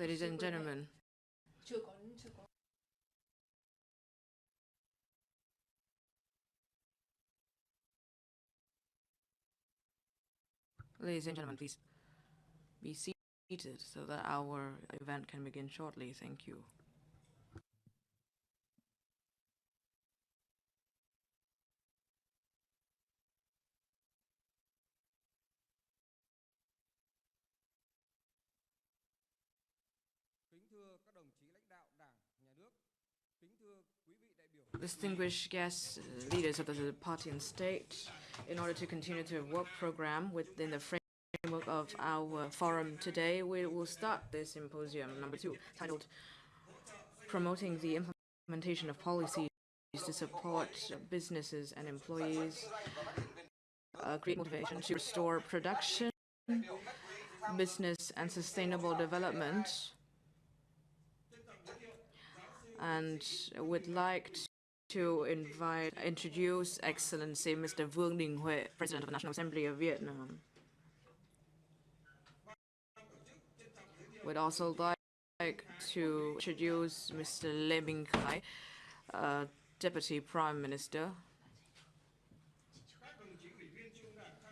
Ladies and gentlemen, please be seated so that our event can begin shortly. Thank you. Distinguished guests, leaders of the party and state, in order to continue the work program within the framework of our forum today, we will start this symposium number 2, titled Promoting the Implementation of Policies to Support Businesses and Employees, Create Motivation to Restore Production, Business and Sustainable Development. And would like to introduce Excellency Mr. Vương Đình Huệ, President of the National Assembly of Vietnam. Would also like to introduce Mr. Lê Minh Khái, Deputy Prime Minister,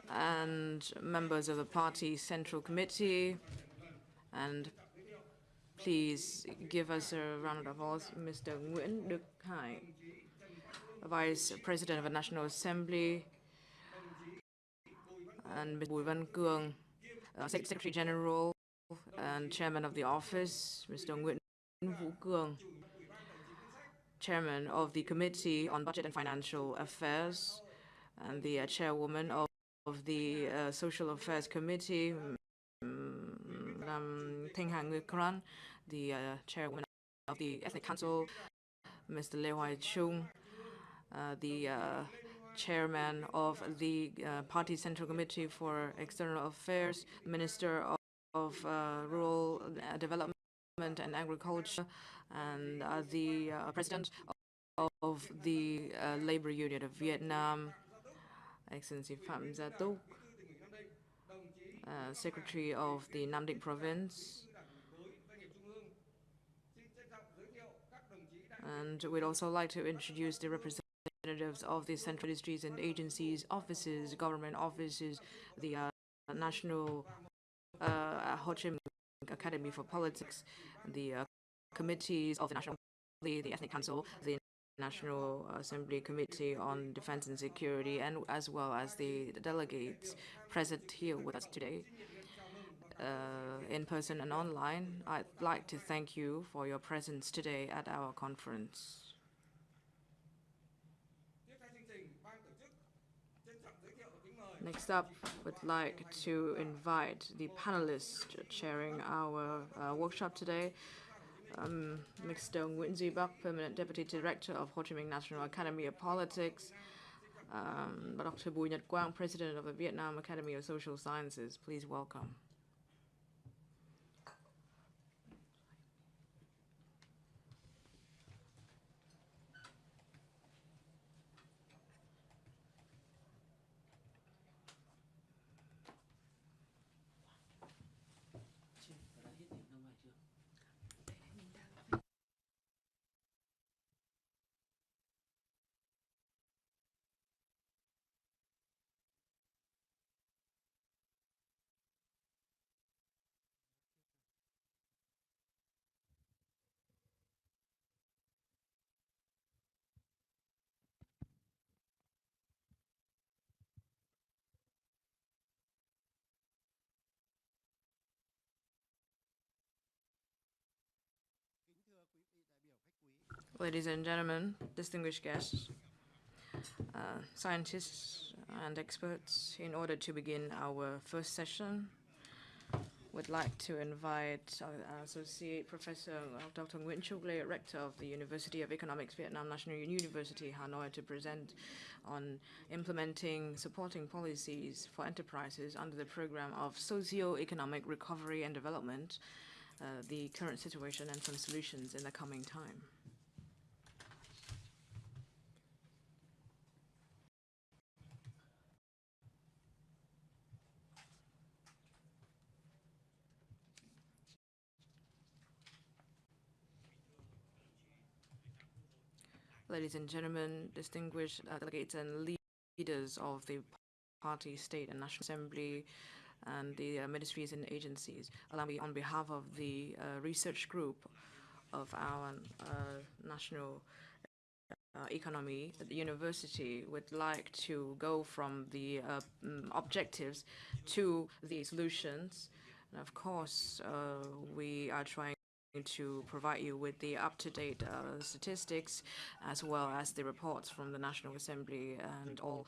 and members of the party Central Committee. And please give us a round of applause, Mr. Nguyễn Đức Hải, Vice President of the National Assembly, and Mr. Bùi Văn Cường, Secretary General and Chairman of the Office, Mr. Nguyễn Vũ Cường, Chairman of the Committee on Budget and Financial Affairs, and the Chairwoman of the Social Affairs Committee, Thanh Hà Nguyen Kran, the Chairwoman of the Ethnic Council, Mr. Lê Hoài Trung, the Chairman of the Party Central Committee for External Affairs, Minister of Rural Development and Agriculture, and the President of the Labor Union of Vietnam, Excellency Phạm Gia Túc, Secretary of the Nam Định Province. And we'd also like to introduce the representatives of the central ministries and agencies, offices, government offices, the National Ho Chi Minh Academy for Politics, the committees of the National Assembly, the Ethnic Council, the National Assembly Committee on Defense and Security, and as well as the delegates present here with us today, in person and online. I'd like to thank you for your presence today at our conference. Next up, would like to invite the panelists chairing our workshop today. Mr. Nguyễn Duy Bắc, Permanent Deputy Director of Ho Chi Minh National Academy of Politics. Dr. Bùi Nhật Quang, President of the Vietnam Academy of Social Sciences. Please welcome. Ladies and gentlemen, distinguished guests, scientists and experts, in order to begin our first session, would like to invite Associate Professor Dr. Nguyễn Trúc Lê, Rector of the University of Economics, Vietnam National University, Hanoi, to present on implementing supporting policies for enterprises under the program of socio-economic recovery and development, the current situation and some solutions in the coming time. Ladies and gentlemen, distinguished delegates and leaders of the party, state, and national assembly, and the ministries and agencies, allow me, on behalf of the research group of our national economy at the university, would like to go from the objectives to the solutions. And of course, we are trying to provide you with the up-to-date statistics, as well as the reports from the National Assembly and all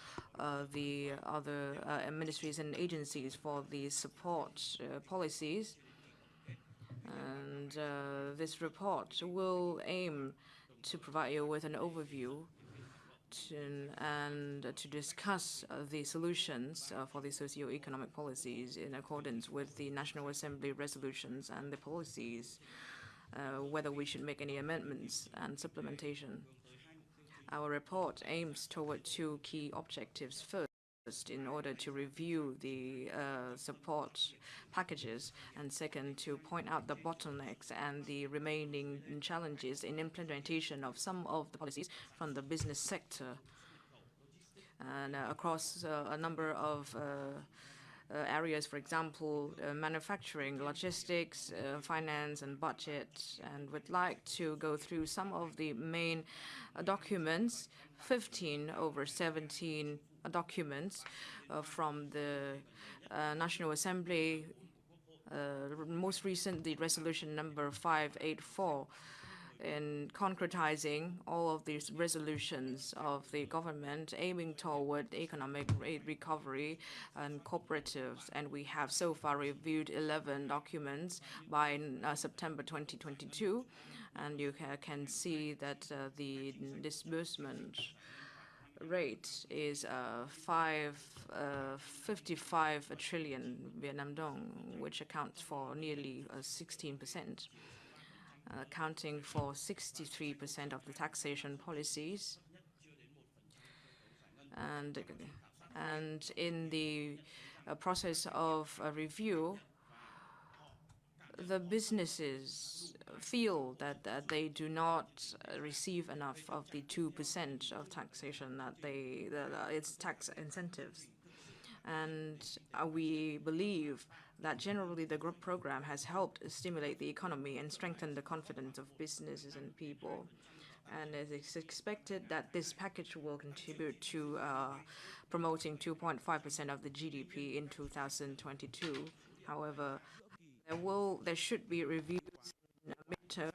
the other ministries and agencies for the support policies. And this report will aim to provide you with an overview to discuss the solutions for the socio-economic policies in accordance with the National Assembly resolutions and the policies, whether we should make any amendments and supplementation. Our report aims toward two key objectives. First, in order to review the support packages, and second, to point out the bottlenecks and the remaining challenges in implementation of some of the policies from the business sector and across a number of areas, for example, manufacturing, logistics, finance, and budget, and would like to go through some of the main documents, 15 over 17 documents from the National Assembly, most recent, the resolution number 584, in concretizing all of these resolutions of the government aiming toward economic recovery and cooperatives. And we have so far reviewed 11 documents by September 2022. And you can see that the disbursement rate is 55 trillion Vietnam dong, which accounts for nearly 16%. Accounting for 63% of the taxation policies. And in the process of review, the businesses feel that they do not receive enough of the 2% of taxation that it's tax incentives. And we believe that generally the group program has helped stimulate the economy and strengthen the confidence of businesses and people. And it is expected that this package will contribute to promoting 2.5% of the GDP in 2022. However, there should be reviews in midterm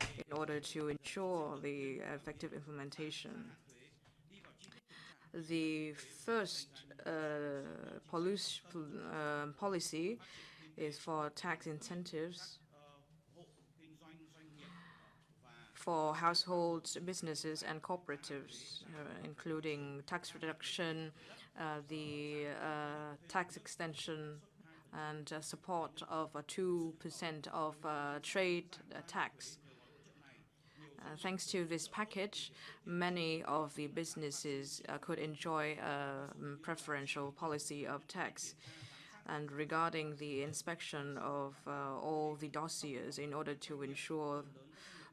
in order to ensure the effective implementation. The first policy is for tax incentives for households, businesses, and cooperatives, including tax reduction, the tax extension, and support of 2% of trade tax. Thanks to this package, many of the businesses could enjoy a preferential policy of tax. And regarding the inspection of all the dossiers in order to ensure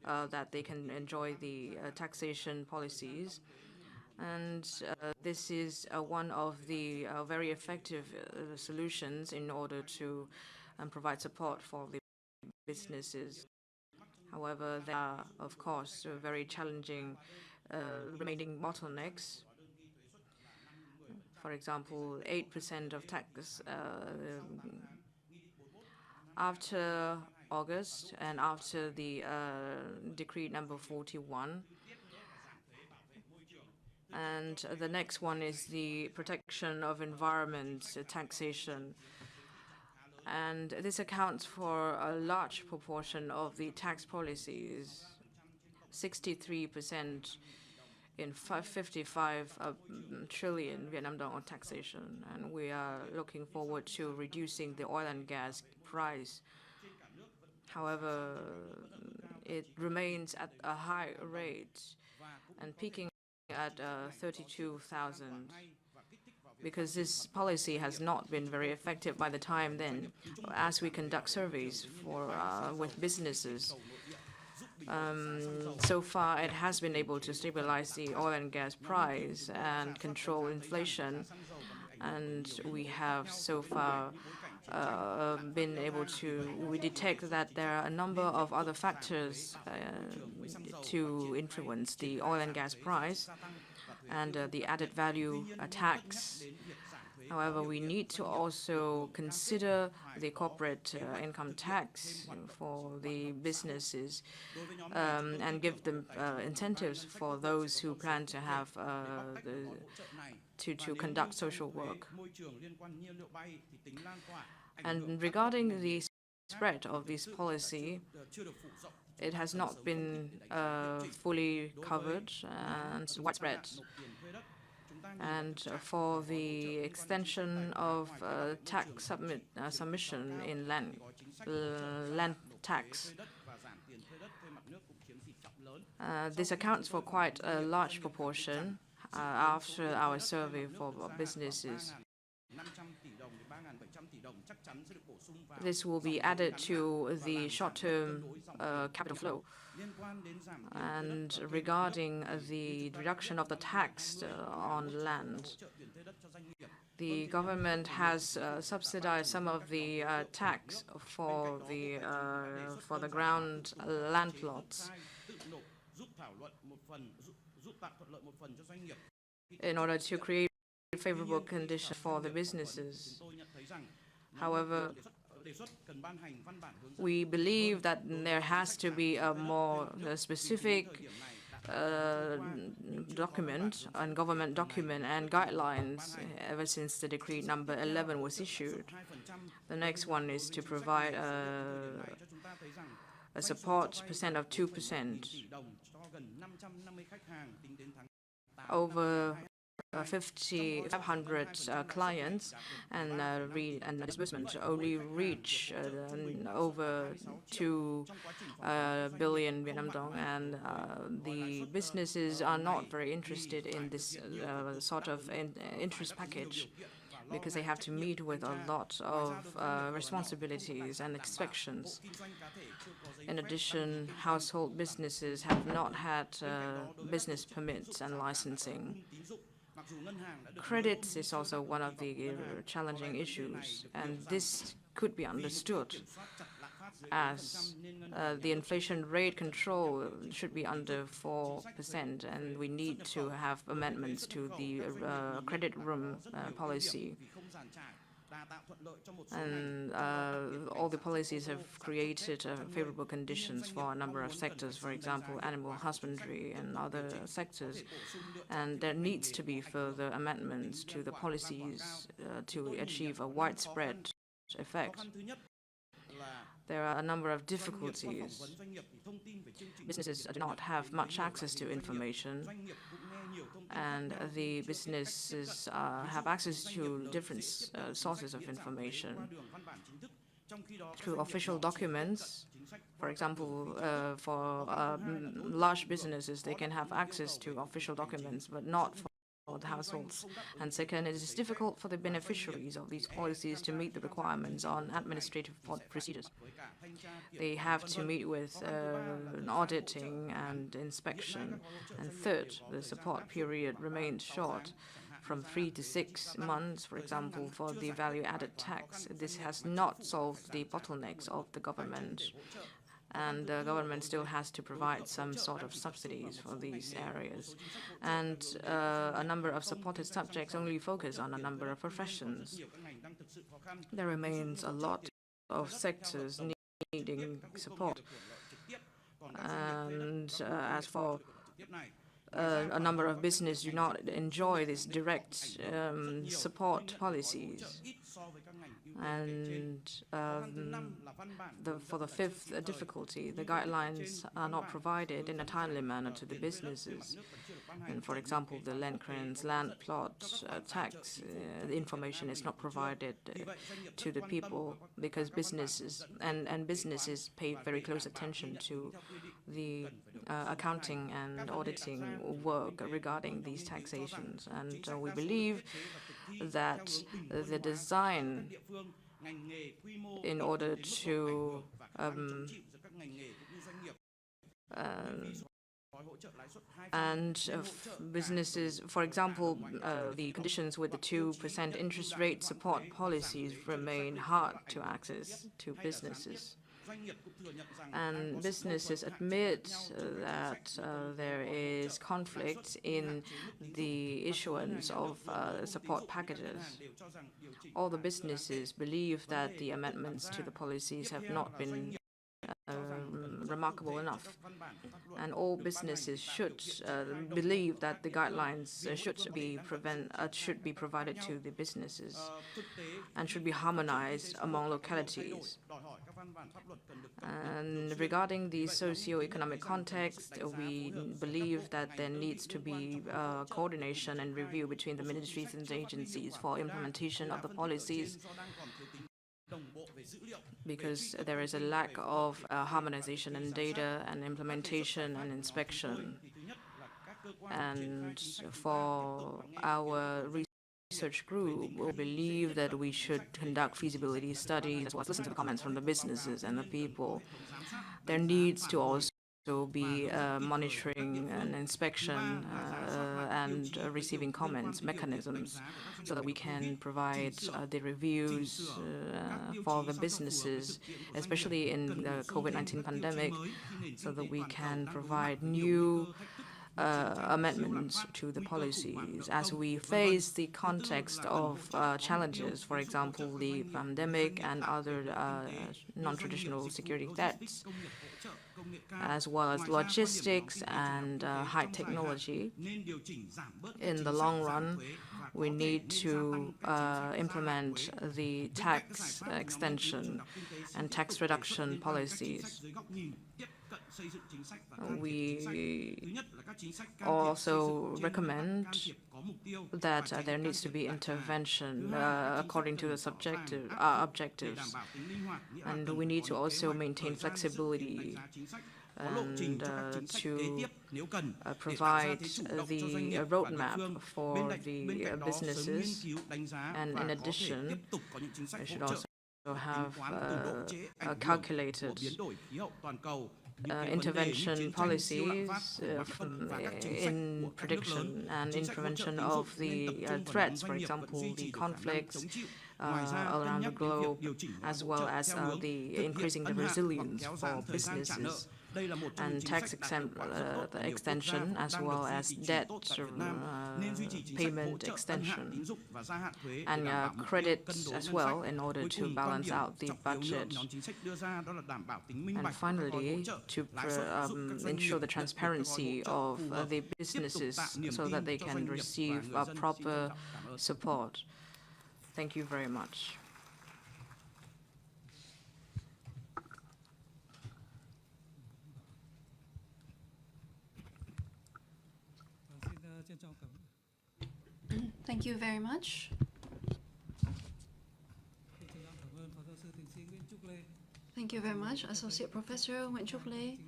that they can enjoy the taxation policies. And this is one of the very effective solutions in order to provide support for the businesses. However, there are, of course, very challenging remaining bottlenecks. For example, 8% of tax after August and after the decree number 41. And the next one is the protection of environment taxation. And this accounts for a large proportion of the tax policies, 63% in 55 trillion Vietnam dong on taxation. And we are looking forward to reducing the oil and gas price. However, it remains at a high rate and peaking at 32,000. Because this policy has not been very effective by the time then, as we conduct surveys with businesses, So far, it has been able to stabilize the oil and gas price and control inflation. And we have so far been able we detect that there are a number of other factors to influence the oil and gas price and the added value tax. However, we need to also consider the corporate income tax for the businesses and give them incentives for those who plan to have to conduct social work. And regarding the spread of this policy, it has not been fully covered and widespread. And for the extension of tax submission in land tax, this accounts for quite a large proportion after our survey for businesses. This will be added to the short-term capital flow. And regarding the reduction of the tax on land, the government has subsidized some of the tax for the ground land plots in order to create favorable conditions for the businesses. However, we believe that there has to be a more specific document and government document and guidelines ever since the decree number 11 was issued. The next one is to provide a support percent of 2%. Over 500 clients and disbursement only reach over 2 billion Vietnam dong, and the businesses are not very interested in this sort of interest package because they have to meet with a lot of responsibilities and expectations. In addition, household businesses have not had business permits and licensing. Credits is also one of the challenging issues, and this could be understood as the inflation rate control should be under 4%, and we need to have amendments to the credit room policy. And all the policies have created favorable conditions for a number of sectors, for example, animal husbandry and other sectors. And there needs to be further amendments to the policies to achieve a widespread effect. There are a number of difficulties. Businesses do not have much access to information, and the businesses have access to different sources of information through official documents. For example, for large businesses, they can have access to official documents, but not for the households. And second, it is difficult for the beneficiaries of these policies to meet the requirements on administrative procedures. They have to meet with auditing and inspection. And third, the support period remains short, from 3 to 6 months, for example, for the value-added tax. This has not solved the bottlenecks of the government, and the government still has to provide some sort of subsidies for these areas. And a number of supported subjects only focus on a number of professions. There remains a lot of sectors needing support. And as for a number of businesses do not enjoy these direct support policies. And for the fifth difficulty, the guidelines are not provided in a timely manner to the businesses. And for example, the land clearance, land plot tax, the information is not provided to the people because businesses pay very close attention to the accounting and auditing work regarding these taxations. And we believe that the design in order to And businesses, for example, the conditions with the 2% interest rate support policies remain hard to access to businesses. And businesses admit that there is conflict in the issuance of support packages. All the businesses believe that the amendments to the policies have not been remarkable enough. And all businesses should believe that the guidelines should be provided to the businesses and should be harmonized among localities. And regarding the socio-economic context, we believe that there needs to be coordination and review between the ministries and agencies for implementation of the policies, because there is a lack of harmonization in data and implementation and inspection. And for our research group, we believe that we should conduct feasibility studies as well as listen to the comments from the businesses and the people. There needs to also be monitoring and inspection and receiving comments mechanisms, so that we can provide the reviews for the businesses, especially in the COVID-19 pandemic, so that we can provide new amendments to the policies as we face the context of challenges, for example, the pandemic and other non-traditional security threats, as well as logistics and high technology. In the long run, we need to implement the tax extension and tax reduction policies. We also recommend that there needs to be intervention according to the objectives, and we need to also maintain flexibility and to provide the roadmap for the businesses. And in addition, I should also have calculated intervention policies in prediction and in prevention of the threats, for example, the conflicts around the globe, as well as the increasing the resilience for businesses, and tax extension, as well as debt payment extension, and credit as well, in order to balance out the budget. And finally, to ensure the transparency of the businesses so that they can receive proper support. Thank you very much. Thank you very much. Thank you very much, Associate Professor Nguyễn Trúc Lê.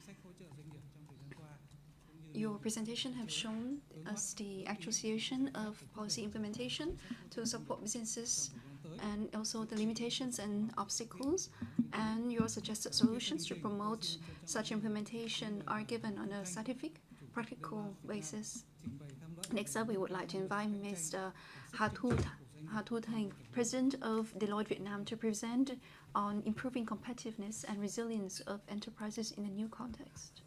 Your presentation have shown us the actual situation of policy implementation to support businesses, and also the limitations and obstacles, and your suggested solutions to promote such implementation are given on a scientific, practical basis. Next up, we would like to invite Mr. Thu Thanh, President of Deloitte Vietnam, to present on improving competitiveness and resilience of enterprises in a new context.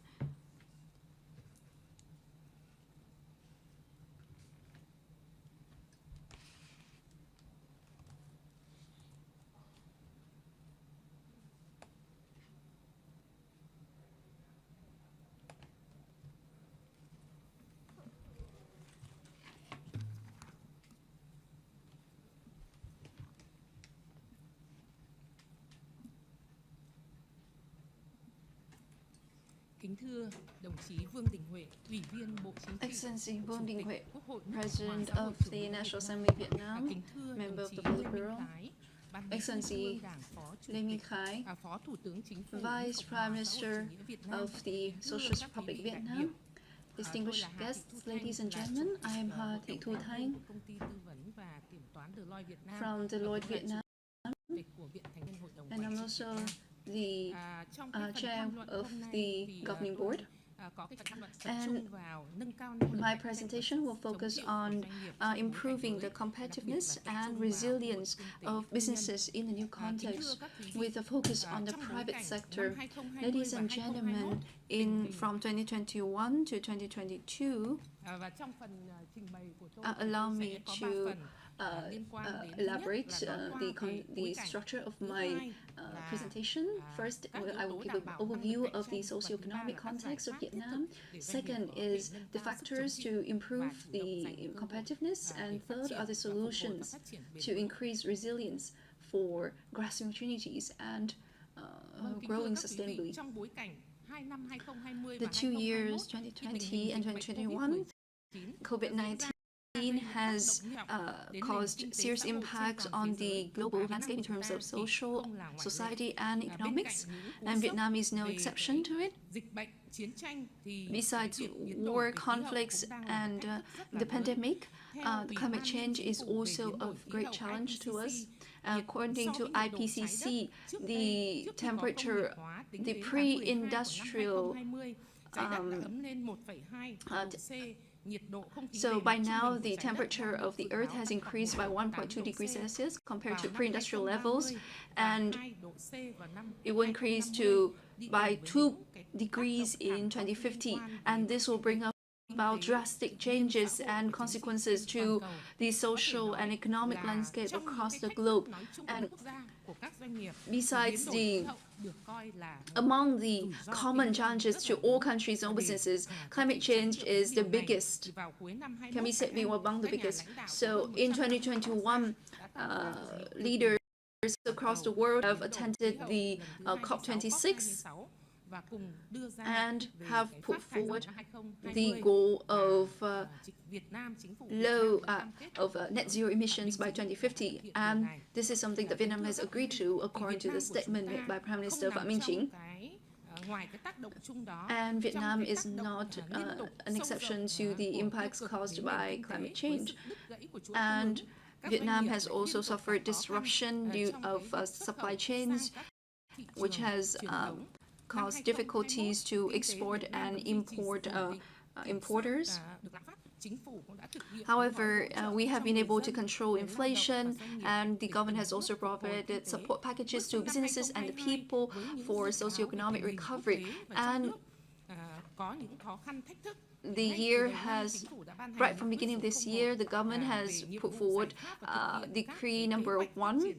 Excellency Vương Đình Huệ, President of the National Assembly of Vietnam, member of the Politburo, Excellency Lê Minh Khái, Vice Prime Minister of the Socialist Republic of Vietnam, distinguished guests, ladies and gentlemen, I am Thị Thu Thanh from Deloitte Vietnam, and I'm also the chair of the governing board. And my presentation will focus on improving the competitiveness and resilience of businesses in the new context, with a focus on the private sector. Ladies and gentlemen, from 2021 to 2022, allow me to elaborate the structure of my presentation. First, I will give an overview of the socioeconomic context of Vietnam. Second is the factors to improve the competitiveness. And third are the solutions to increase resilience for grasping opportunities and growing sustainably. The 2 years, 2020 and 2021, COVID-19 has caused serious impacts on the global landscape in terms of society and economics, and Vietnam is no exception to it. Besides war, conflicts, and the pandemic, the climate change is also a great challenge to us. According to IPCC, the temperature, the pre-industrial so by now, the temperature of the Earth has increased by 1.2 degrees Celsius compared to pre-industrial levels, and it will increase by 2 degrees in 2050, and this will bring about drastic changes and consequences to the social and economic landscape across the globe. And besides among the common challenges to all countries and businesses, climate change is the biggest, can be said to be among the biggest. So in 2021, leaders across the world have attended the COP26 and have put forward the goal of net zero emissions by 2050, and this is something that Vietnam has agreed to according to the statement made by Prime Minister Phạm Minh Chính. And Vietnam is not an exception to the impacts caused by climate change, and Vietnam has also suffered disruption due of supply chains, which has caused difficulties to export and import importers. However, we have been able to control inflation, and the government has also provided support packages to businesses and the people for socioeconomic recovery. And the year has, right from the beginning of this year, the government has put forward Decree number 1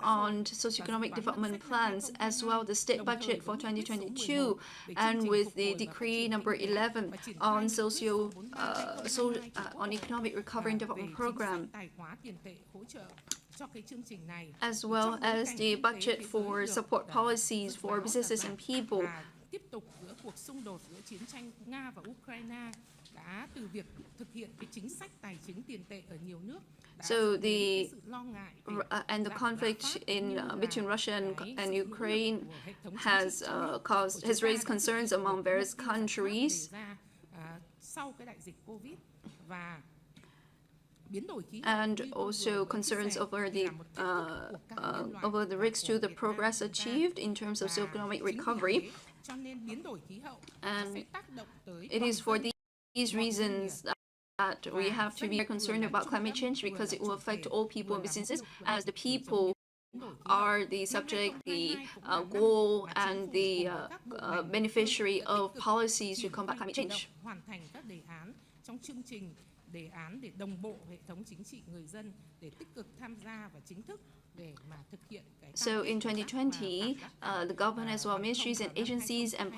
on socioeconomic development plans, as well the state budget for 2022, and with the Decree number 11 on on economic recovery and development program, as well as the budget for support policies for businesses and people. Cuộc xung đột giữa chiến tranh Nga và Ukraine đã từ việc thực hiện cái chính sách tài chính tiền tệ ở nhiều nước. So and the conflict between Russia and Ukraine has raised concerns among various countries. And also concerns over the risks to the progress achieved in terms of socioeconomic recovery. And it is for these reasons that we have to be concerned about climate change, because it will affect all people and businesses, as the people are the subject, the goal, and the beneficiary of policies to combat climate change. Đề án để đồng bộ hệ thống chính trị người dân để tích cực tham gia và chính thức để mà thực hiện cái. So in 2020, the government, as well ministries and agencies and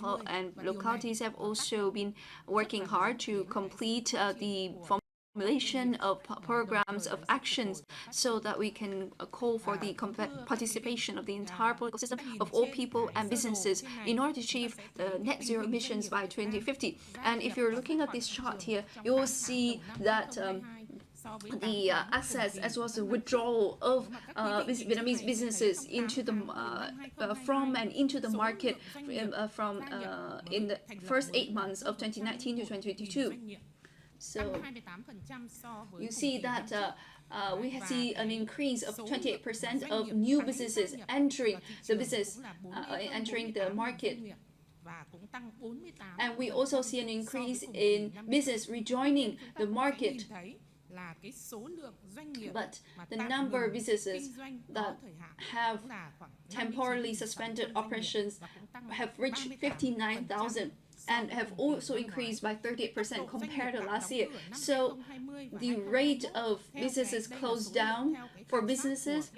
localities, have also been working hard to complete the formulation of programs of actions, so that we can call for the participation of the entire political system of all people and businesses in order to achieve the net zero emissions by 2050. And if you're looking at this chart here, you will see that the access as well as the withdrawal of Vietnamese businesses into the from and into the market from in the first 8 months of 2019 to 2022. So you see that we see an increase of 28% of new businesses entering the market. And we also see an increase in business rejoining the market. But the number of businesses that have temporarily suspended operations have reached 59,000 and have also increased by 38% compared to last year. So the rate of businesses closed down for businesses,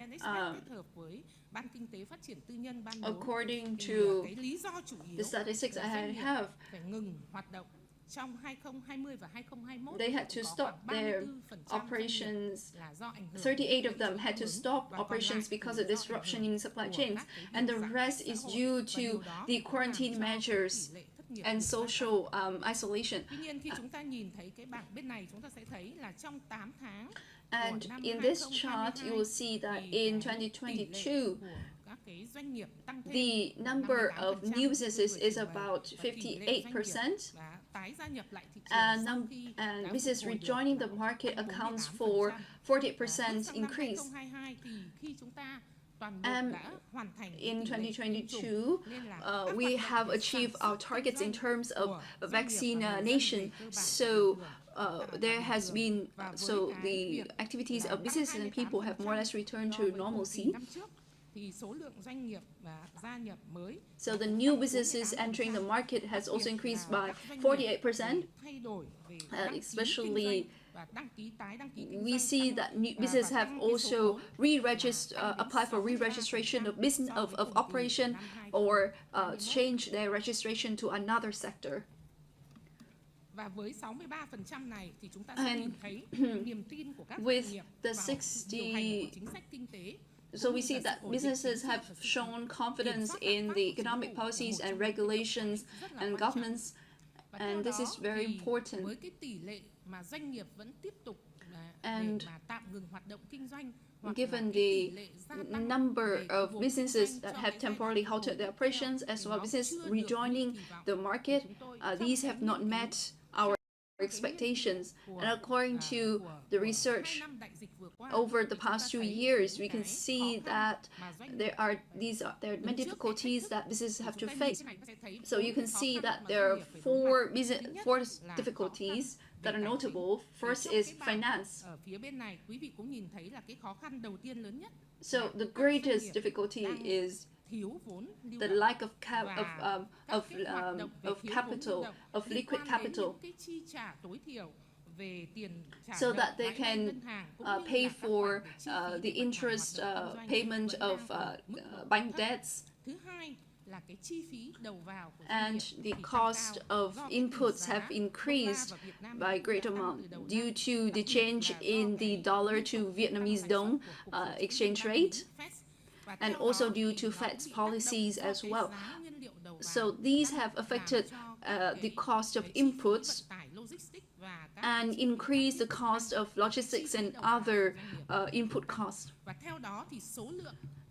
according to the statistics I have, they had to stop their operations. 38 of them had to stop operations because of disruption in supply chains, and the rest is due to the quarantine measures and social isolation. And in this chart, you will see that in 2022, the number of new businesses is about 58%, and business rejoining the market accounts for 40% increase. And in 2022, we have achieved our targets in terms of vaccination. So there has been, so the activities of businesses and people have more or less returned to normalcy. So the new businesses entering the market has also increased by 48%, especially we see that new businesses have also applied for re-registration of business of operation or change their registration to another sector. And with the 60, so we see that businesses have shown confidence in the economic policies and regulations and governments, and this is very important. And given the number of businesses that have temporarily halted their operations, as well as business rejoining the market, these have not met our expectations. And according to the research over the past 2 years, we can see that there are many difficulties that businesses have to face. So you can see that there are four difficulties that are notable. First is finance. So the greatest difficulty is the lack of capital, of liquid capital, so that they can pay for the interest payment of bank debts. And the cost of inputs have increased by a great amount due to the change in the dollar to Vietnamese dong exchange rate, and also due to Fed's policies as well. So these have affected the cost of inputs and increased the cost of logistics and other input costs.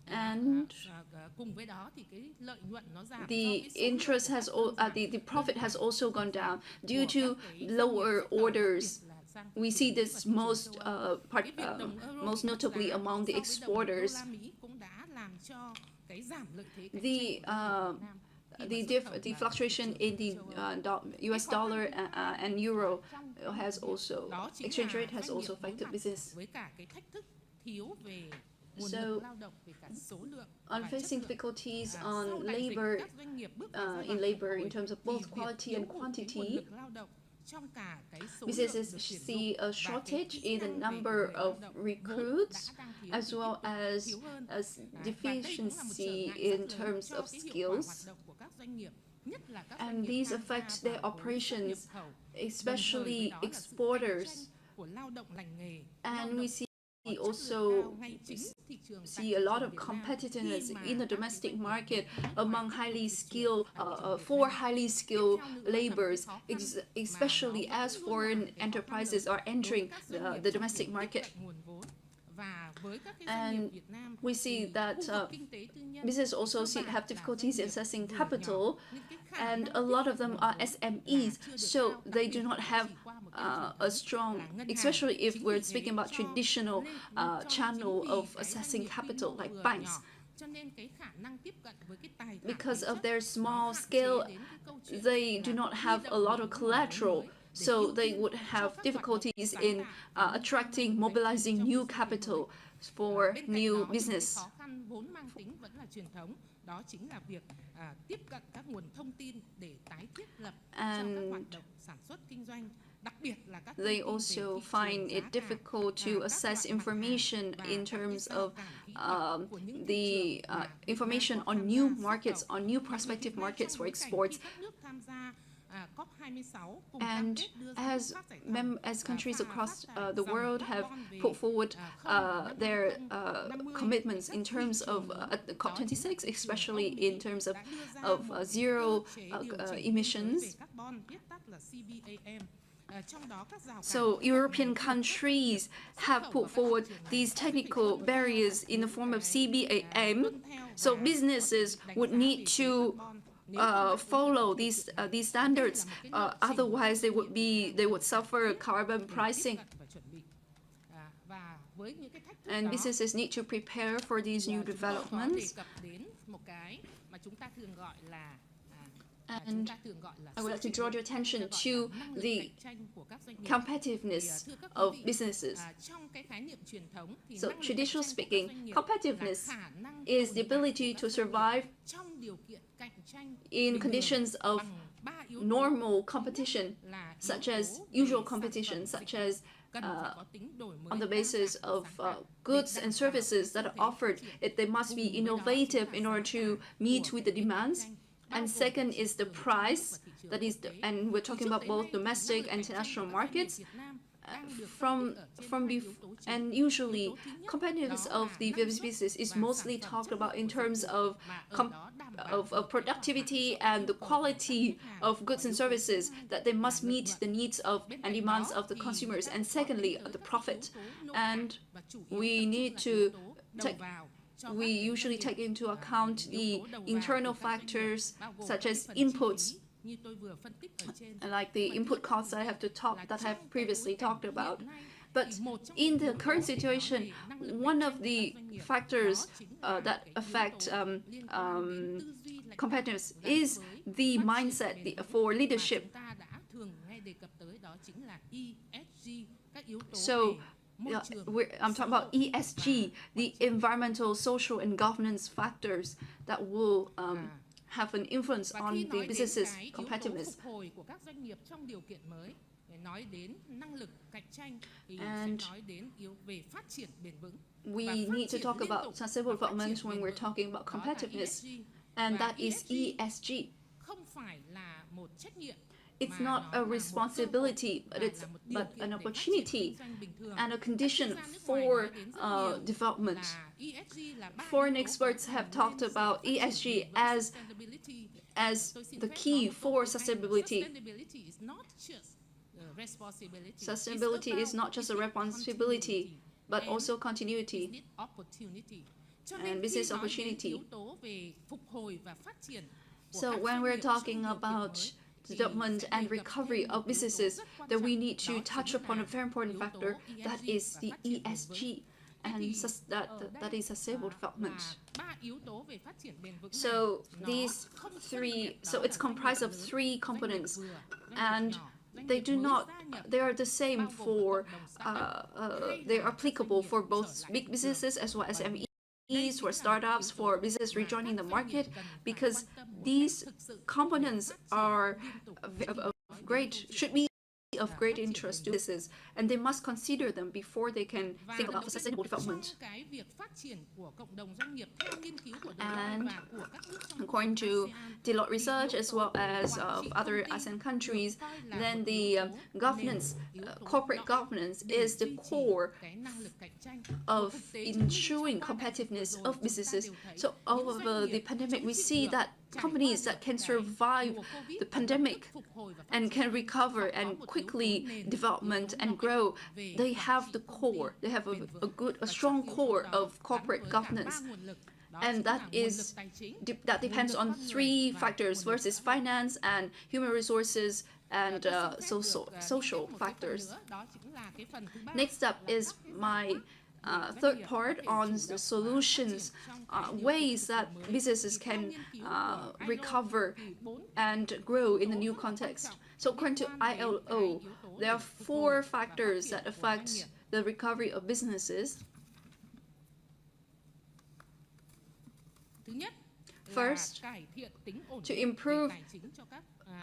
And the interest has the profit has also gone down due to lower orders. We see this most notably among the exporters. The fluctuation in the US dollar and euro has also, exchange rate has also affected business. So, on facing difficulties on labor, in terms of both quality and quantity, businesses see a shortage in the number of recruits, as well as deficiency in terms of skills. And these affect their operations, especially exporters. And we also see a lot of competitiveness in the domestic market among highly skilled, for highly skilled laborers, especially as foreign enterprises are entering the domestic market. And we see that businesses also have difficulties in accessing capital, and a lot of them are SMEs, so they do not have a strong, especially if we're speaking about traditional channel of accessing capital like banks. Because of their small scale, they do not have a lot of collateral, so they would have difficulties in attracting, mobilizing new capital for new business. And they also find it difficult to assess information in terms of the information on new markets, on new prospective markets for exports. And as countries across the world have put forward their commitments in terms of the COP26, especially in terms of zero emissions, so European countries have put forward these technical barriers in the form of CBAM. So businesses would need to follow these standards. Otherwise, they would suffer carbon pricing. And businesses need to prepare for these new developments. And I would like to draw your attention to the competitiveness of businesses. So, traditionally speaking, competitiveness is the ability to survive in conditions of normal competition, such as usual competition, such as on the basis of goods and services that are offered. They must be innovative in order to meet with the demands. And second is the price, and we're talking about both domestic and international markets. And usually, competitiveness of the business is mostly talked about in terms of productivity and the quality of goods and services, that they must meet the needs of and demands of the consumers. And secondly, the profit. And we need to we usually take into account the internal factors such as inputs, like the input costs I have previously talked about. But in the current situation, one of the factors that affect competitiveness is the mindset for leadership. So I'm talking about ESG, the environmental, social, and governance factors that will have an influence on the business's competitiveness. And we need to talk about sustainable development when we're talking about competitiveness, and that is ESG. It's not a responsibility, but an opportunity and a condition for development. Foreign experts have talked about ESG as the key for sustainability. Sustainability is not just a responsibility, but also continuity and business opportunity. So when we're talking about development and recovery of businesses, that we need to touch upon a very important factor, that is the ESG, and that is sustainable development. So these three, so it's comprised of three components, and they are the same for, they are applicable for both big businesses as well as SMEs, for startups, for business rejoining the market, because these components are should be of great interest to businesses, and they must consider them before they can think about sustainable development. And according to Deloitte research, as well as other ASEAN countries, then the governance, corporate governance, is the core of ensuring competitiveness of businesses. So over the pandemic, we see that companies that can survive the pandemic and can recover and quickly development and grow, they have the core. They have a strong core of corporate governance, and that depends on three factors: versus finance and human resources and social factors. Next up is my third part on the solutions, ways that businesses can recover and grow in the new context. So according to ILO, there are 4 factors that affect the recovery of businesses. First, to improve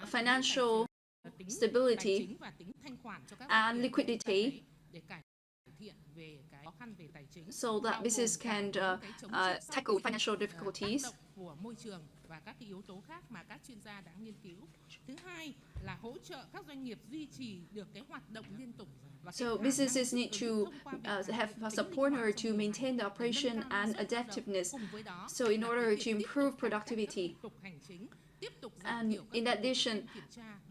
financial stability and liquidity so that business can tackle financial difficulties. So businesses need to have a supporter to maintain the operation and adaptiveness. So in order to improve productivity. And in addition,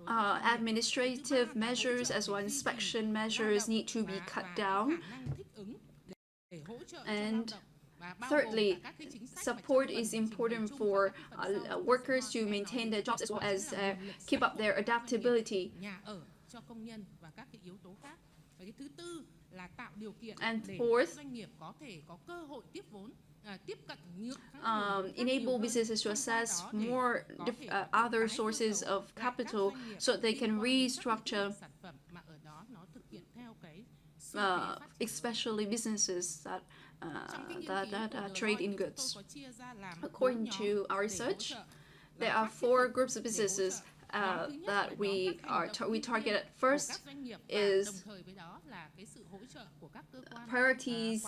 administrative measures as well as inspection measures need to be cut down. And thirdly, support is important for workers to maintain their jobs as well as keep up their adaptability. And fourth, enable businesses to access more other sources of capital so they can restructure, especially businesses that trade in goods. According to our research, there are 4 groups of businesses that we target at. First is prioritize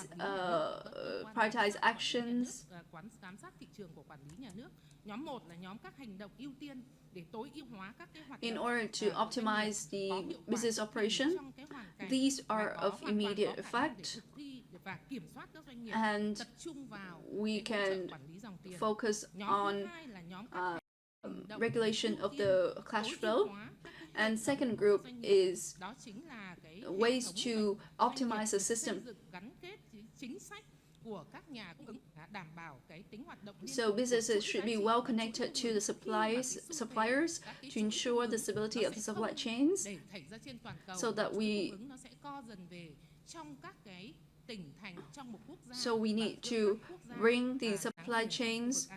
actions in order to optimize the business operation. These are of immediate effect, and we can focus on regulation of the cash flow. And second group is ways to optimize the system. So businesses should be well connected to the suppliers to ensure the stability of the supply chains, so that we need to bring the supply chains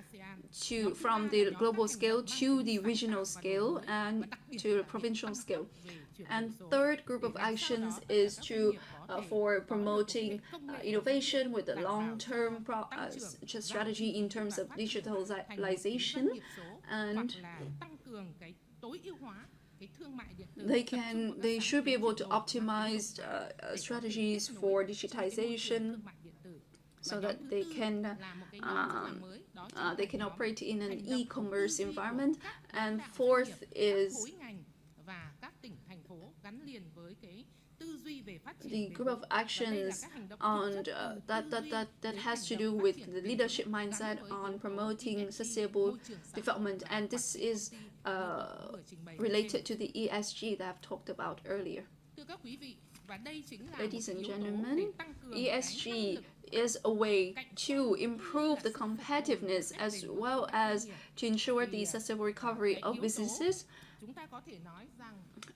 from the global scale to the regional scale and to the provincial scale. And third group of actions is for promoting innovation with a long-term strategy in terms of digitalization, and they should be able to optimize strategies for digitization so that they can operate in an e-commerce environment. And fourth is the group of actions on that has to do with the leadership mindset on promoting sustainable development, and this is related to the ESG that I've talked about earlier. Ladies and gentlemen, ESG is a way to improve the competitiveness as well as to ensure the sustainable recovery of businesses.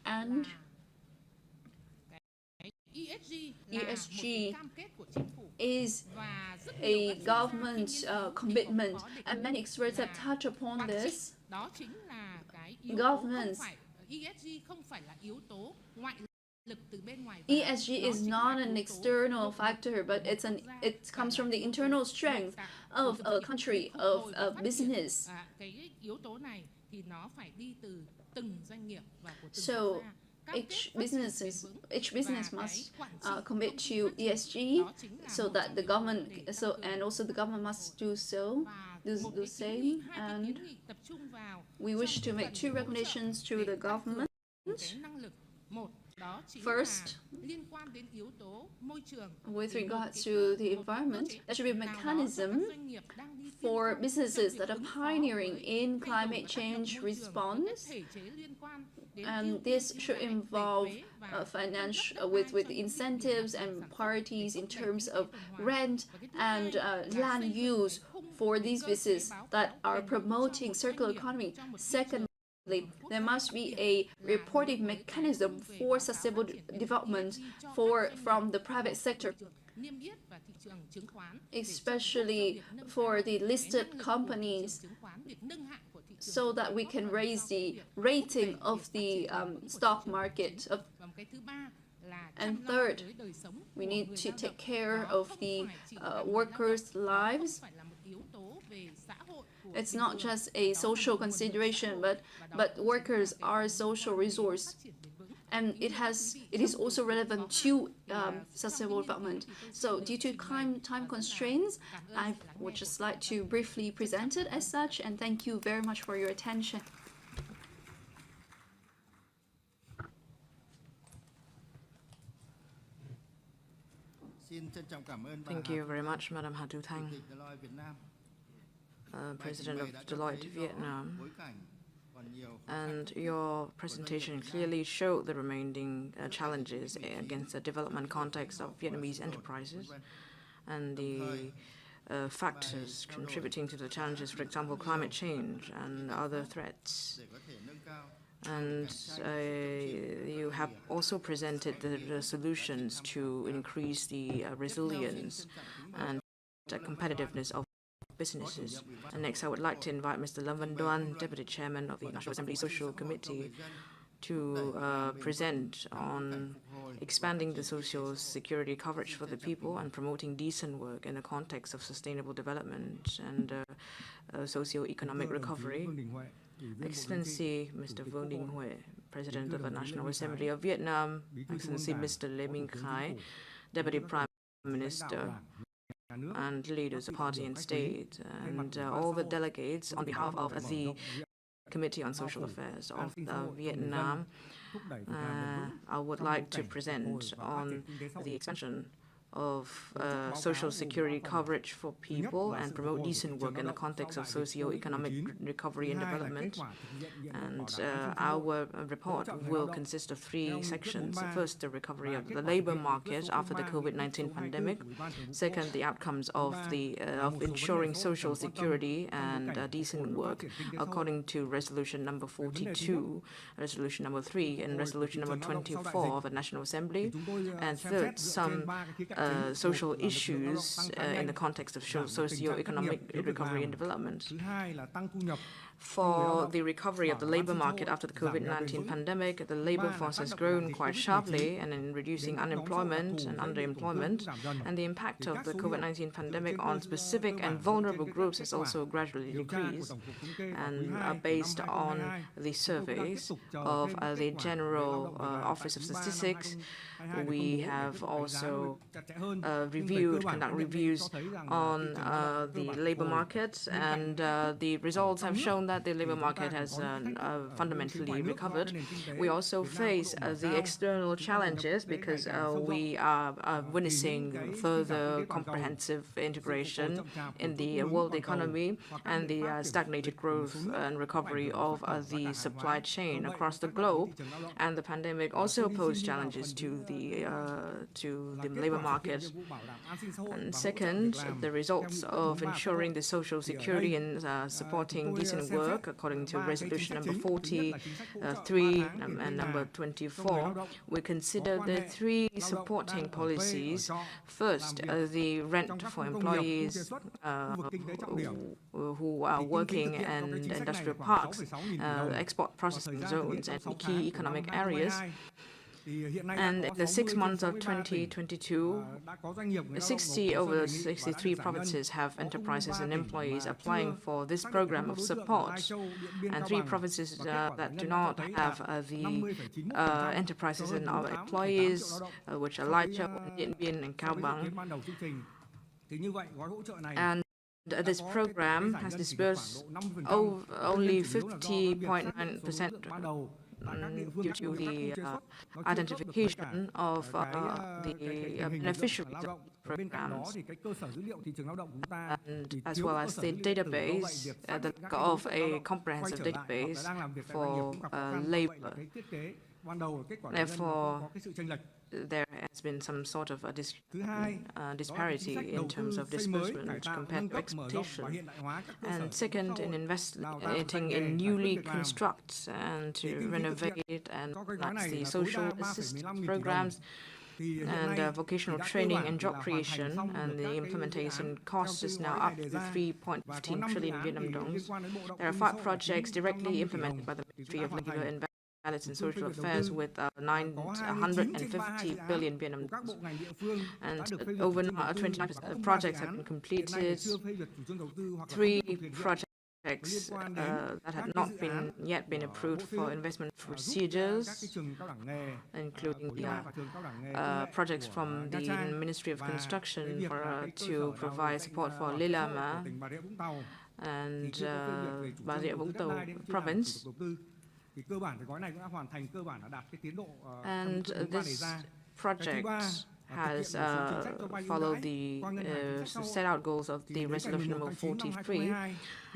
And ESG is a government commitment, and many experts have touched upon this. Governments, ESG is not an external factor, but it comes from the internal strength of a country, of a business. So each business must commit to ESG, so that the government, and also the government must do the same. And we wish to make 2 recommendations to the government. First, with regards to the environment, there should be a mechanism for businesses that are pioneering in climate change response, and this should involve financial with incentives and priorities in terms of rent and land use for these businesses that are promoting circular economy. Second, there must be a reporting mechanism for sustainable development from the private sector. especially for the listed companies, so that we can raise the rating of the stock market. And third, we need to take care of the workers' lives. It's not just a social consideration, but workers are a social resource. And it is also relevant to sustainable development. So due to time constraints, I would just like to briefly present it as such, and thank you very much for your attention. Thank you very much, Madam Ha Tu Thanh, President of Deloitte Vietnam. And your presentation clearly showed the remaining challenges against the development context of Vietnamese enterprises and the factors contributing to the challenges, for example, climate change and other threats. And you have also presented the solutions to increase the resilience and the competitiveness of businesses. And next, I would like to invite Mr. Lam Van Doan, Deputy Chairman of the National Assembly Social Committee, to present on expanding the social security coverage for the people and promoting decent work in the context of sustainable development and socio-economic recovery. Excellency Mr. Vương Đình Huệ, President of the National Assembly of Vietnam, Excellency Mr. Lê Minh Khai, Deputy Prime Minister, and leaders of party and state, and all the delegates on behalf of the Committee on Social Affairs of Vietnam, I would like to present on the expansion of social security coverage for people and promote decent work in the context of socio-economic recovery and development. And our report will consist of 3 sections. First, the recovery of the labor market after the COVID-19 pandemic. Second, the outcomes of ensuring social security and decent work according to Resolution number 42, Resolution number 3, and Resolution number 24 of the National Assembly. And third, some social issues in the context of socio-economic recovery and development. For the recovery of the labor market after the COVID-19 pandemic, the labor force has grown quite sharply and in reducing unemployment and underemployment, and the impact of the COVID-19 pandemic on specific and vulnerable groups has also gradually decreased. And based on the surveys of the General Office of Statistics, we have also conduct reviews on the labor market, and the results have shown that the labor market has fundamentally recovered. We also face the external challenges because we are witnessing further comprehensive integration in the world economy and the stagnated growth and recovery of the supply chain across the globe. And the pandemic also posed challenges to the labor market. And second, the results of ensuring the social security and supporting decent work according to Resolution number 43 and number 24, we consider the 3 supporting policies. First, the rent for employees who are working in industrial parks, export processing zones, and key economic areas. And in the 6 months of 2022, 60 over 63 provinces have enterprises and employees applying for this program of support. And 3 provinces that do not have the enterprises and employees, which are Lai Châu, Điện Biên, and Cao Bằng. And this program has disbursed only 50.9% due to the identification of the beneficiaries of programs, and as well as the database, the lack of a comprehensive database for labor. Therefore, there has been some sort of a disparity in terms of disbursement compared to expectation. And second, in investing in newly construct and to renovate and the social assistance programs, and vocational training and job creation, and the implementation cost is now up to 3.15 trillion Vietnam dongs. There are 5 projects directly implemented by the Ministry of Labor and Balance and Social Affairs with 950 billion Vietnam dongs. And over 29 projects have been completed. 3 projects that had not yet been approved for investment procedures, including the projects from the Ministry of Construction to provide support for Lilama and Bà Rịa Vũng Tàu province. And this project has followed the set out goals of the resolution number 43,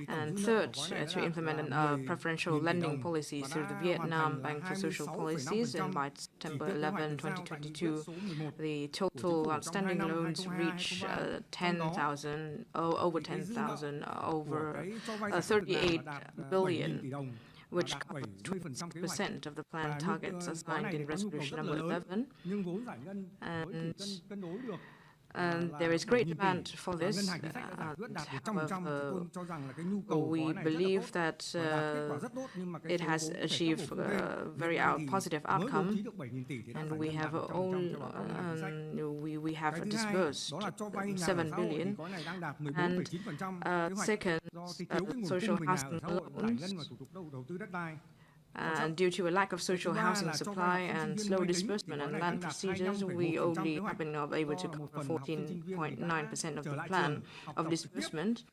and third, to implement a preferential lending policy through the Vietnam Bank for Social Policies, and by September 11, 2022, the total outstanding loans reach over 10,000, over 38 billion, which covers 26% of the planned targets assigned in resolution number 11. And there is great demand for this. However, we believe that it has achieved a very positive outcome, and we have we have disbursed 7 billion. And second, social housing loans. And due to a lack of social housing supply and slow disbursement and land procedures, we only have been able to cover 14.9% of the plan of disbursement.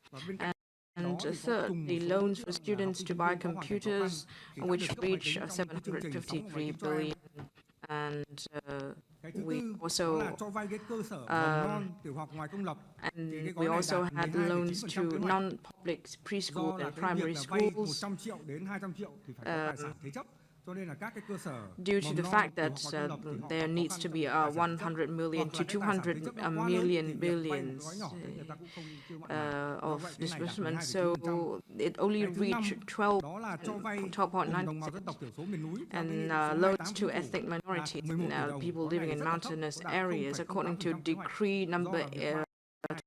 And third, the loans for students to buy computers, which reach 753 billion. And we also had loans to non-public preschool and primary schools. Due to the fact that there needs to be 100 million to 200 million billions of disbursement, so it only reached 12.9%. And loans to ethnic minorities, people living in mountainous areas, according to decree number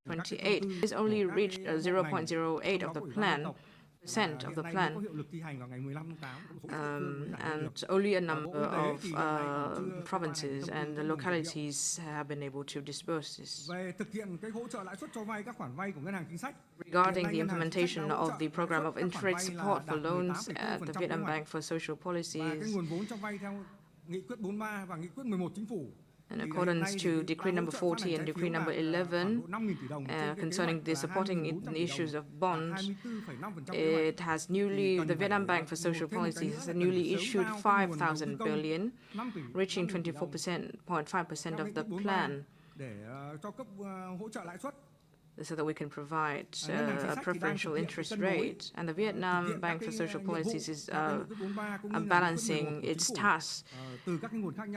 28, is only reached 0.08 of the plan. Of the plan, and only a number of provinces and the localities have been able to disperse this. Regarding the implementation of the program of interest support for loans at the Vietnam Bank for Social Policies, in accordance to Decree number 40 and Decree number 11, concerning the supporting the issues of bonds, the Vietnam Bank for Social Policies has newly issued 5,000 billion, reaching 24.5% of the plan, so that we can provide a preferential interest rate. And the Vietnam Bank for Social Policies is balancing its tasks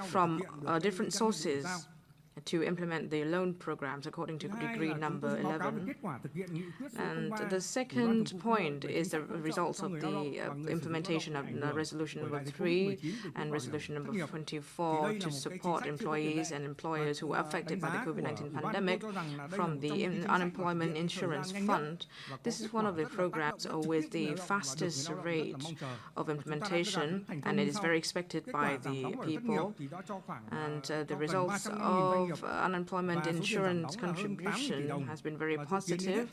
from different sources to implement the loan programs according to Decree number 11. And the second point is the results of the implementation of Resolution number 3 and Resolution number 24 to support employees and employers who were affected by the COVID-19 pandemic from the Unemployment Insurance Fund. This is one of the programs with the fastest rate of implementation, and it is very expected by the people. And the results of unemployment insurance contribution has been very positive.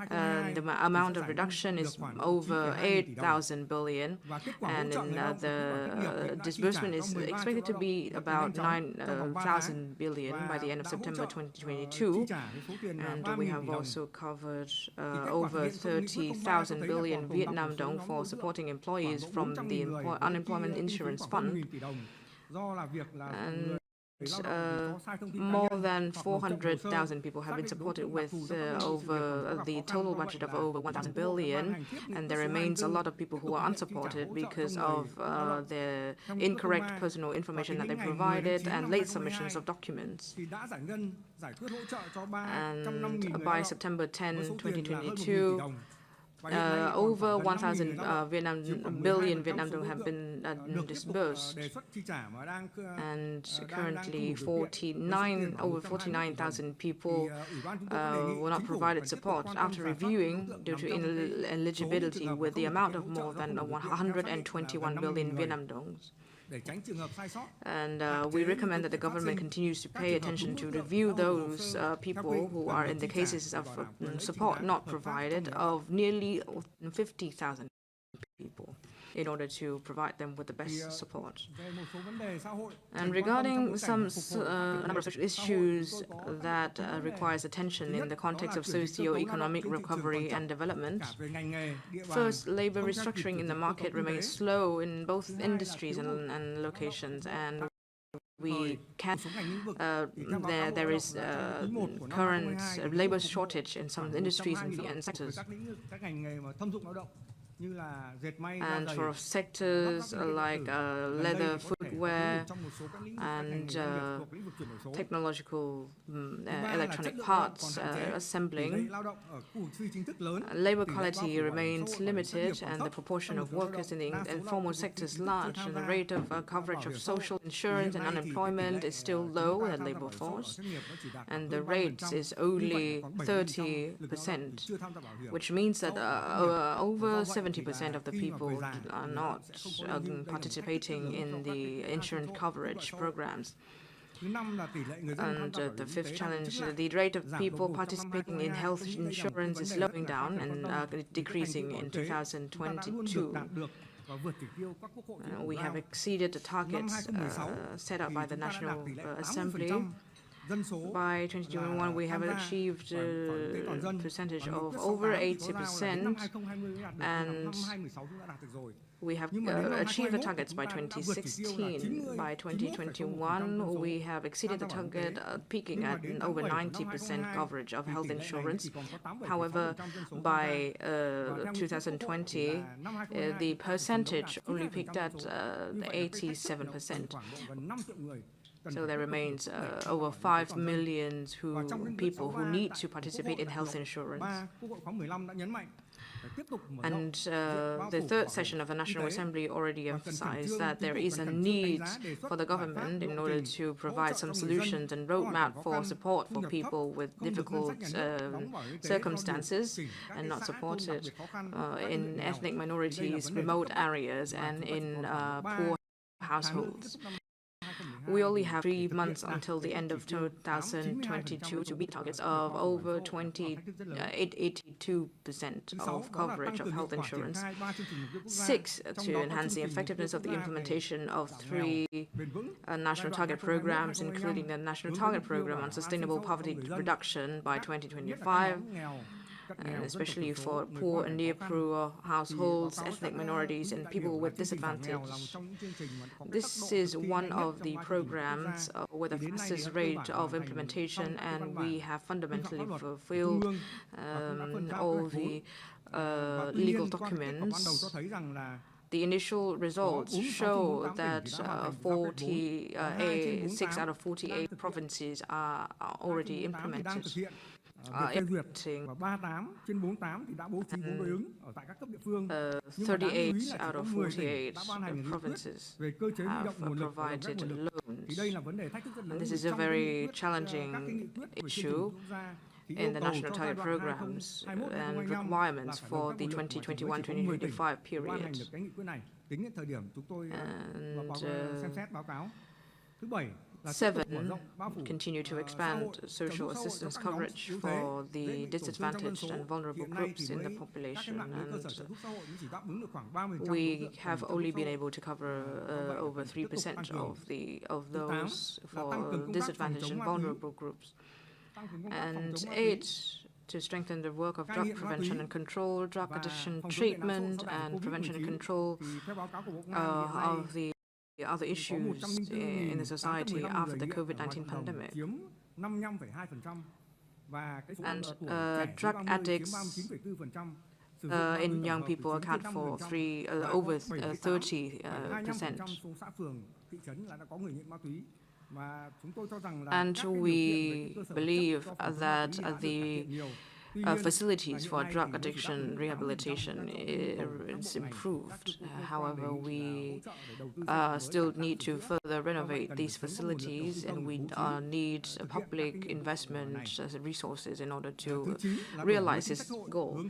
The amount of reduction is over 8,000 billion, and the disbursement is expected to be about 9,000 billion by the end of September 2022. And we have also covered over 30,000 billion Vietnam dong for supporting employees from the Unemployment Insurance Fund. And more than 400,000 people have been supported with over the total budget of over 1,000 billion, and there remains a lot of people who are unsupported because of the incorrect personal information that they provided and late submissions of documents. And by September 10, 2022, over 1,000 billion Vietnam dong have been disbursed, and currently over 49,000 people were not provided support after reviewing due to ineligibility with the amount of more than 121 billion Vietnam dongs. And we recommend that the government continues to pay attention to review those people who are in the cases of support not provided of nearly 50,000 people, in order to provide them with the best support. And regarding some number of social issues that requires attention in the context of socio-economic recovery and development, first, labor restructuring in the market remains slow in both industries and locations, and we can there is current labor shortage in some industries and sectors. And for sectors like leather, footwear, and technological electronic parts assembling, labor quality remains limited, and the proportion of workers in the informal sector is large, and the rate of coverage of social insurance and unemployment is still low in the labor force, and the rate is only 30%, which means that over 70% of the people are not participating in the insurance coverage programs. And the fifth challenge, the rate of people participating in health insurance is slowing down and decreasing in 2022. We have exceeded the targets set up by the National Assembly. By 2021, we have achieved a percentage of over 80%, and we have achieved the targets by 2016. By 2021, we have exceeded the target, peaking at over 90% coverage of health insurance. However, by 2020, the percentage only peaked at 87%. So there remains over 5 million people who need to participate in health insurance. And the third session of the National Assembly already emphasized that there is a need for the government in order to provide some solutions and roadmap for support for people with difficult circumstances and not supported in ethnic minorities, remote areas, and in poor households. We only have 3 months until the end of 2022 to meet targets of over 82% of coverage of health insurance. 6, to enhance the effectiveness of the implementation of 3 national target programs, including the National Target Program on Sustainable Poverty Reduction by 2025, especially for poor and near-poor households, ethnic minorities, and people with disadvantage. This is one of the programs with the fastest rate of implementation, and we have fundamentally fulfilled all the legal documents. The initial results show that 6 out of 48 provinces are already implemented. 38 out of 48 provinces have provided loans. And this is a very challenging issue in the national target programs and requirements for the 2021-2025 period. And 7, continue to expand social assistance coverage for the disadvantaged and vulnerable groups in the population. And we have only been able to cover over 3% of those for disadvantaged and vulnerable groups. And 8, to strengthen the work of drug prevention and control, drug addiction treatment, and prevention and control of the other issues in the society after the COVID-19 pandemic. And drug addicts in young people account for over 30%. And we believe that the facilities for drug addiction rehabilitation is improved. However, we still need to further renovate these facilities, and we need public investment resources in order to realize this goal.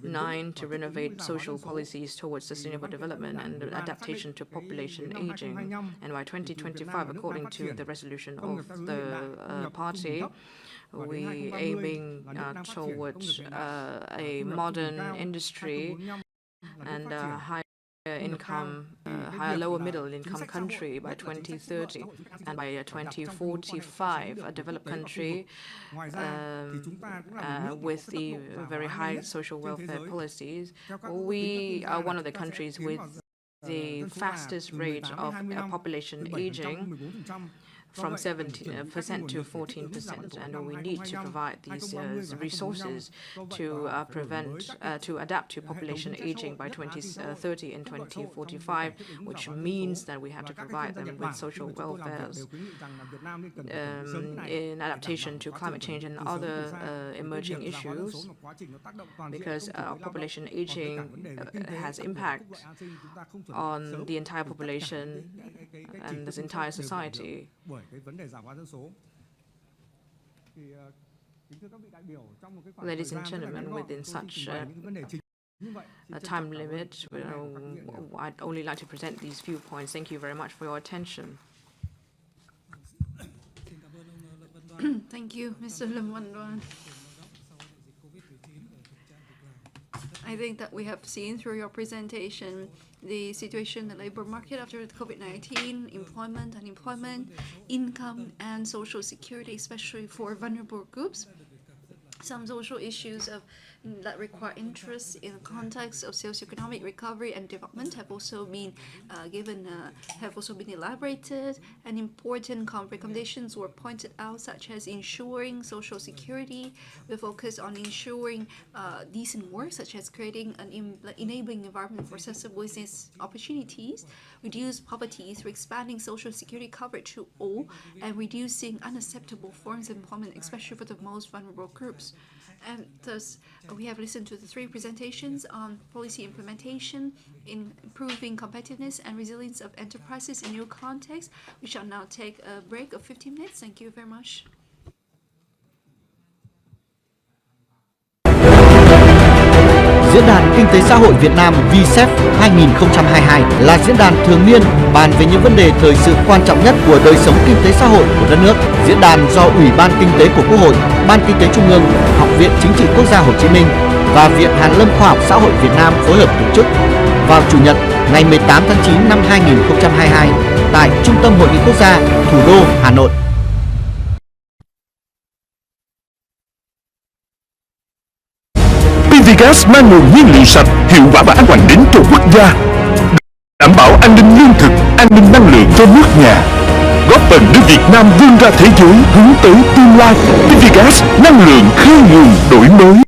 9, to renovate social policies towards sustainable development and adaptation to population aging. And by 2025, according to the resolution of the party, we aiming towards a modern industry and higher income, higher lower middle income country by 2030, and by 2045 a developed country with the very high social welfare policies. We are one of the countries with the fastest rate of population aging, from 17% to 14%, and we need to provide these resources to to adapt to population aging by 2030 and 2045, which means that we have to provide them with social welfare in adaptation to climate change and other emerging issues, because population aging has impact on the entire population and this entire society. Ladies and gentlemen, within such a time limit, I'd only like to present these few points. Thank you very much for your attention. Thank you, Mr. Lim Wan Duan. I think that we have seen through your presentation the situation in the labor market after the COVID-19, employment, unemployment, income, and social security, especially for vulnerable groups. Some social issues that require interest in the context of socioeconomic recovery and development have also been elaborated, and important recommendations were pointed out, such as ensuring social security. We focus on ensuring decent work, such as creating an enabling environment for accessible business opportunities, reduce poverty through expanding social security coverage to all, and reducing unacceptable forms of employment, especially for the most vulnerable groups. And thus, we have listened to the 3 presentations on policy implementation, in improving competitiveness and resilience of enterprises in new context. We shall now take a break of 15 minutes. Thank you very much. Diễn đàn Kinh tế xã hội Việt Nam SECH 2022 là diễn đàn thường niên bàn về những vấn đề thời sự quan trọng nhất của đời sống kinh tế xã hội của đất nước. Diễn đàn do Ủy ban Kinh tế của Quốc hội, Ban Kinh tế Trung ương, Học viện Chính trị Quốc gia Hồ Chí Minh và Viện Hàn lâm Khoa học Xã hội Việt Nam phối hợp tổ chức vào Chủ nhật ngày 18 tháng 9 năm 2022 tại Trung tâm Hội nghị Quốc gia, thủ đô Hà Nội. Gas mang nguồn nhiên liệu sạch, hiệu quả và an toàn đến cho quốc gia, đảm bảo an ninh lương thực, an ninh năng lượng cho nước nhà, góp phần đưa Việt Nam vươn ra thế giới hướng tới tương lai. Gas năng lượng khơi nguồn đổi mới.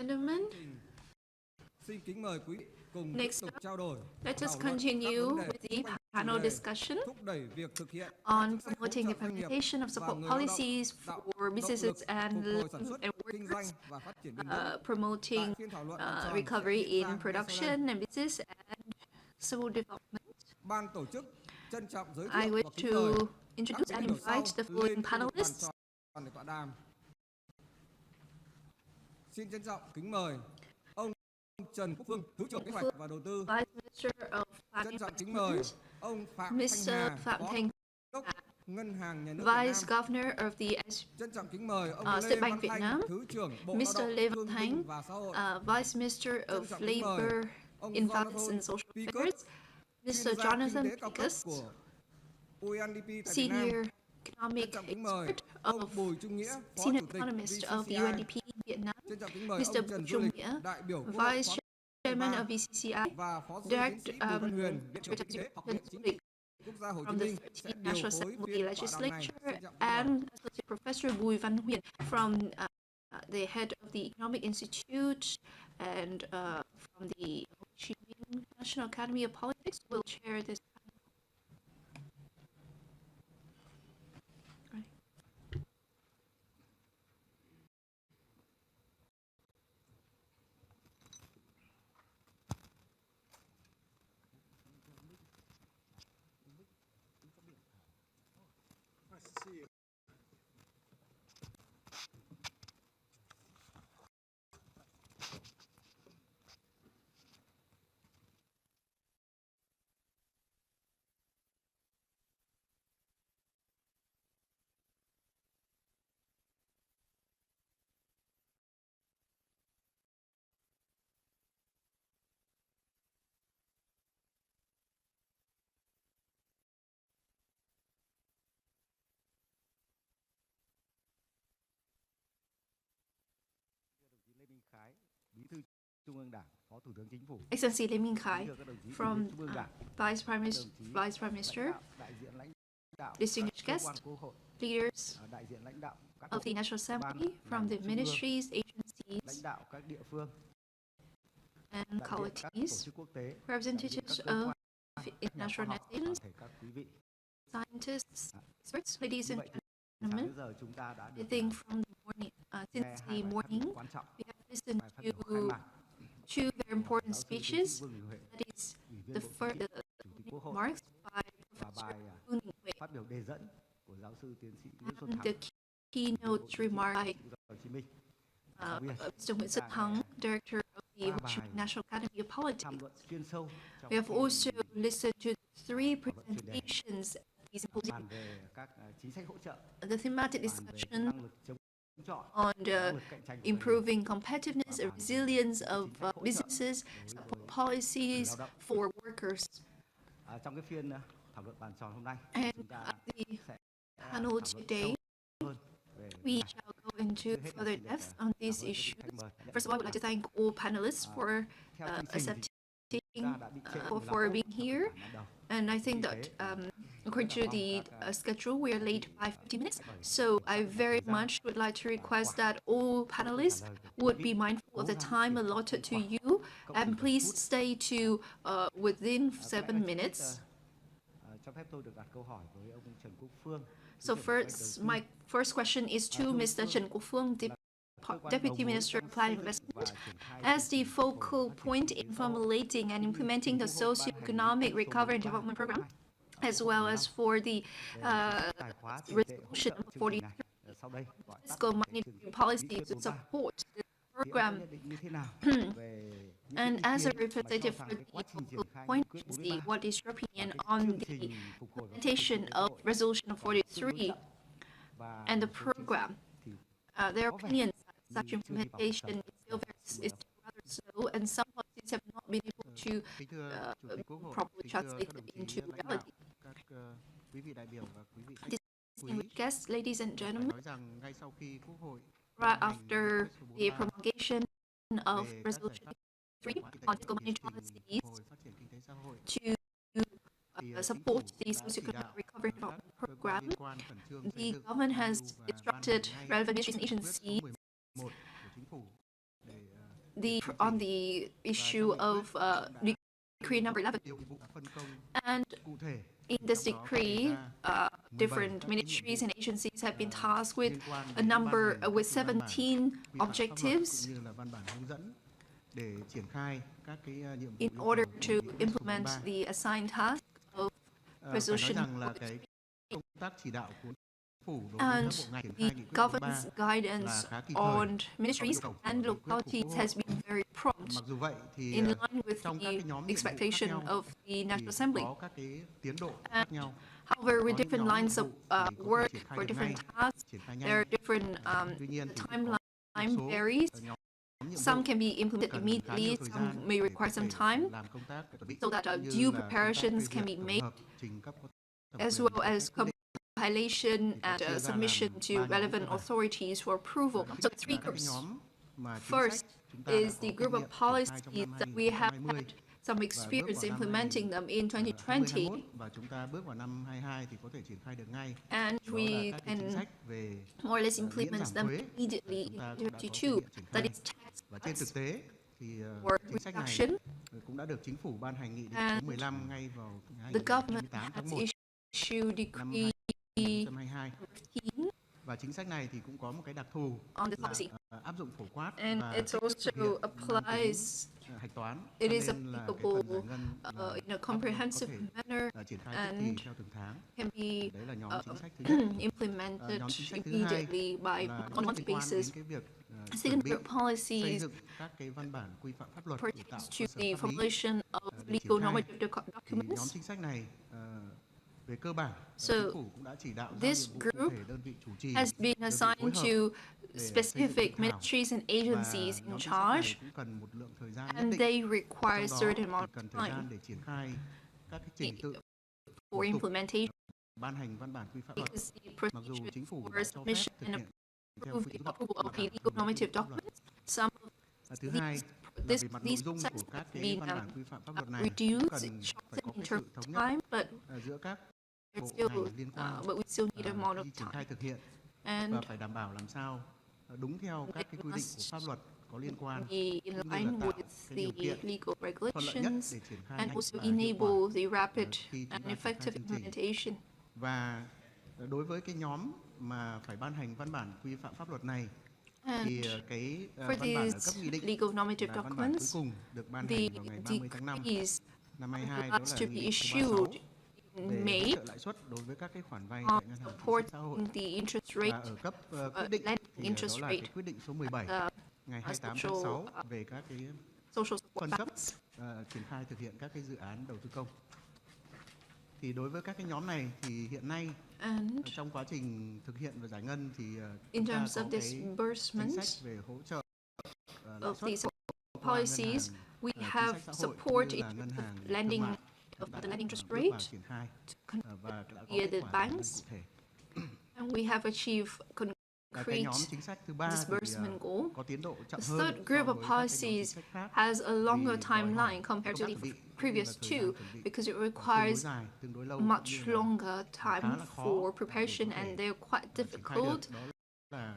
Gentlemen, Xin kính mời quý vị cùng next tiếp tục up, trao đổi. let us thảo luận continue các vấn đề with the xung quanh panel chủ đề discussion thúc đẩy việc thực hiện on các chính sách hỗ promoting the trợ doanh nghiệp implementation of và support người lao động, policies tạo for động businesses lực and phục hồi sản xuất, kinh doanh workers, và phát triển bền vững. promoting Tại phiên thảo luận bàn tròn recovery sẽ diễn in ra ngay sau đây. production and business and civil development. Ban tổ chức trân trọng giới I thiệu wish và kính mời to các introduce vị and đại biểu sau invite the lên following khu vực bàn panelists. tròn để tọa đàm. Xin trân trọng kính mời ông Trần Quốc Phương, Thứ trưởng Kế hoạch và Đầu tư. Vice Minister of Planning Trân trọng kính Investment, mời ông Phạm Thanh Mr. Hà, Phạm Phó Thanh Đốc Ngân hàng Nhà nước Vice Việt Nam. Governor of the Trân trọng kính mời ông State Lê Bank Văn Việt Thanh, Nam, Thứ trưởng Bộ Lao Mr. động, Lê Văn Thương Thanh, binh và Xã hội. Vice Minister of Trân trọng kính mời Labor, ông Investments Jonathan and Social Picus, Affairs, Mr. chuyên gia Jonathan kinh tế cao cấp Picus, của UNDP tại Việt Nam. Senior Trân Economic trọng kính mời Expert ông of Bùi Trung Nghĩa, Phó Senior Chủ tịch Economist of VCCI. UNDP Vietnam, Trân trọng kính mời Mr. ông Bùi Trần Du Trung Lịch, Nghĩa, đại biểu Quốc hội Vice khóa Chairman 13 of VCCI, và Phó Giáo sư tiến sĩ Bùi Văn Huyền, Viện trưởng Kinh tế Học viện Chính trị Quốc gia Hồ Chí from the Minh sẽ 13th điều National phối Assembly phiên tọa đàm này. Legislature, Xin trọng kính mời. and Associate Professor Bùi Văn Huyền from the head of the Economic Institute and from the Ho Chi Minh National Academy of Politics will chair this panel. Right. Bí thư Trung ương Đảng, Phó Thủ tướng Chính phủ, Excellency Lê Minh Khái from Trung ương Đảng, Vice Prime Minister, đại diện lãnh đạo distinguished cơ guests, quan Quốc hội, leaders đại diện lãnh đạo các of the National Assembly, ban, from the ngành trung ương, ministries, lãnh agencies, đạo các địa phương, and đại diện các tổ collectees, chức quốc tế, representatives các cơ of quan, các nhà international khoa học, toàn organizations, thể các quý vị. scientists, experts, ladies Như and vậy, sáng gentlemen. đến giờ chúng ta đã I được think from the morning, since nghe the hai bài phát morning, biểu quan trọng, we have listened bài phát biểu khai to mạc two very important giáo sư tiến sĩ speeches. Vương Đình Huệ, That is Ủy viên the Bộ first Chính trị, Chủ tịch Quốc hội, remarks by và Professor bài Vương Đình Huệ phát biểu đề dẫn của giáo sư tiến sĩ Nguyễn Xuân and Thắng, the keynote remark by Hồ Chí Minh. Mr. Nguyễn Xuân Thắng, Director of the Ho Chi Minh National Academy of Tham Politics. luận chuyên sâu trong We have phiên also listened to three presentations at the symposium. bàn về các chính sách hỗ trợ, The thematic bàn về discussion năng lực chống chọi, on năng lực cạnh tranh của doanh nghiệp, improving competitiveness and resilience of businesses, support policies for workers. trong cái phiên thảo luận bàn tròn hôm nay, And chúng ta at the sẽ panel thảo luận today, sâu hơn về we shall go into further depth on these issues. First of all, I would like to thank all panelists for accepting for being here. And I think that according to the schedule, we are late by 50 minutes. So I very much would like to request that all panelists would be mindful of the time allotted to you and please stay to within 7 minutes. Cho phép tôi được đặt câu hỏi với ông Trần Quốc Phương. So first, my first question is to Mr. Trần Quốc Phương, Deputy Minister of Planning and Investment. As the focal point in formulating and implementing the socio-economic recovery and development program, as well as for the resolution 43 fiscal monetary policy to support the program. And as a representative for the focal point agency, what is your opinion on the implementation of resolution 43 and the program? Their opinions that such implementation is rather slow, and some policies have not been able to properly translate it into reality. Distinguished guests, ladies and gentlemen, right after the promulgation of Resolution 3 on fiscal monetary policies to support the socio-economic recovery and development program, the government has instructed relevant ministries and agencies on the issue of decree number 11. And in this decree, different ministries and agencies have been tasked with with 17 objectives in order to implement the assigned task of resolution. And the government's guidance on ministries and localities has been very prompt, in line with the expectation of the National Assembly. And, however, with different lines of work for different tasks, there are different timeline varies. Some can be implemented immediately, some may require some time, so that due preparations can be made, as well as compilation and submission to relevant authorities for approval. So 3 groups. First is the group of policies that we have had some experience implementing them in 2020, and we can more or less implement them immediately in 2022. That is tax cuts or reduction, and the government has issued decree 15 on the policy, and it also applies. It is applicable in a comprehensive manner and can be implemented immediately on a monthly basis. Second group policies pertains to the formulation of legal normative documents. So this group has been assigned to specific ministries and agencies in charge, and they require a certain amount of time for implementation, because the procedure for submission and approval of the legal normative documents, some of these processes have been reduced, shortened in terms of time, but we still need a amount of time. And be in line with the legal regulations and also enable the rapid and effective implementation. And for these legal normative documents, the decrees are to be issued in May on supporting the interest rate, lending interest rate, social support funds. Thì đối với các cái nhóm này thì hiện nay trong quá trình thực hiện và giải ngân thì in terms of disbursements of these policies, we have support in lending of the lending interest rate via the banks, and we have achieved concrete disbursement goal. The third group of policies has a longer timeline compared to the previous two, because it requires much longer time for preparation, and they're quite difficult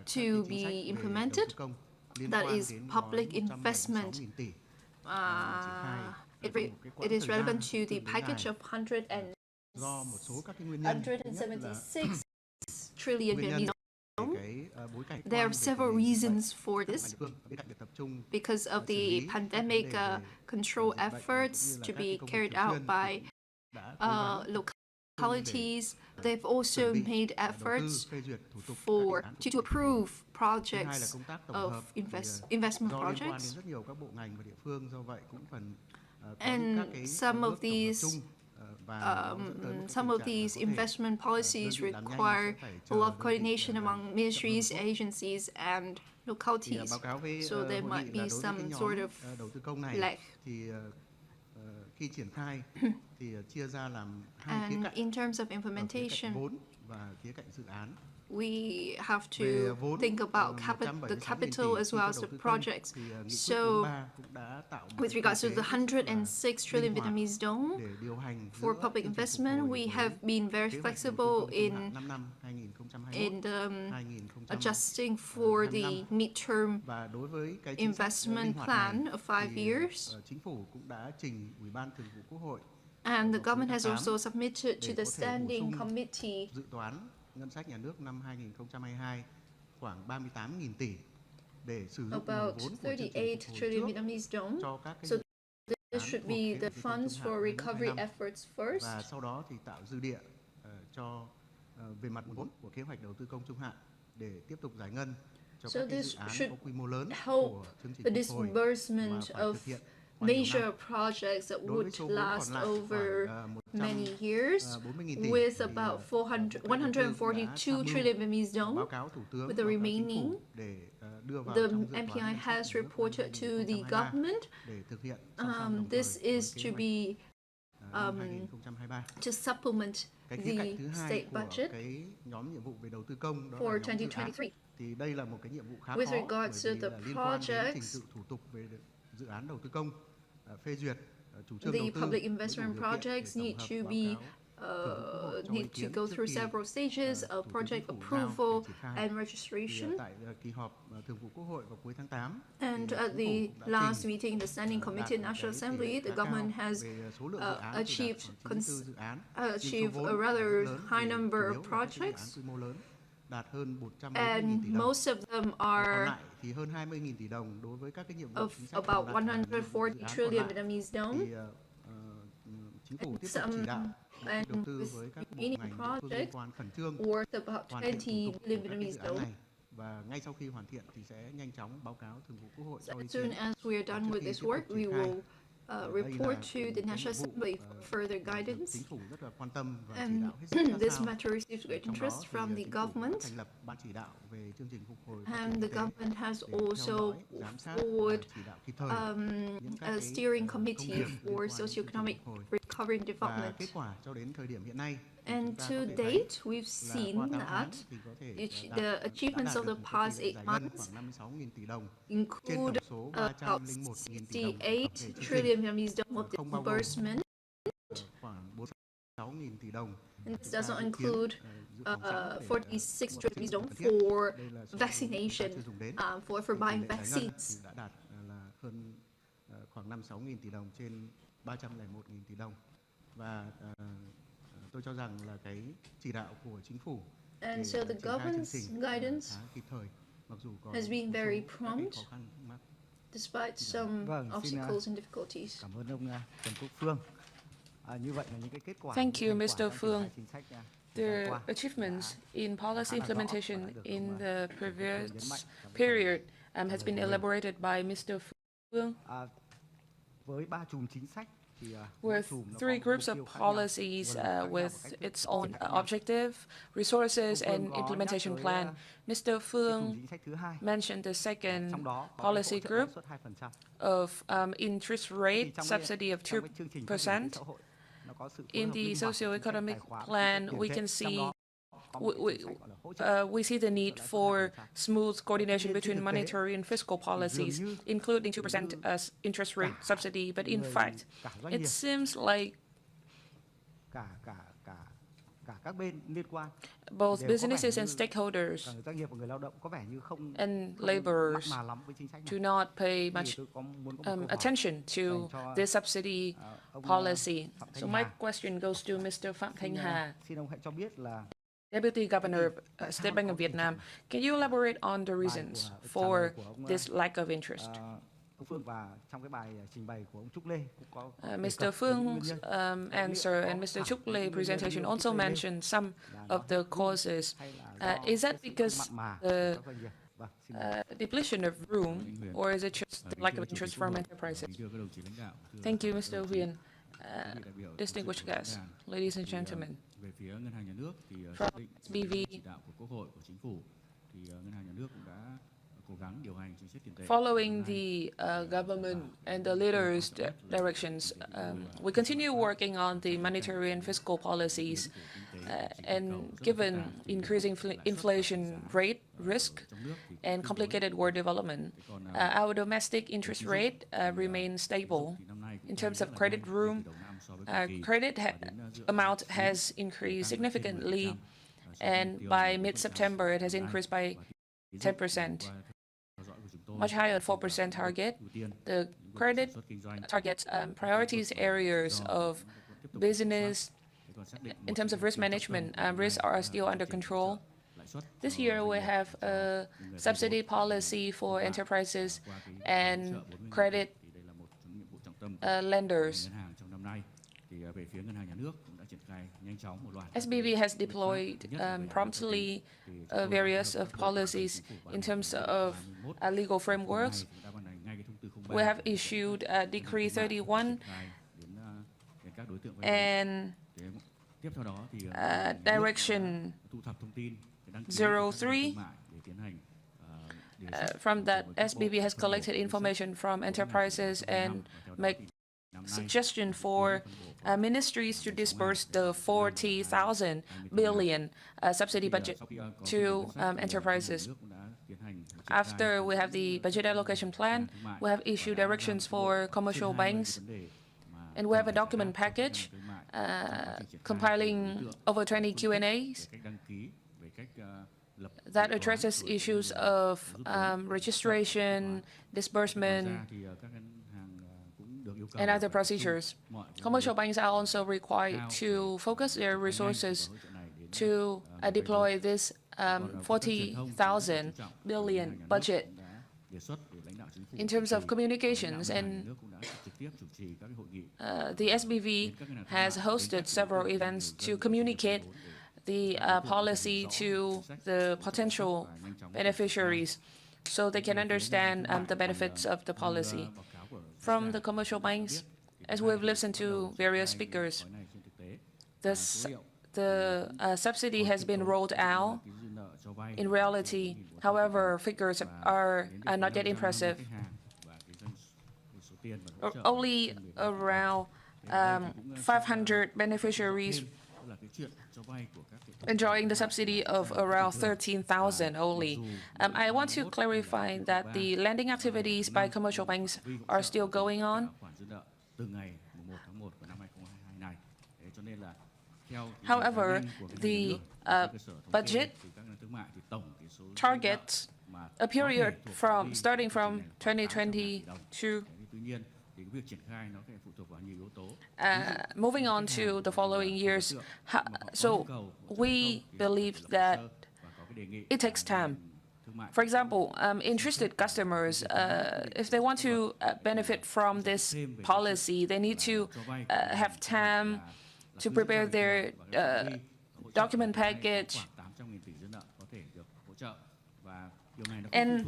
to be implemented. That is public investment. It is relevant to the package of 176 trillion Vietnamese. There are several reasons for this. Because of the pandemic control efforts to be carried out by localities, they've also made efforts to approve projects of investment projects. And some of these investment policies require a lot of coordination among ministries, agencies, and localities. So there might be some sort of lag. And in terms of implementation, we have to think about the capital as well as the projects. So, with regards to the 106 trillion Vietnamese dong for public investment, we have been very flexible in adjusting for the midterm investment plan of 5 years. And the government has also submitted to the Standing Committee ngân sách nhà nước năm 2022 khoảng 38.000 tỷ để sử dụng about 38 trillion Vietnamese dong. So this should be the funds for recovery efforts first. Và sau đó thì tạo dư địa cho về mặt vốn của kế hoạch đầu tư công trung hạn để tiếp tục giải ngân cho các cái dự án có quy mô lớn của chương trình phục hồi mà phải thực hiện major projects that would last over many years, with about 142 trillion Vietnamese dong. With the remaining, the MPI has reported to the government. This is to be to supplement the state budget for 2023. With regards to the projects, the public investment projects need to go through several stages of project approval and registration. And at the last meeting, the Standing Committee of National Assembly, the government has achieved a rather high number of projects, and most of them are of about 140 trillion Vietnamese dong. And with remaining projects worth about 20 billion Vietnamese dong. So as soon as we are done with this work, we will report to the National Assembly for further guidance. And this matter receives great interest from the government. And the government has also forwarded a steering committee for socioeconomic recovery and development. And to date, we've seen that the achievements of the past 8 months include about 68 trillion Vietnamese dong of disbursement. And this does not include 46 trillion dong for vaccination, for buying vaccines. Tôi cho rằng là cái chỉ đạo của chính phủ and so the government's guidance has been very prompt despite some obstacles and difficulties. Cảm ơn ông Trần Quốc Phương. Như vậy là những cái kết quả. Thank you, Mr. Phương. The achievements in policy implementation in the previous period has been elaborated by Mr. Phương. Với 3 chùm chính sách with 3 groups of policies with its own objective, resources, and implementation plan. Mr. Phương mentioned the second policy group of interest rate subsidy of 2%. In the socio-economic plan, we can see we see the need for smooth coordination between monetary and fiscal policies, including 2% as interest rate subsidy. But in fact, it seems like both businesses and stakeholders and laborers do not pay much attention to this subsidy policy. So my question goes to Mr. Phạm Thanh Hà, Deputy Governor of State Bank of Vietnam. Can you elaborate on the reasons for this lack of interest? Mr. Phương answer and Mr. Chúc Lê presentation also mentioned some of the causes. Is that because the depletion of room, or is it just the lack of interest from enterprises? Thank you, Mr. Huyên. Distinguished guests, ladies and gentlemen, from SBV, following the government and the leaders' directions, we continue working on the monetary and fiscal policies. And given increasing inflation rate risk and complicated world development, our domestic interest rate remains stable. In terms of credit room, credit amount has increased significantly, and by mid-September it has increased by 10%, much higher than 4% target. The credit targets priorities areas of business. In terms of risk management, risks are still under control. This year, we have a subsidy policy for enterprises and credit lenders. SBV has deployed promptly various policies in terms of legal frameworks. We have issued Decree 31 and Direction 03. From that, SBV has collected information from enterprises and make suggestion for ministries to disperse the 40,000 billion subsidy budget to enterprises. After we have the budget allocation plan, we have issued directions for commercial banks, and we have a document package compiling over 20 Q&As that addresses issues of registration, disbursement, and other procedures. Commercial banks are also required to focus their resources to deploy this 40,000 billion budget. In terms of communications, and the SBV has hosted several events to communicate the policy to the potential beneficiaries so they can understand the benefits of the policy. From the commercial banks, as we've listened to various speakers, the subsidy has been rolled out in reality. However, figures are not yet impressive. Only around 500 beneficiaries enjoying the subsidy of around 13,000 only. I want to clarify that the lending activities by commercial banks are still going on. However, the budget targets a period starting from 2022, moving on to the following years. So we believe that it takes time. For example, interested customers, if they want to benefit from this policy, they need to have time to prepare their document package. And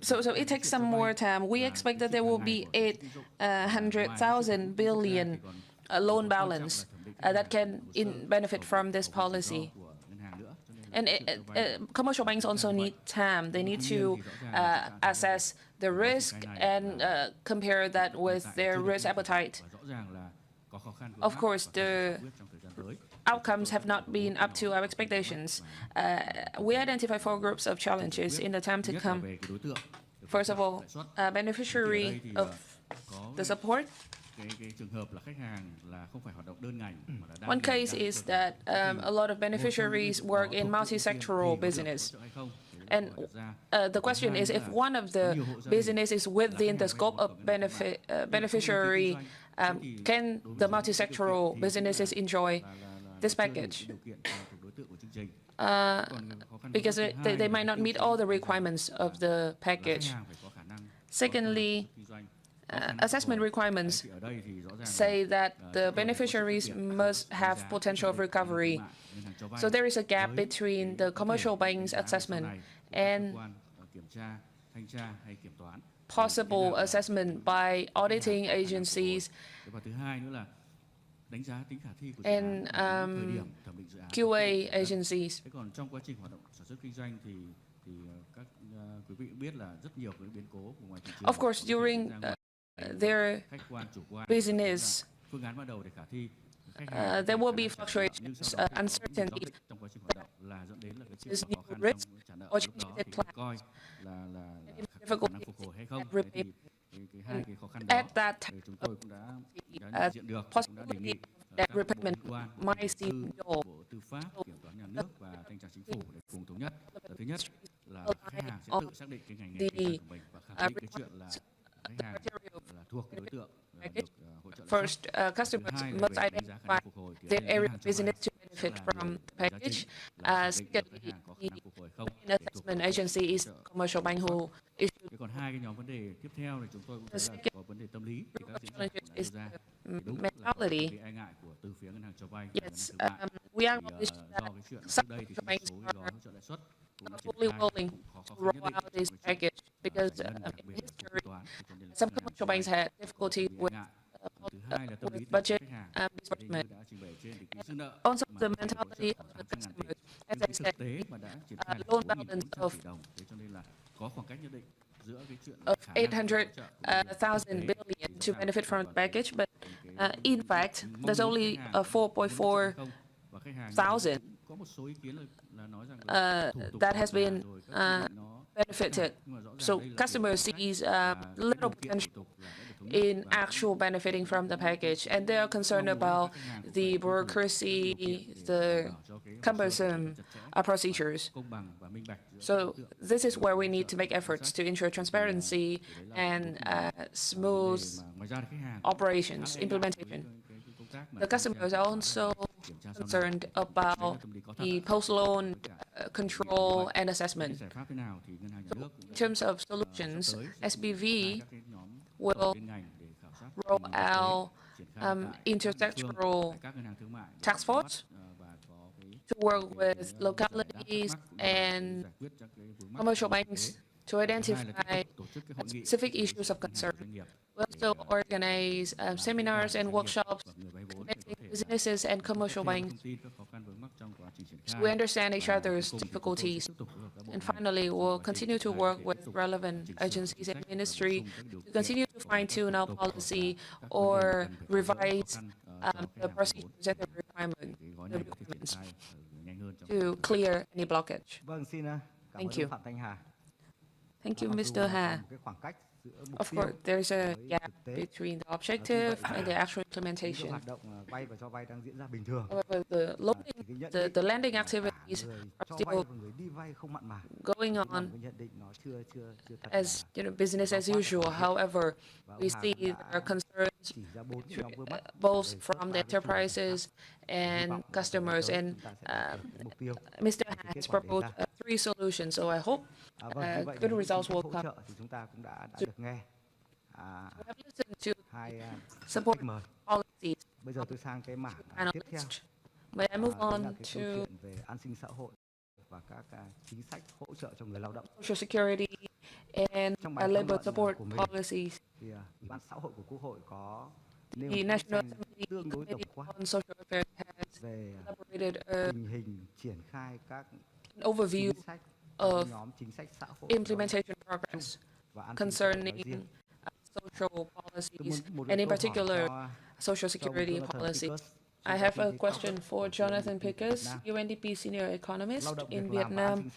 so it takes some more time. We expect that there will be 800,000 billion loan balance that can benefit from this policy. And commercial banks also need time. They need to assess the risk and compare that with their risk appetite. Of course, the outcomes have not been up to our expectations. We identify 4 groups of challenges in the time to come. First of all, beneficiary of the support. One case is that a lot of beneficiaries work in multi-sectoral business. And the question is, if one of the business is within the scope of beneficiary, can the multi-sectoral businesses enjoy this package? Because they might not meet all the requirements of the package. Secondly, assessment requirements say that the beneficiaries must have potential of recovery. So there is a gap between the commercial bank's assessment and possible assessment by auditing agencies and QA agencies. Of course, during their business, there will be fluctuations, uncertainties, there's new risk or changed plans, difficulties that remain. At that time, the possibility that repayment might seem low. First, customers must identify their area of business to benefit from the package. Secondly, the main assessment agency is commercial bank who issued. The second challenge is the mentality. Yes, we acknowledge that some commercial banks are not fully willing to roll out this package because in history, some commercial banks had difficulty with budget disbursement. Also, the mentality of the customers, as I said, loan balance of 800,000 billion to benefit from the package, but in fact, there's only 4.4 thousand that has been benefited. So customers sees little potential in actual benefiting from the package, and they are concerned about the bureaucracy, the cumbersome procedures. So this is where we need to make efforts to ensure transparency and smooth operations, implementation. The customers are also concerned about the post-loan control and assessment. So in terms of solutions, SBV will roll out intersectoral task force to work with localities and commercial banks to identify specific issues of concern. We also organize seminars and workshops connecting businesses and commercial banks, so we understand each other's difficulties. And finally, we'll continue to work with relevant agencies and ministry to continue to fine-tune our policy or revise the procedures and the requirements to clear any blockage. Thank you. Thank you, Mr. Ha. Of course, there's a gap between the objective and the actual implementation. However, the lending activities are still going on as business as usual. However, we see there are concerns both from the enterprises and customers, and Mr. Ha has proposed 3 solutions. So I hope good results will come. We have listened to support policies. May I move on to Social Security and labor support policies? The National Assembly Committee on Social Affairs has elaborated an overview of implementation progress concerning social policies, and in particular, Social Security policies. I have a question for Jonathan Pickers, UNDP senior economist in Vietnam.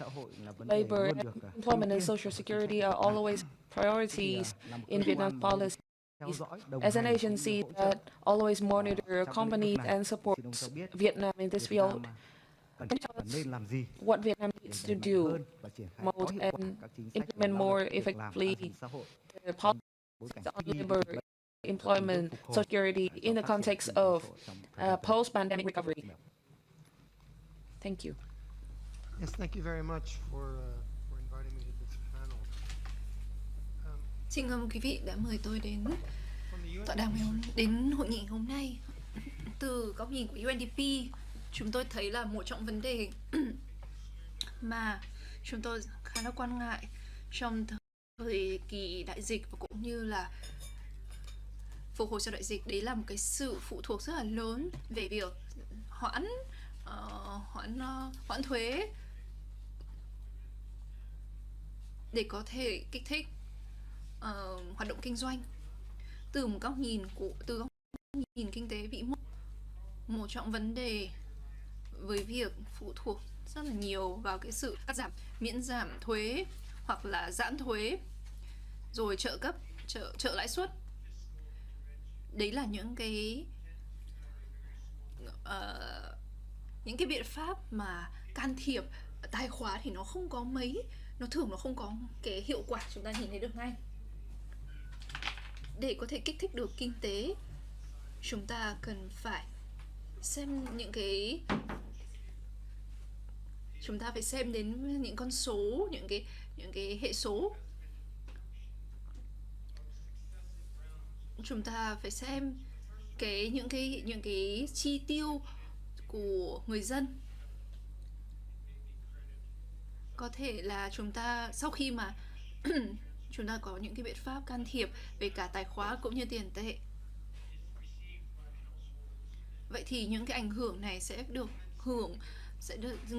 Labor, employment, and Social Security are always priorities in Vietnam policy. As an agency that always monitor companies and supports Vietnam in this field, can you tell us what Vietnam needs to do, promote and implement more effectively the policies on labor, employment, Social Security in the context of post-pandemic recovery? Thank you. Yes, thank you very much for inviting me to this panel. Xin cảm ơn quý vị đã mời tôi đến tọa đàm đến hội nghị hôm nay. Từ góc nhìn của UNDP, chúng tôi thấy là một trong vấn đề mà chúng tôi khá là quan ngại trong thời kỳ đại dịch và cũng như là phục hồi sau đại dịch, đấy là một cái sự phụ thuộc rất là lớn về việc hoãn thuế để có thể kích thích hoạt động kinh doanh. Từ một góc nhìn kinh tế vĩ mô, một trong vấn đề với việc phụ thuộc rất là nhiều vào cái sự cắt giảm, miễn giảm thuế hoặc là giãn thuế, rồi trợ cấp, trợ lãi suất. Đấy là những cái biện pháp mà can thiệp tài khóa thì nó không có mấy, nó không có cái hiệu quả chúng ta nhìn thấy được ngay. Để có thể kích thích được kinh tế, chúng ta cần phải xem chúng ta phải xem đến những con số, những cái hệ số. Chúng ta phải xem những cái chi tiêu của người dân. Có thể là chúng ta sau khi mà chúng ta có những cái biện pháp can thiệp về cả tài khóa cũng như tiền tệ, vậy thì những cái ảnh hưởng này sẽ được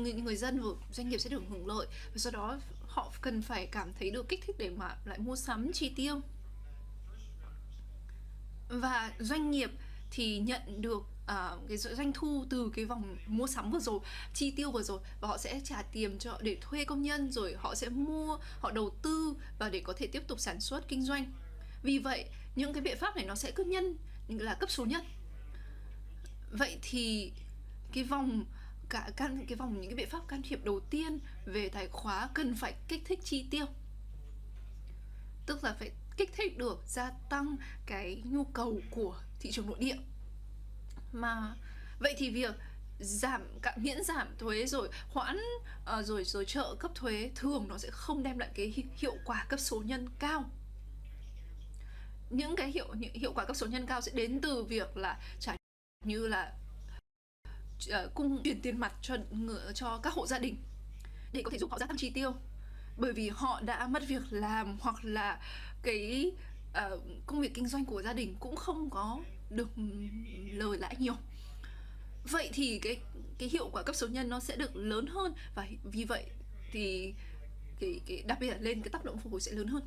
người dân và doanh nghiệp sẽ được hưởng lợi, và do đó họ cần phải cảm thấy được kích thích để mà lại mua sắm chi tiêu. Và doanh nghiệp thì nhận được cái doanh thu từ cái vòng mua sắm vừa rồi, chi tiêu vừa rồi, và họ sẽ trả tiền để thuê công nhân, rồi họ sẽ họ đầu tư và để có thể tiếp tục sản xuất kinh doanh. Vì vậy những cái biện pháp này nó sẽ cứ nhân là cấp số nhân. Vậy thì những cái biện pháp can thiệp đầu tiên về tài khóa cần phải kích thích chi tiêu, tức là phải kích thích được gia tăng cái nhu cầu của thị trường nội địa. Mà vậy thì việc miễn giảm thuế rồi hoãn rồi trợ cấp thuế thường nó sẽ không đem lại cái hiệu quả cấp số nhân cao. Những cái hiệu quả cấp số nhân cao sẽ đến từ việc là như là chuyển tiền mặt cho các hộ gia đình để có thể giúp họ gia tăng chi tiêu, bởi vì họ đã mất việc làm hoặc là cái công việc kinh doanh của gia đình cũng không có được lời lãi nhiều. Vậy thì cái hiệu quả cấp số nhân nó sẽ được lớn hơn, và vì vậy thì cái đặc biệt lên cái tác động phục hồi sẽ lớn hơn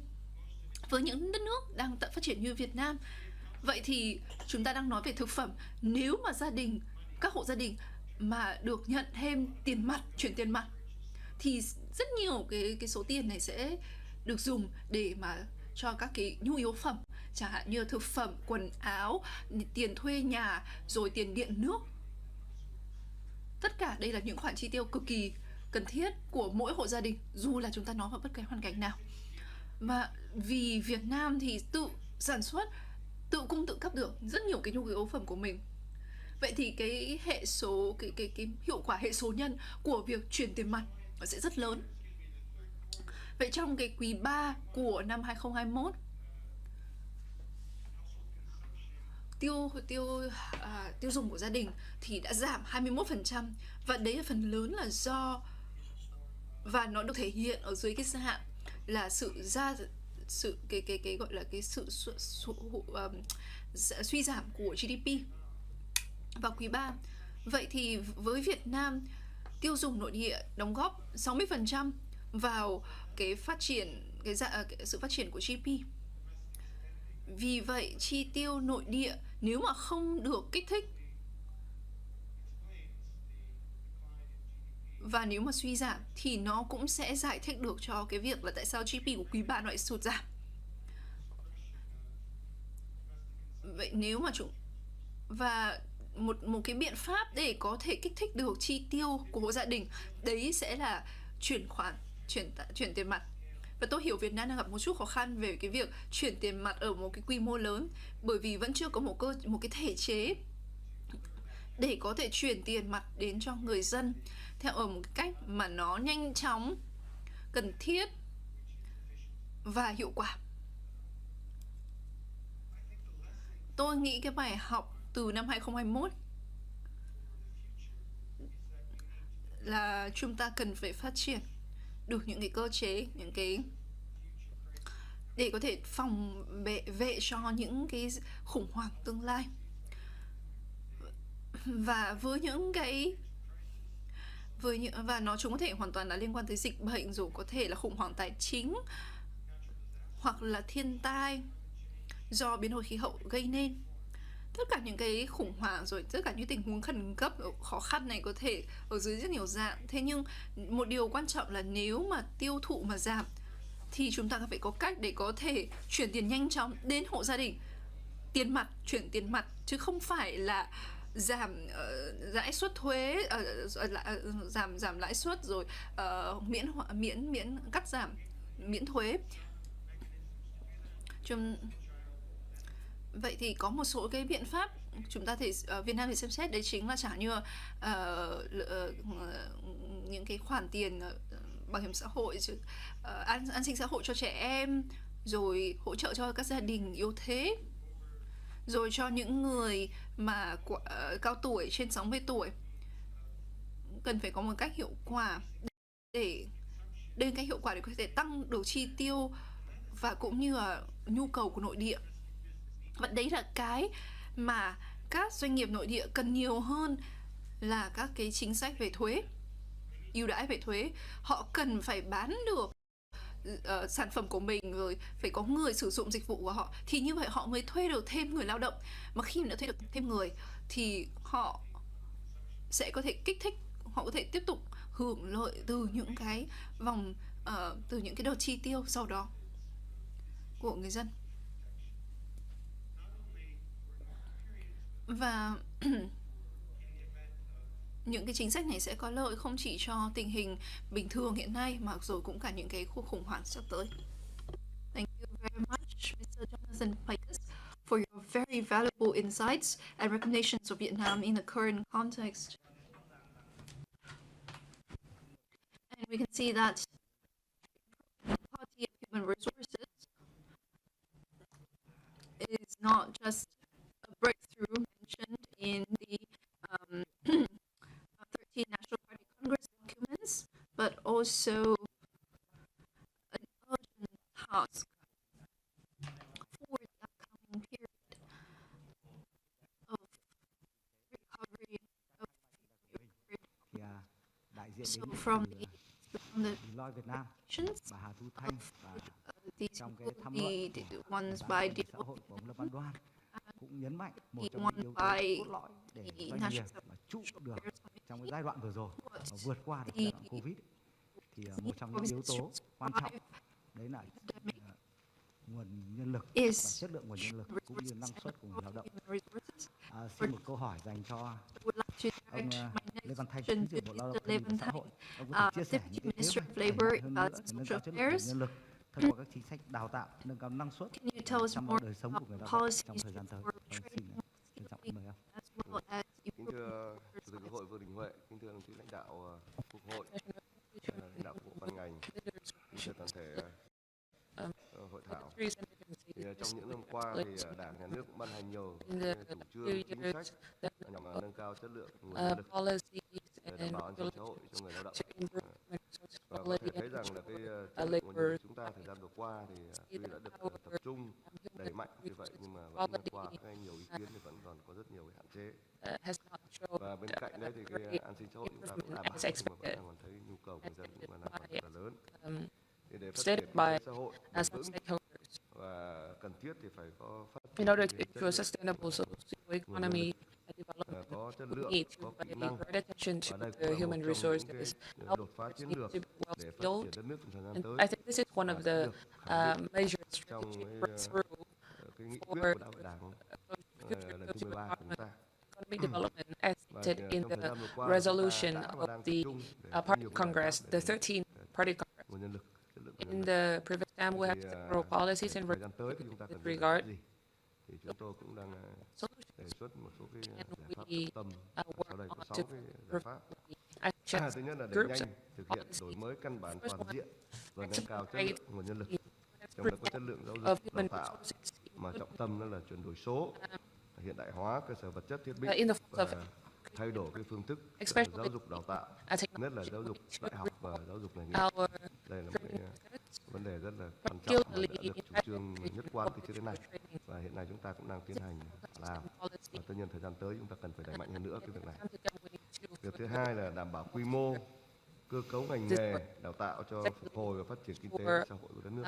với những đất nước đang phát triển như Việt Nam. Vậy thì chúng ta đang nói về thực phẩm. Nếu mà các hộ gia đình mà được nhận thêm chuyển tiền mặt, thì rất nhiều cái số tiền này sẽ được dùng để mà cho các cái nhu yếu phẩm, chẳng hạn như thực phẩm, quần áo, tiền thuê nhà, rồi tiền điện nước. Tất cả đây là những khoản chi tiêu cực kỳ cần thiết của mỗi hộ gia đình, dù là chúng ta nói vào bất cứ hoàn cảnh nào. Mà vì Việt Nam thì tự sản xuất, tự cung tự cấp được rất nhiều cái nhu yếu phẩm của mình. Vậy thì cái hiệu quả hệ số nhân của việc chuyển tiền mặt nó sẽ rất lớn. Vậy trong cái quý 3 của năm 2021, tiêu dùng của gia đình thì đã giảm 21%, và đấy là phần lớn là và nó được thể hiện ở dưới cái gia hạn là suy giảm của GDP vào quý 3. Vậy thì với Việt Nam, tiêu dùng nội địa đóng góp 60% vào cái sự phát triển của GDP. Vì vậy chi tiêu nội địa nếu mà không được kích thích và nếu mà suy giảm thì nó cũng sẽ giải thích được cho cái việc là tại sao GDP của quý 3 nó lại sụt giảm. Vậy nếu mà và một cái biện pháp để có thể kích thích được chi tiêu của hộ gia đình, đấy sẽ là chuyển tiền mặt. Và tôi hiểu Việt Nam đang gặp một chút khó khăn về cái việc chuyển tiền mặt ở một cái quy mô lớn, bởi vì vẫn chưa có một cái thể chế để có thể chuyển tiền mặt đến cho người dân ở một cách mà nó nhanh chóng, cần thiết và hiệu quả. Tôi nghĩ cái bài học từ năm 2021 là chúng ta cần phải phát triển được những cái cơ chế, để có thể phòng vệ cho những cái khủng hoảng tương lai. Và chúng có thể hoàn toàn là liên quan tới dịch bệnh, rồi có thể là khủng hoảng tài chính hoặc là thiên tai do biến đổi khí hậu gây nên. tất cả những cái khủng hoảng rồi tất cả những tình huống khẩn cấp khó khăn này có thể ở dưới rất nhiều dạng. Thế nhưng một điều quan trọng là nếu mà tiêu thụ mà giảm thì chúng ta phải có cách để có thể chuyển tiền nhanh chóng đến hộ gia đình, tiền mặt, chuyển tiền mặt, chứ không phải là giảm lãi suất thuế, giảm lãi suất rồi miễn cắt giảm miễn thuế. Vậy thì có một số cái biện pháp chúng ta thể Việt Nam thì xem xét, đấy chính là chẳng như những cái khoản tiền bảo hiểm xã hội, an sinh xã hội cho trẻ em, rồi hỗ trợ cho các gia đình yếu thế, rồi cho những người mà cao tuổi trên 60 tuổi. Cần phải có một cách hiệu quả để cách hiệu quả để có thể tăng đầu chi tiêu và cũng như là nhu cầu của nội địa. Và đấy là cái mà các doanh nghiệp nội địa cần nhiều hơn là các cái chính sách về thuế, ưu đãi về thuế. Họ cần phải bán được sản phẩm của mình, rồi phải có người sử dụng dịch vụ của họ, thì như vậy họ mới thuê được thêm người lao động. Mà khi mà đã thuê được thêm người thì họ sẽ có thể kích thích, họ có thể tiếp tục hưởng lợi từ những cái từ những cái đợt chi tiêu sau đó của người dân. Và những cái chính sách này sẽ có lợi không chỉ cho tình hình bình thường hiện nay mà rồi cũng cả những cái cuộc khủng hoảng sắp tới. Thank you very much, Mr. Jonathan Paikas, for your very valuable insights and recommendations of Vietnam in the current context. And we can see that the Party of Human Resources is not just a breakthrough mentioned in the 13 National Party Congress documents, but also an urgent task for the upcoming period of recovery of Ukraine. So from the Việt Nam, bà Hà Thu Thanh và trong cái tham luận của xã hội của ông Lâm Văn Đoan cũng nhấn mạnh một trong những yếu tố cốt lõi để doanh nghiệp mà trụ được trong cái giai đoạn vừa rồi và vượt qua được giai đoạn Covid thì một trong những yếu tố quan trọng đấy là nguồn nhân lực và chất lượng nguồn nhân lực cũng như năng suất của người lao động. Xin một câu hỏi dành cho ông Lê Văn Thanh, Thứ trưởng Bộ Lao động Thương binh và Xã hội. Ông có thể chia sẻ những cái kế hoạch hơn nữa để nâng cao chất lượng nguồn nhân lực thông qua các chính sách đào tạo, nâng cao năng suất chăm lo đời sống của người lao động trong thời gian tới. Xin trân trọng mời ông. Kính thưa Chủ tịch Quốc hội Vương Đình Huệ, kính thưa đồng chí lãnh đạo Quốc hội, lãnh đạo bộ ban ngành, kính thưa toàn thể hội thảo. Thì trong những năm qua thì Đảng, Nhà nước cũng ban hành nhiều chủ trương, chính sách nhằm nâng cao chất lượng nguồn nhân lực để đảm bảo an sinh xã hội cho người lao động. Và có thể thấy rằng là cái chất lượng nguồn nhân lực chúng ta thời gian vừa qua thì tuy đã được tập trung đẩy mạnh như vậy nhưng mà vẫn qua nhiều ý kiến thì vẫn còn có rất nhiều cái hạn chế. Và bên cạnh đấy thì cái an sinh xã hội chúng ta cũng đảm bảo nhưng mà vẫn còn thấy nhu cầu của dân cũng là còn rất là lớn. Thì để phát triển xã hội bền vững và cần thiết thì phải có phát triển in order to ensure sustainable social economy development, có chất lượng, we need có to kỹ pay năng. great attention to Và đây the cũng là human một trong những resources. cái đột phá chiến lược Need to be well để phát skilled. triển đất nước trong thời gian And tới. I think this is one of the major Trong strategic breakthrough cái nghị quyết for của Đại hội Đảng lần thứ 13 của chúng ta. economic development as Và stated in trong the thời gian vừa qua, resolution chúng ta đã và of đang the tập trung để có Party nhiều cái Congress, giải the pháp để 13th Party Congress. nguồn nhân lực, chất lượng nguồn nhân In lực. the previous time, we have Thì, several policies and thời gian tới thì chúng ta cần this phải làm regard. gì? Thì chúng tôi cũng đang đề xuất một số cái giải pháp we trọng tâm. Sau đây có work 6 to cái giải pháp. action Thứ nhất là đẩy groups nhanh thực hiện đổi mới căn bản toàn diện và nâng cao chất lượng nguồn nhân lực. Trong đó có chất lượng giáo dục đào tạo mà trọng tâm đó là chuyển đổi số, hiện đại hóa cơ sở vật chất thiết bị và thay đổi cái phương thức giáo dục đào tạo, nhất là giáo dục đại học và giáo dục nghề nghiệp. Đây là một cái vấn đề rất là quan trọng mà đã được chủ trương nhất quán từ trước đến nay và hiện nay chúng ta cũng đang tiến hành làm. Và tất nhiên thời gian tới chúng ta cần phải đẩy mạnh hơn nữa cái việc này. Việc thứ hai là đảm bảo quy mô, cơ cấu ngành nghề, đào tạo cho phục hồi và phát triển kinh tế xã hội của đất nước.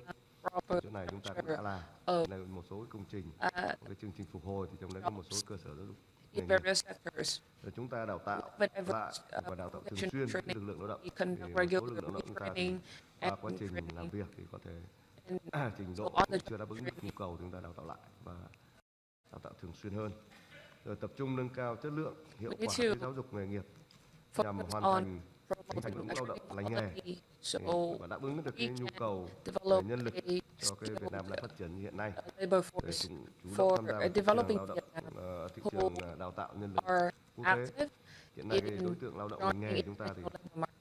chỗ này chúng ta cũng đã làm. Đây một số cái công trình, cái chương trình phục hồi thì trong đấy có một số cơ sở giáo dục nghề nghiệp. Rồi chúng ta đào tạo lại và đào tạo thường xuyên cái lực lượng lao động. Thì một số lực lượng lao động chúng ta thì qua quá trình làm việc thì có thể trình độ cũng chưa đáp ứng được nhu cầu, chúng ta đào tạo lại và đào tạo thường xuyên hơn. Rồi tập trung nâng cao chất lượng, hiệu quả cái giáo dục nghề nghiệp nhằm hoàn thành đội ngũ lao động lành nghề và đáp ứng được cái nhu cầu về nhân lực cho cái Việt Nam đang phát triển như hiện nay. Để chủ động tham gia vào thị trường lao động, thị trường đào tạo nhân lực quốc tế. Hiện nay cái đối tượng lao động lành nghề chúng ta thì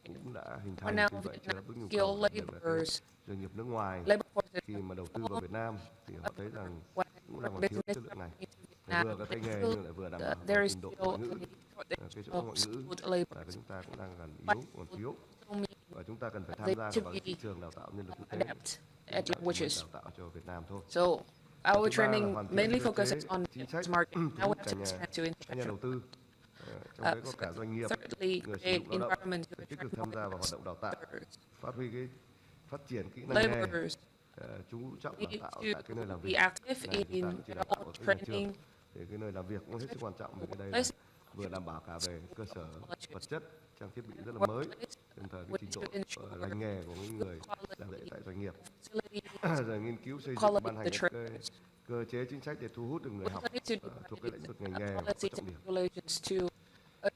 cũng đã hình thành, vì vậy chưa đáp ứng nhu cầu doanh nghiệp nước ngoài khi mà đầu tư vào Việt Nam thì họ thấy rằng cũng đang còn thiếu chất lượng này. Vừa có tay nghề nhưng lại vừa đảm bảo trình độ ngoại ngữ, cái chỗ ngoại ngữ là chúng ta cũng đang còn yếu, còn thiếu, và chúng ta cần phải tham gia vào thị trường đào tạo nhân lực quốc tế, đào tạo cho Việt Nam thôi. So our training mainly focuses on market. Now we have to expand to nhà đầu tư, trong đấy có cả doanh nghiệp, người sử dụng lao động tích cực tham gia vào hoạt động đào tạo, phát huy cái phát triển kỹ năng nghề, chú trọng đào tạo tại cái nơi làm việc. Thì cái nơi làm việc cũng hết sức quan trọng, vì cái đây là vừa đảm bảo cả về cơ sở vật chất, trang thiết bị rất là mới, đồng thời cái trình độ lành nghề của những người giảng dạy tại doanh nghiệp. Rồi nghiên cứu xây dựng ban hành các cơ chế chính sách để thu hút được người học thuộc cái lĩnh vực ngành nghề và trọng điểm.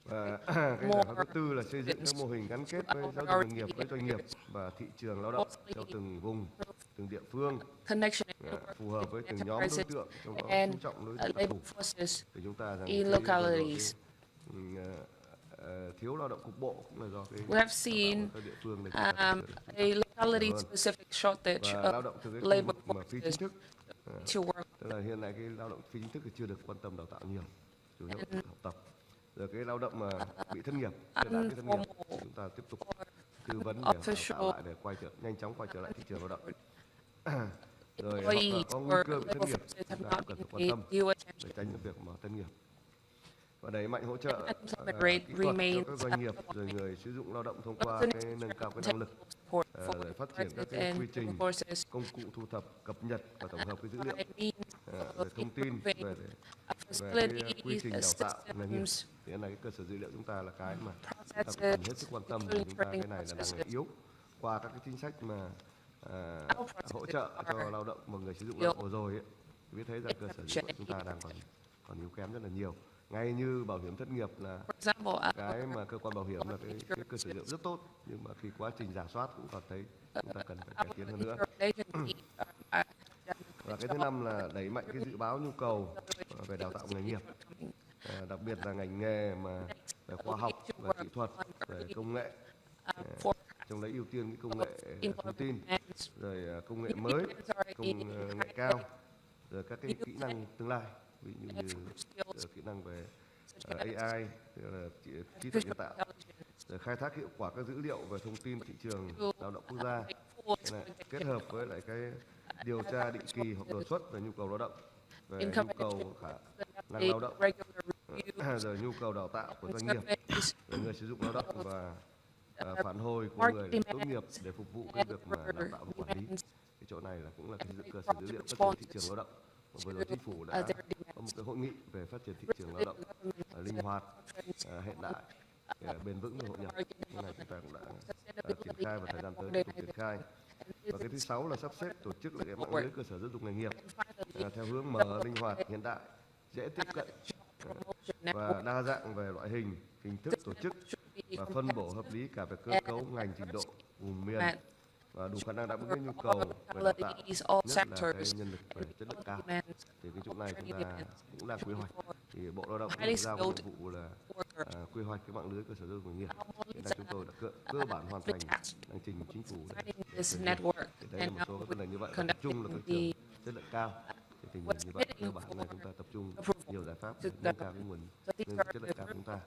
Và cái giải pháp thứ tư là xây dựng các mô hình gắn kết với giáo dục nghề nghiệp với doanh nghiệp và thị trường lao động theo từng vùng, từng địa phương, phù hợp với từng nhóm đối tượng, trong đó chú trọng đối tượng đặc thù. Thì chúng ta rằng thiếu lao động cục bộ cũng là do cái we have seen địa phương này, a locality specific shortage lao động từ cái khu vực mà phi chính thức. to work. Tức là hiện nay cái lao động phi chính thức thì chưa được quan tâm đào tạo nhiều, chủ yếu là học tập. Rồi cái lao động mà bị thất nghiệp, chưa đạt cái thất nghiệp, chúng ta tiếp tục tư vấn để đào tạo lại để nhanh chóng quay trở lại thị trường lao động. Rồi hoặc là có nguy cơ bị thất nghiệp, chúng ta cần phải quan tâm để tránh việc mà thất nghiệp. Và đẩy mạnh hỗ trợ kỹ thuật cho các doanh nghiệp rồi người sử dụng lao động thông qua cái nâng cao cái năng lực, để phát triển các cái quy trình, công cụ thu thập, cập nhật và tổng hợp cái dữ liệu, về thông tin về cái quy trình đào tạo nghề nghiệp. Thì này cái cơ sở dữ liệu chúng ta là cái mà ta cần hết sức quan tâm, vì chúng ta cái này là ngành yếu. Qua các cái chính sách mà hỗ trợ cho lao động và người sử dụng lao động vừa rồi ấy, biết thấy rằng cơ sở dữ liệu chúng ta đang còn yếu kém rất là nhiều. Ngay như bảo hiểm thất nghiệp là cái mà cơ quan bảo hiểm là cái cơ sở dữ liệu rất tốt, nhưng mà khi quá trình rà soát cũng còn thấy chúng ta cần phải cải tiến hơn nữa. Và cái thứ năm là đẩy mạnh cái dự báo nhu cầu về đào tạo nghề nghiệp, đặc biệt là ngành nghề mà về khoa học, về kỹ thuật, về công nghệ, trong đấy ưu tiên cái công nghệ thông tin, rồi công nghệ mới, công nghệ cao, rồi các cái kỹ năng tương lai, ví dụ như kỹ năng về AI, trí tuệ nhân tạo, rồi khai thác hiệu quả các dữ liệu về thông tin thị trường lao động quốc gia, kết hợp với lại cái điều tra định kỳ hoặc đột xuất về nhu cầu lao động, về nhu cầu khả năng lao động, rồi nhu cầu đào tạo của doanh nghiệp, rồi người sử dụng lao động và phản hồi của người tốt nghiệp để phục vụ cái việc mà đào tạo và quản lý. Cái chỗ này là cũng là cái cơ sở dữ liệu phát triển thị trường lao động. Vừa rồi chính phủ đã có một cái hội nghị về phát triển thị trường lao động linh hoạt, hiện đại, bền vững và hội nhập. Cái này chúng ta cũng đã triển khai và thời gian tới tiếp tục triển khai. Và cái thứ sáu là sắp xếp tổ chức lại cái mạng lưới cơ sở giáo dục nghề nghiệp theo hướng mở, linh hoạt, hiện đại, dễ tiếp cận và đa dạng về loại hình, hình thức tổ chức, và phân bổ hợp lý cả về cơ cấu, ngành, trình độ, vùng miền, và đủ khả năng đáp ứng cái nhu cầu về đào tạo, nhất là cái nhân lực về chất lượng cao. Thì cái chỗ này chúng ta cũng đang quy hoạch. Thì Bộ Lao động cũng giao nhiệm vụ là quy hoạch cái mạng lưới cơ sở giáo dục nghề nghiệp. Hiện nay chúng tôi đã cơ bản hoàn thành đang trình chính phủ để đấy là một số vấn đề như vậy. Tập trung là cái trường chất lượng cao. Thì tình hình như vậy cơ bản này chúng ta tập trung nhiều giải pháp để nâng cao cái nguồn chất lượng cao của chúng ta.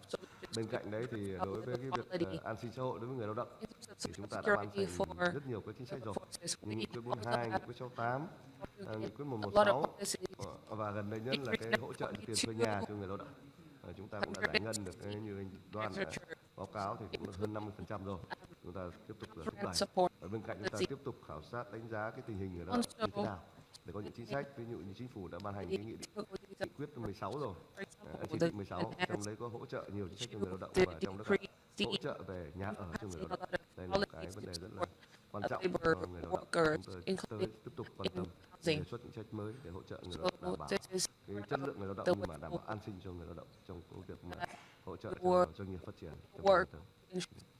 Bên cạnh đấy thì đối với cái việc an sinh xã hội đối với người lao động thì chúng ta đã ban hành rất nhiều cái chính sách rồi, như nghị quyết 42, nghị quyết 68, nghị quyết 116, và gần đây nhất là cái hỗ trợ tiền thuê nhà cho người lao động. Chúng ta cũng đã giải ngân được, như anh Đoan đã báo cáo thì cũng được hơn 50% rồi. chúng ta tiếp tục thúc đẩy. support. Ở bên cạnh chúng ta tiếp tục khảo sát đánh giá cái tình hình người lao động như thế nào để có những chính sách, ví dụ như chính phủ đã ban hành cái nghị quyết 16 rồi, chỉ thị 16, trong đấy có hỗ trợ nhiều chính sách cho người lao động và trong đó có hỗ trợ về nhà ở cho người lao động. Đây là một cái vấn đề rất là quan trọng cho người lao động. Chúng tôi tiếp tục quan tâm đề xuất chính sách mới để hỗ trợ người lao động, đảm bảo cái chất lượng người lao động nhưng mà đảm bảo an sinh cho người lao động trong cái việc mà hỗ trợ cho doanh nghiệp phát triển trong thời gian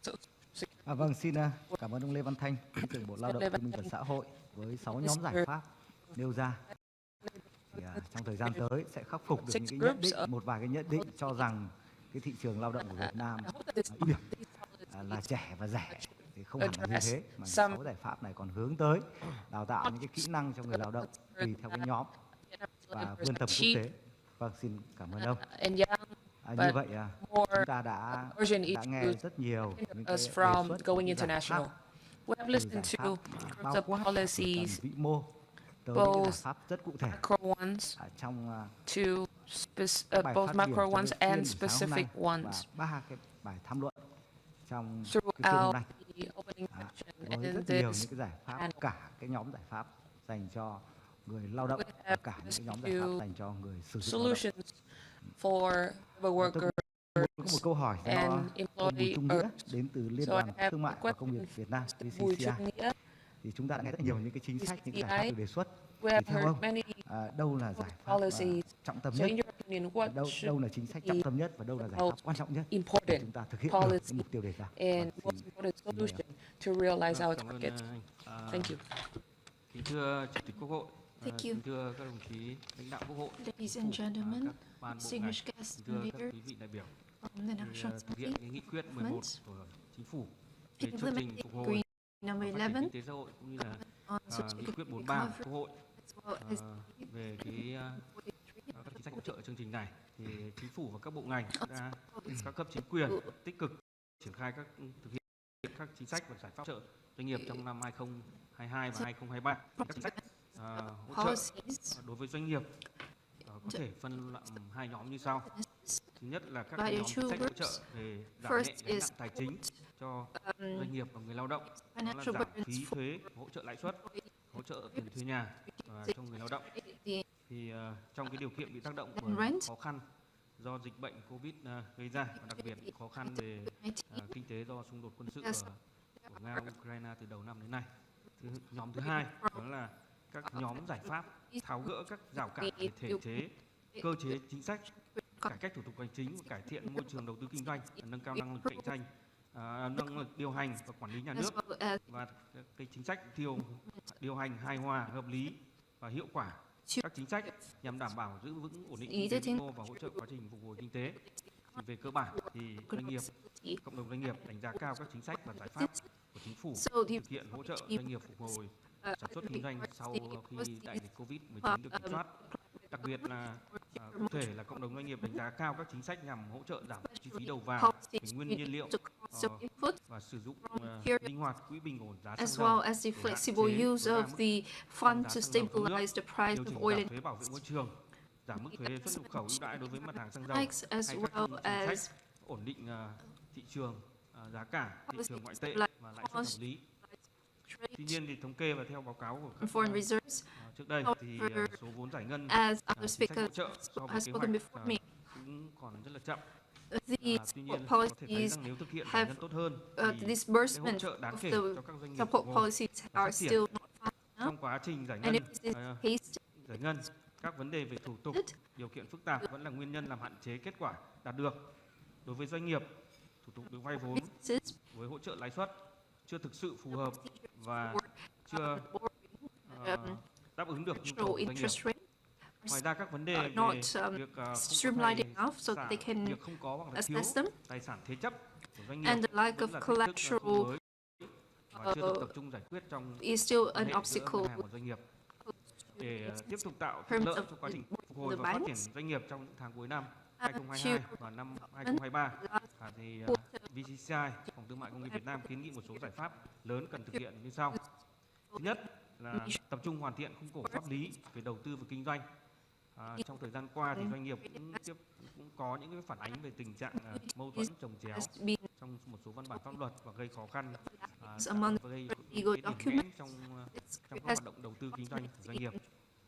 tới. Vâng, xin cảm ơn ông Lê Văn Thanh, Thứ trưởng Bộ Lao động Thương binh và Xã hội với 6 nhóm giải pháp nêu ra. Thì, trong thời gian tới sẽ khắc phục được những cái nhất định, một vài cái nhất định cho rằng cái thị trường lao động của Việt Nam ưu điểm là trẻ và rẻ, thì không hẳn là như thế, mà 6 giải pháp này còn hướng tới đào tạo những cái kỹ năng cho người lao động tùy theo cái nhóm và vươn tầm quốc tế. Vâng, xin cảm ơn ông. Như vậy chúng ta đã nghe rất nhiều những cái đề xuất going giải international. pháp, We have listened to bao the quát policies, vĩ mô tới những cái giải both pháp rất cụ thể macro ones trong both macro ones and specific ones. Và 3 cái bài tham luận trong cái phiên hôm nay với rất nhiều những cái giải pháp, cả cái nhóm giải pháp dành cho người lao động và cả những cái nhóm giải pháp dành cho người sử dụng lao động. For the workers Có một câu hỏi do ông Bùi Trung Nghĩa đến từ Liên đoàn Thương mại và Công nghiệp Việt Nam (VCCI). Thì chúng ta đã nghe rất nhiều những cái chính sách, những cái giải pháp được đề xuất. Thì theo ông, đâu là giải pháp trọng tâm nhất, đâu là chính sách trọng tâm nhất và đâu là giải pháp quan trọng nhất để chúng ta thực hiện được cái mục tiêu đề ra? To realize our target. Thank you. Kính thưa Chủ tịch Quốc hội, kính thưa các đồng chí lãnh đạo Quốc hội, Ladies and gentlemen, các ban bộ ngành, kính thưa các quý vị đại biểu, thực hiện cái nghị quyết 11 của Chính phủ về chương trình phục hồi và phát triển kinh tế xã hội cũng như là nghị quyết 43 của Quốc hội về cái các chính sách hỗ trợ chương trình này, thì Chính phủ và các bộ ngành đã các cấp chính quyền tích cực triển khai thực hiện các chính sách và giải pháp hỗ trợ doanh nghiệp trong năm 2022 và 2023. Các chính sách hỗ trợ đối với doanh nghiệp có thể phân làm 2 nhóm như sau. Thứ nhất là các nhóm chính sách hỗ trợ về giảm nhẹ gánh nặng tài chính cho doanh nghiệp và người lao động, đó là giảm phí thuế, hỗ trợ lãi suất, hỗ trợ tiền thuê nhà cho người lao động. Thì trong cái điều kiện bị tác động bởi khó khăn do dịch bệnh Covid gây ra, và đặc biệt khó khăn về kinh tế do xung đột quân sự của Nga và Ukraine từ đầu năm đến nay. Nhóm thứ hai đó là các nhóm giải pháp tháo gỡ các rào cản về thể chế, cơ chế chính sách, cải cách thủ tục hành chính và cải thiện môi trường đầu tư kinh doanh, nâng cao năng lực cạnh tranh, năng lực điều hành và quản lý nhà nước, và cái chính sách điều hành hài hòa, hợp lý và hiệu quả. Các chính sách nhằm đảm bảo giữ vững ổn định kinh tế vĩ mô và hỗ trợ quá trình phục hồi kinh tế. Thì về cơ bản thì doanh nghiệp, cộng đồng doanh nghiệp đánh giá cao các chính sách và giải pháp của Chính phủ thực hiện hỗ trợ doanh nghiệp phục hồi sản xuất kinh doanh sau khi đại dịch Covid-19 được kiểm soát. Đặc biệt là cụ thể là cộng đồng doanh nghiệp đánh giá cao các chính sách nhằm hỗ trợ giảm chi phí đầu vào, nguyên nhiên liệu và sử dụng linh hoạt quỹ bình ổn giá xăng dầu, as well as the flexible use of the fund to stabilize the price of oil and thuế bảo vệ môi trường, giảm mức thuế xuất nhập khẩu ưu đãi đối với mặt hàng xăng dầu, as well as ổn định thị trường giá cả, thị trường ngoại tệ và lãi suất hợp lý. Tuy nhiên thì thống kê và theo báo cáo của các trước đây thì số vốn giải ngân chính sách hỗ trợ so với kế hoạch cũng còn rất là chậm. the Tuy nhiên support có thể thấy rằng policies nếu thực hiện giải have ngân tốt hơn the thì disbursement hỗ trợ đáng of kể the cho các doanh nghiệp support phục hồi policies và are phát triển. still not fast enough. Trong quá trình giải And ngân, if this is giải ngân, các vấn đề về thủ tục, điều kiện phức tạp vẫn là nguyên nhân làm hạn chế kết quả đạt được. Đối với doanh nghiệp, thủ tục được vay vốn với hỗ trợ lãi suất chưa thực sự phù hợp và chưa đáp ứng được nhu cầu của doanh nghiệp. Ngoài ra các vấn đề về việc không có hoặc là thiếu tài sản thế chấp của doanh nghiệp and the lack of collateral và chưa được tập trung giải quyết trong is still an hệ giữa obstacle ngân hàng và doanh nghiệp. Để tiếp tục tạo thuận lợi cho quá trình phục hồi và phát triển doanh nghiệp trong những tháng cuối năm 2022 và năm 2023, thì VCCI, Phòng Thương mại Công nghiệp Việt Nam kiến nghị một số giải pháp lớn cần thực hiện như sau. Thứ nhất là tập trung hoàn thiện khung khổ pháp lý về đầu tư và kinh doanh. Trong thời gian qua thì doanh nghiệp cũng có những cái phản ánh về tình trạng mâu thuẫn chồng chéo trong một số văn bản pháp luật và gây khó khăn among gây legal điểm nghẽn documents. trong các hoạt động đầu tư kinh doanh của doanh nghiệp.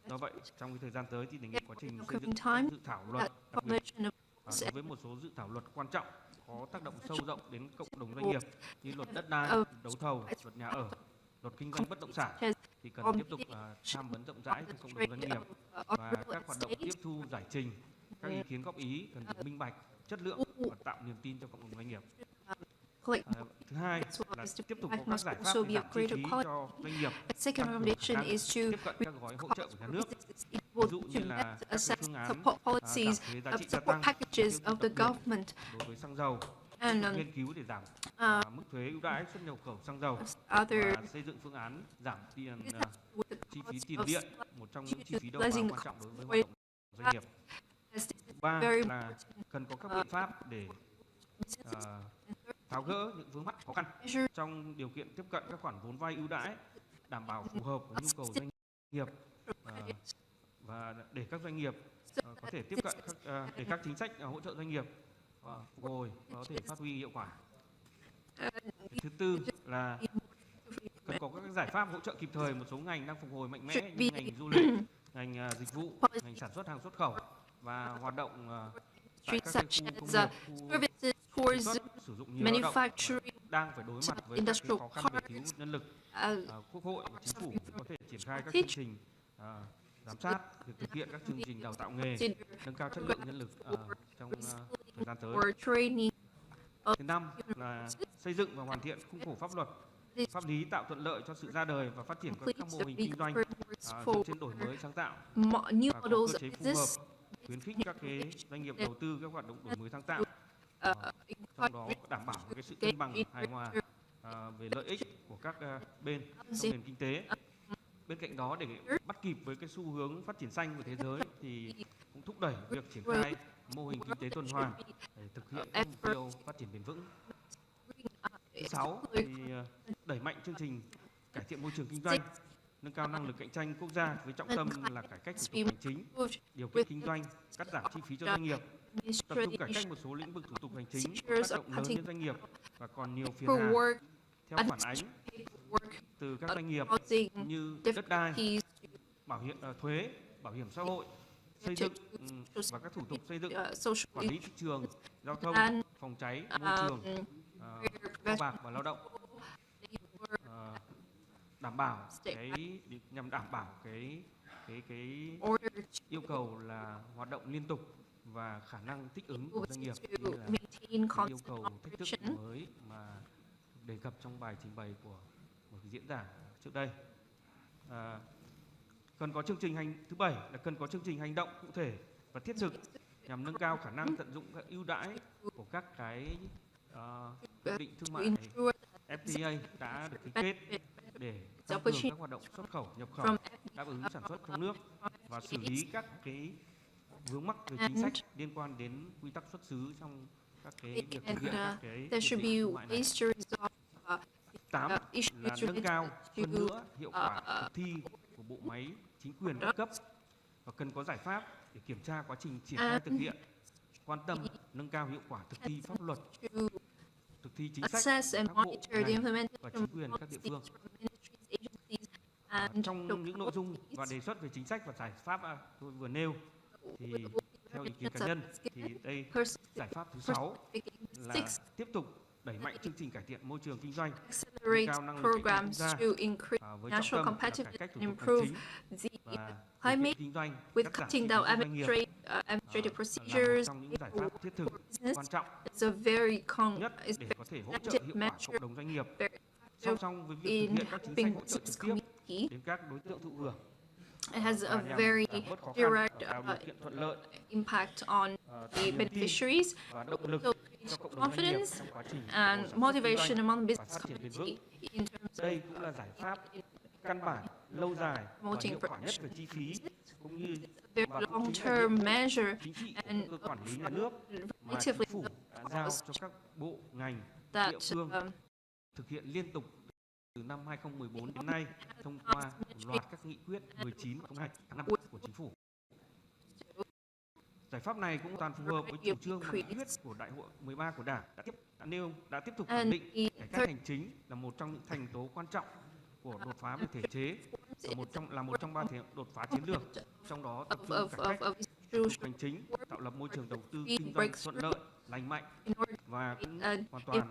Do vậy, trong cái thời gian tới thì đề nghị quá trình xây dựng các dự thảo luật, đặc biệt đối với một số dự thảo luật quan trọng có tác động sâu rộng đến cộng đồng doanh nghiệp như luật đất đai, đấu thầu, luật nhà ở, luật kinh doanh bất động sản thì cần tiếp tục tham vấn rộng rãi trong cộng đồng doanh nghiệp, và các hoạt động tiếp thu giải trình các ý kiến góp ý cần được minh bạch, chất lượng và tạo niềm tin cho cộng đồng doanh nghiệp. Thứ hai là tiếp tục có các giải pháp để giảm chi phí cho doanh nghiệp, tăng cường khả năng tiếp cận các gói hỗ trợ của nhà nước, ví dụ như là các phương án giảm thuế giá trị gia tăng đối với xăng dầu, nghiên cứu để giảm mức thuế ưu đãi xuất nhập khẩu xăng dầu, và xây dựng phương án giảm chi phí tiền điện, một trong những chi phí đầu vào quan trọng đối với hoạt động doanh nghiệp. Ba là cần có các biện pháp để tháo gỡ những vướng mắc khó khăn trong điều kiện tiếp cận các khoản vốn vay ưu đãi, đảm bảo phù hợp với nhu cầu doanh nghiệp, và để các doanh nghiệp có thể tiếp cận để các chính sách hỗ trợ doanh nghiệp phục hồi có thể phát huy hiệu quả. Thứ tư là cần có các giải pháp hỗ trợ kịp thời một số ngành đang phục hồi mạnh mẽ như ngành du lịch, ngành dịch vụ, ngành sản xuất hàng xuất khẩu và hoạt động tại các khu công nghiệp, khu sản xuất sử dụng nhiều lao động đang phải đối mặt với các khó khăn về thiếu nhân lực. Quốc hội và chính phủ có thể triển khai các chương trình giám sát việc thực hiện các chương trình đào tạo nghề, nâng cao chất lượng nhân lực trong thời gian tới. Thứ năm là xây dựng và hoàn thiện khung khổ pháp luật, pháp lý tạo thuận lợi cho sự ra đời và phát triển các mô hình kinh doanh dựa trên đổi mới sáng tạo, và có cơ chế phù hợp khuyến khích các cái doanh nghiệp đầu tư các hoạt động đổi mới sáng tạo, trong đó đảm bảo cái sự cân bằng hài hòa về lợi ích của các bên trong nền kinh tế. Bên cạnh đó, để bắt kịp với cái xu hướng phát triển xanh của thế giới thì cũng thúc đẩy việc triển khai mô hình kinh tế tuần hoàn để thực hiện các mục tiêu phát triển bền vững. Thứ sáu thì đẩy mạnh chương trình cải thiện môi trường kinh doanh, nâng cao năng lực cạnh tranh quốc gia với trọng tâm là cải cách thủ tục hành chính, điều kiện kinh doanh, cắt giảm chi phí cho doanh nghiệp, tập trung cải cách một số lĩnh vực thủ tục hành chính có tác động lớn đến doanh nghiệp và còn nhiều phiền hà. Theo phản ánh từ các doanh nghiệp như đất đai, bảo hiểm thuế, bảo hiểm xã hội, xây dựng và các thủ tục xây dựng, quản lý thị trường, giao thông, phòng cháy, môi trường, kho bạc và lao động, đảm bảo nhằm đảm bảo cái yêu cầu là hoạt động liên tục và khả năng thích ứng của doanh nghiệp, như là yêu cầu thách thức mới mà đề cập trong bài trình bày của một diễn giả trước đây. Cần có chương trình thứ bảy là cần có chương trình hành động cụ thể và thiết thực nhằm nâng cao khả năng tận dụng các ưu đãi của các cái hiệp định thương mại FTA đã được ký kết để tăng cường các hoạt động xuất khẩu, nhập khẩu, đáp ứng sản xuất trong nước và xử lý các cái vướng mắc về chính sách liên quan đến quy tắc xuất xứ trong các cái việc thực hiện các cái hiệp định thương mại này. 8 là nâng cao hơn nữa hiệu quả thực thi của bộ máy chính quyền các cấp và cần có giải pháp để kiểm tra quá trình triển khai thực hiện, quan tâm nâng cao hiệu quả thực thi pháp luật, thực thi chính sách các bộ ngành và chính quyền các địa phương. Trong những nội dung và đề xuất về chính sách và giải pháp tôi vừa nêu thì theo ý kiến cá nhân thì đây giải pháp thứ 6 là tiếp tục đẩy mạnh chương trình cải thiện môi trường kinh doanh, nâng cao năng lực cạnh tranh quốc gia với trọng tâm là cải cách thủ tục hành chính và điều kiện kinh doanh, cắt giảm chi phí cho doanh nghiệp là một trong những giải pháp thiết thực quan trọng nhất để có thể hỗ trợ hiệu quả cộng đồng doanh nghiệp song song với việc thực hiện các chính sách hỗ trợ trực tiếp đến các đối tượng thụ hưởng. It has a very direct impact on the beneficiaries, so confidence and motivation among business community in terms Đây cũng là giải pháp căn bản, lâu dài và hiệu quả nhất về chi phí cũng như long-term measure and cơ quản lý nhà nước mà chính phủ đã giao cho các bộ ngành địa phương thực hiện liên tục từ năm 2014 đến nay thông qua một loạt các nghị quyết 19 và 02 tháng 5 của chính phủ. Giải pháp này cũng toàn phù hợp với chủ trương và nghị quyết của Đại hội 13 của Đảng đã tiếp tục khẳng định cải cải cách hành chính là một trong những thành tố quan trọng của đột phá về thể chế, là một trong 3 đột phá chiến lược, trong đó tập trung cải cách thủ tục hành chính, tạo lập môi trường đầu tư kinh doanh thuận lợi, lành mạnh và cũng hoàn toàn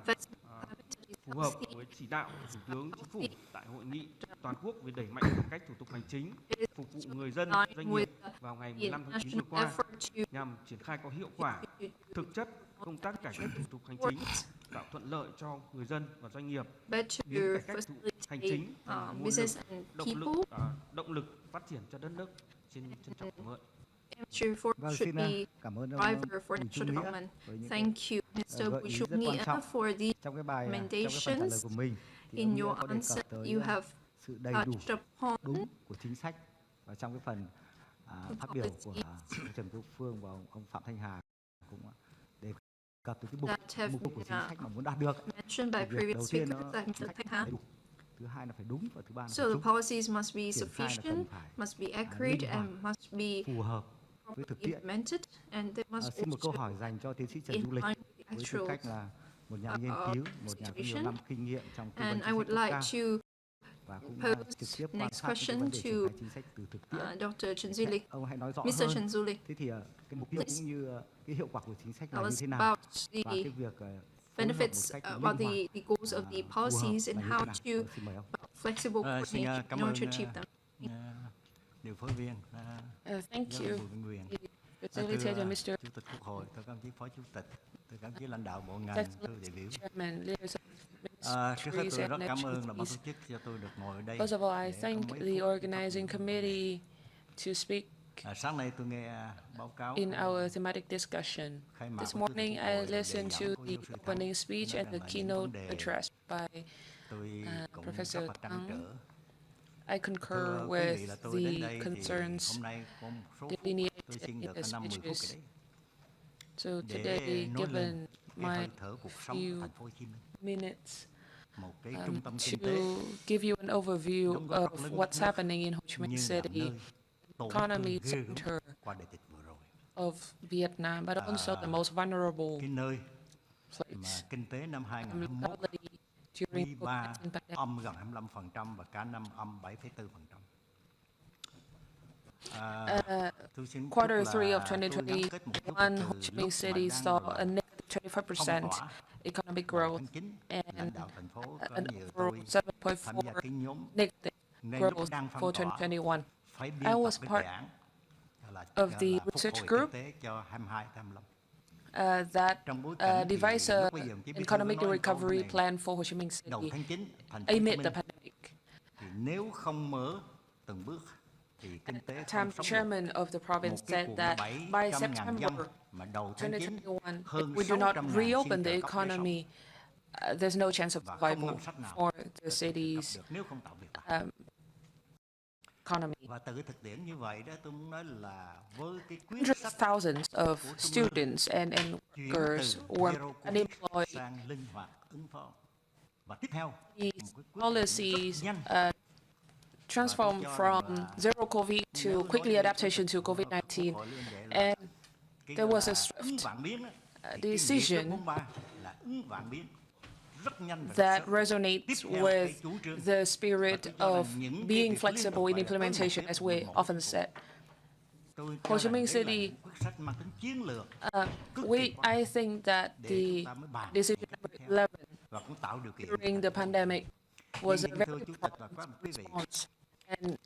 phù hợp với chỉ đạo của Thủ tướng Chính phủ tại hội nghị toàn quốc về đẩy mạnh cải cách thủ tục hành chính phục vụ người dân, doanh nghiệp vào ngày 15 tháng 9 vừa qua, nhằm triển khai có hiệu quả thực chất công tác cải cách thủ tục hành chính, tạo thuận lợi cho người dân và doanh nghiệp, biến cải cách thủ tục hành chính thành nguồn lực, động lực phát triển cho đất nước. Trân trọng cảm ơn. Vâng, xin cảm ơn ông Bùi Trung Nghĩa. Thank you, Mr. Bùi Trung Nghĩa, for the trong cái bài recommendations. của mình, In your answer, you have sự đầy đủ đúng của chính sách, và trong cái phần phát biểu của ông Trần Quốc Phương và ông Phạm Thanh Hà cũng đề cập tới cái mục của chính sách mà muốn đạt được. Việc đầu tiên nó đầy đủ, thứ hai là phải đúng, và thứ ba là so the policies must be sufficient, must be accurate, and must be phù hợp với thực tiễn. And they must xin một câu hỏi dành cho tiến sĩ Trần Du Lịch với tư cách là một nhà nghiên cứu, một nhà có nhiều năm kinh nghiệm trong tư vấn chính sách cấp cao, và cũng trực tiếp quan sát cái vấn đề triển khai chính sách từ thực tiễn. Dr. Trần Du Lịch. Ông hãy nói rõ Mr. hơn. Trần Du Lịch. Thế thì cái mục tiêu cũng như cái hiệu quả của chính sách là như thế nào, và cái việc benefits about the goals of the policies and how to flexible coordinate in order to achieve them. Điều phối viên, Thank you. Facilitator Mr. Chủ tịch Quốc hội, thưa các đồng chí Phó Chủ tịch, thưa các đồng chí lãnh đạo bộ ngành, thưa đại biểu. Trước hết tôi rất cảm ơn là ban tổ chức cho tôi được ngồi ở đây. First of all, I thank the organizing committee to speak sáng nay tôi nghe báo cáo in our thematic discussion. This morning, I listened to the opening speech and the keynote address by Professor Tổng. I concur with the concerns delineated in the speeches. So today, given my few minutes to give you an overview of what's happening in Ho Chi Minh City, economy center of Vietnam, but also the most vulnerable place. During quý 3 âm gần 25% và cả năm âm 7,4%. Quarter 3 of 2021, Ho Chi Minh City saw a negative 25% economic growth and an overall 7.4% negative growth for 2021. I was part of the research group that devised an economic recovery plan for Ho Chi Minh City amid the pandemic. The chairman of the province said that by September 2021, if we do not reopen the economy, there's no chance of survival for the city's economy. Hundreds of thousands of students and workers were unemployed. The policies transformed from zero COVID to quickly adaptation to COVID-19, and there was a swift decision that resonates with the spirit of being flexible in implementation, as we often said. Ho Chi Minh City, I think that the decision number 11 during the pandemic was a very important response, and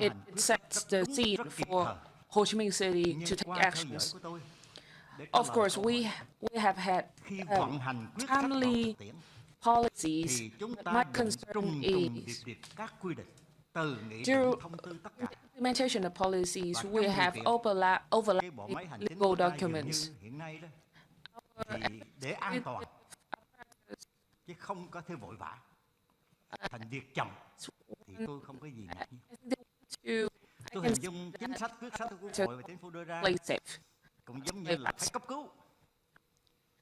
it sets the scene for Ho Chi Minh City to take actions. Of course, we have had timely policies. My concern is during implementation of policies, we have overlapping legal documents. Thành việc chậm thì tôi không có gì ngạc nhiên. Tôi hình dung chính sách quyết sách của Quốc hội và chính phủ đưa ra cũng giống như là phải cấp cứu.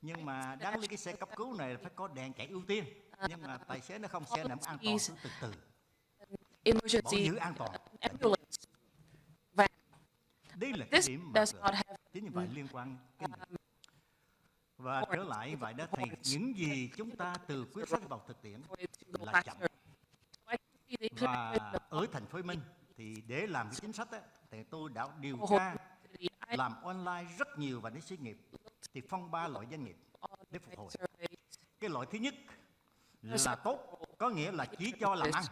Nhưng mà đáng lý cái xe cấp cứu này là phải có đèn chạy ưu tiên. Nhưng mà tài xế nó không, xe nằm an toàn từ từ. Bảo giữ an toàn. Đây là cái điểm mà chính như vậy liên quan cái này. Và trở lại vậy đó thì những gì chúng ta từ quyết sách vào thực tiễn là chậm. Và ở thành phố Hồ Chí Minh thì để làm cái chính sách á, thì tôi đã điều tra làm online rất nhiều và đến xí nghiệp thì phân 3 loại doanh nghiệp để phục hồi. Cái loại thứ nhất là tốt, có nghĩa là chỉ cho làm ăn,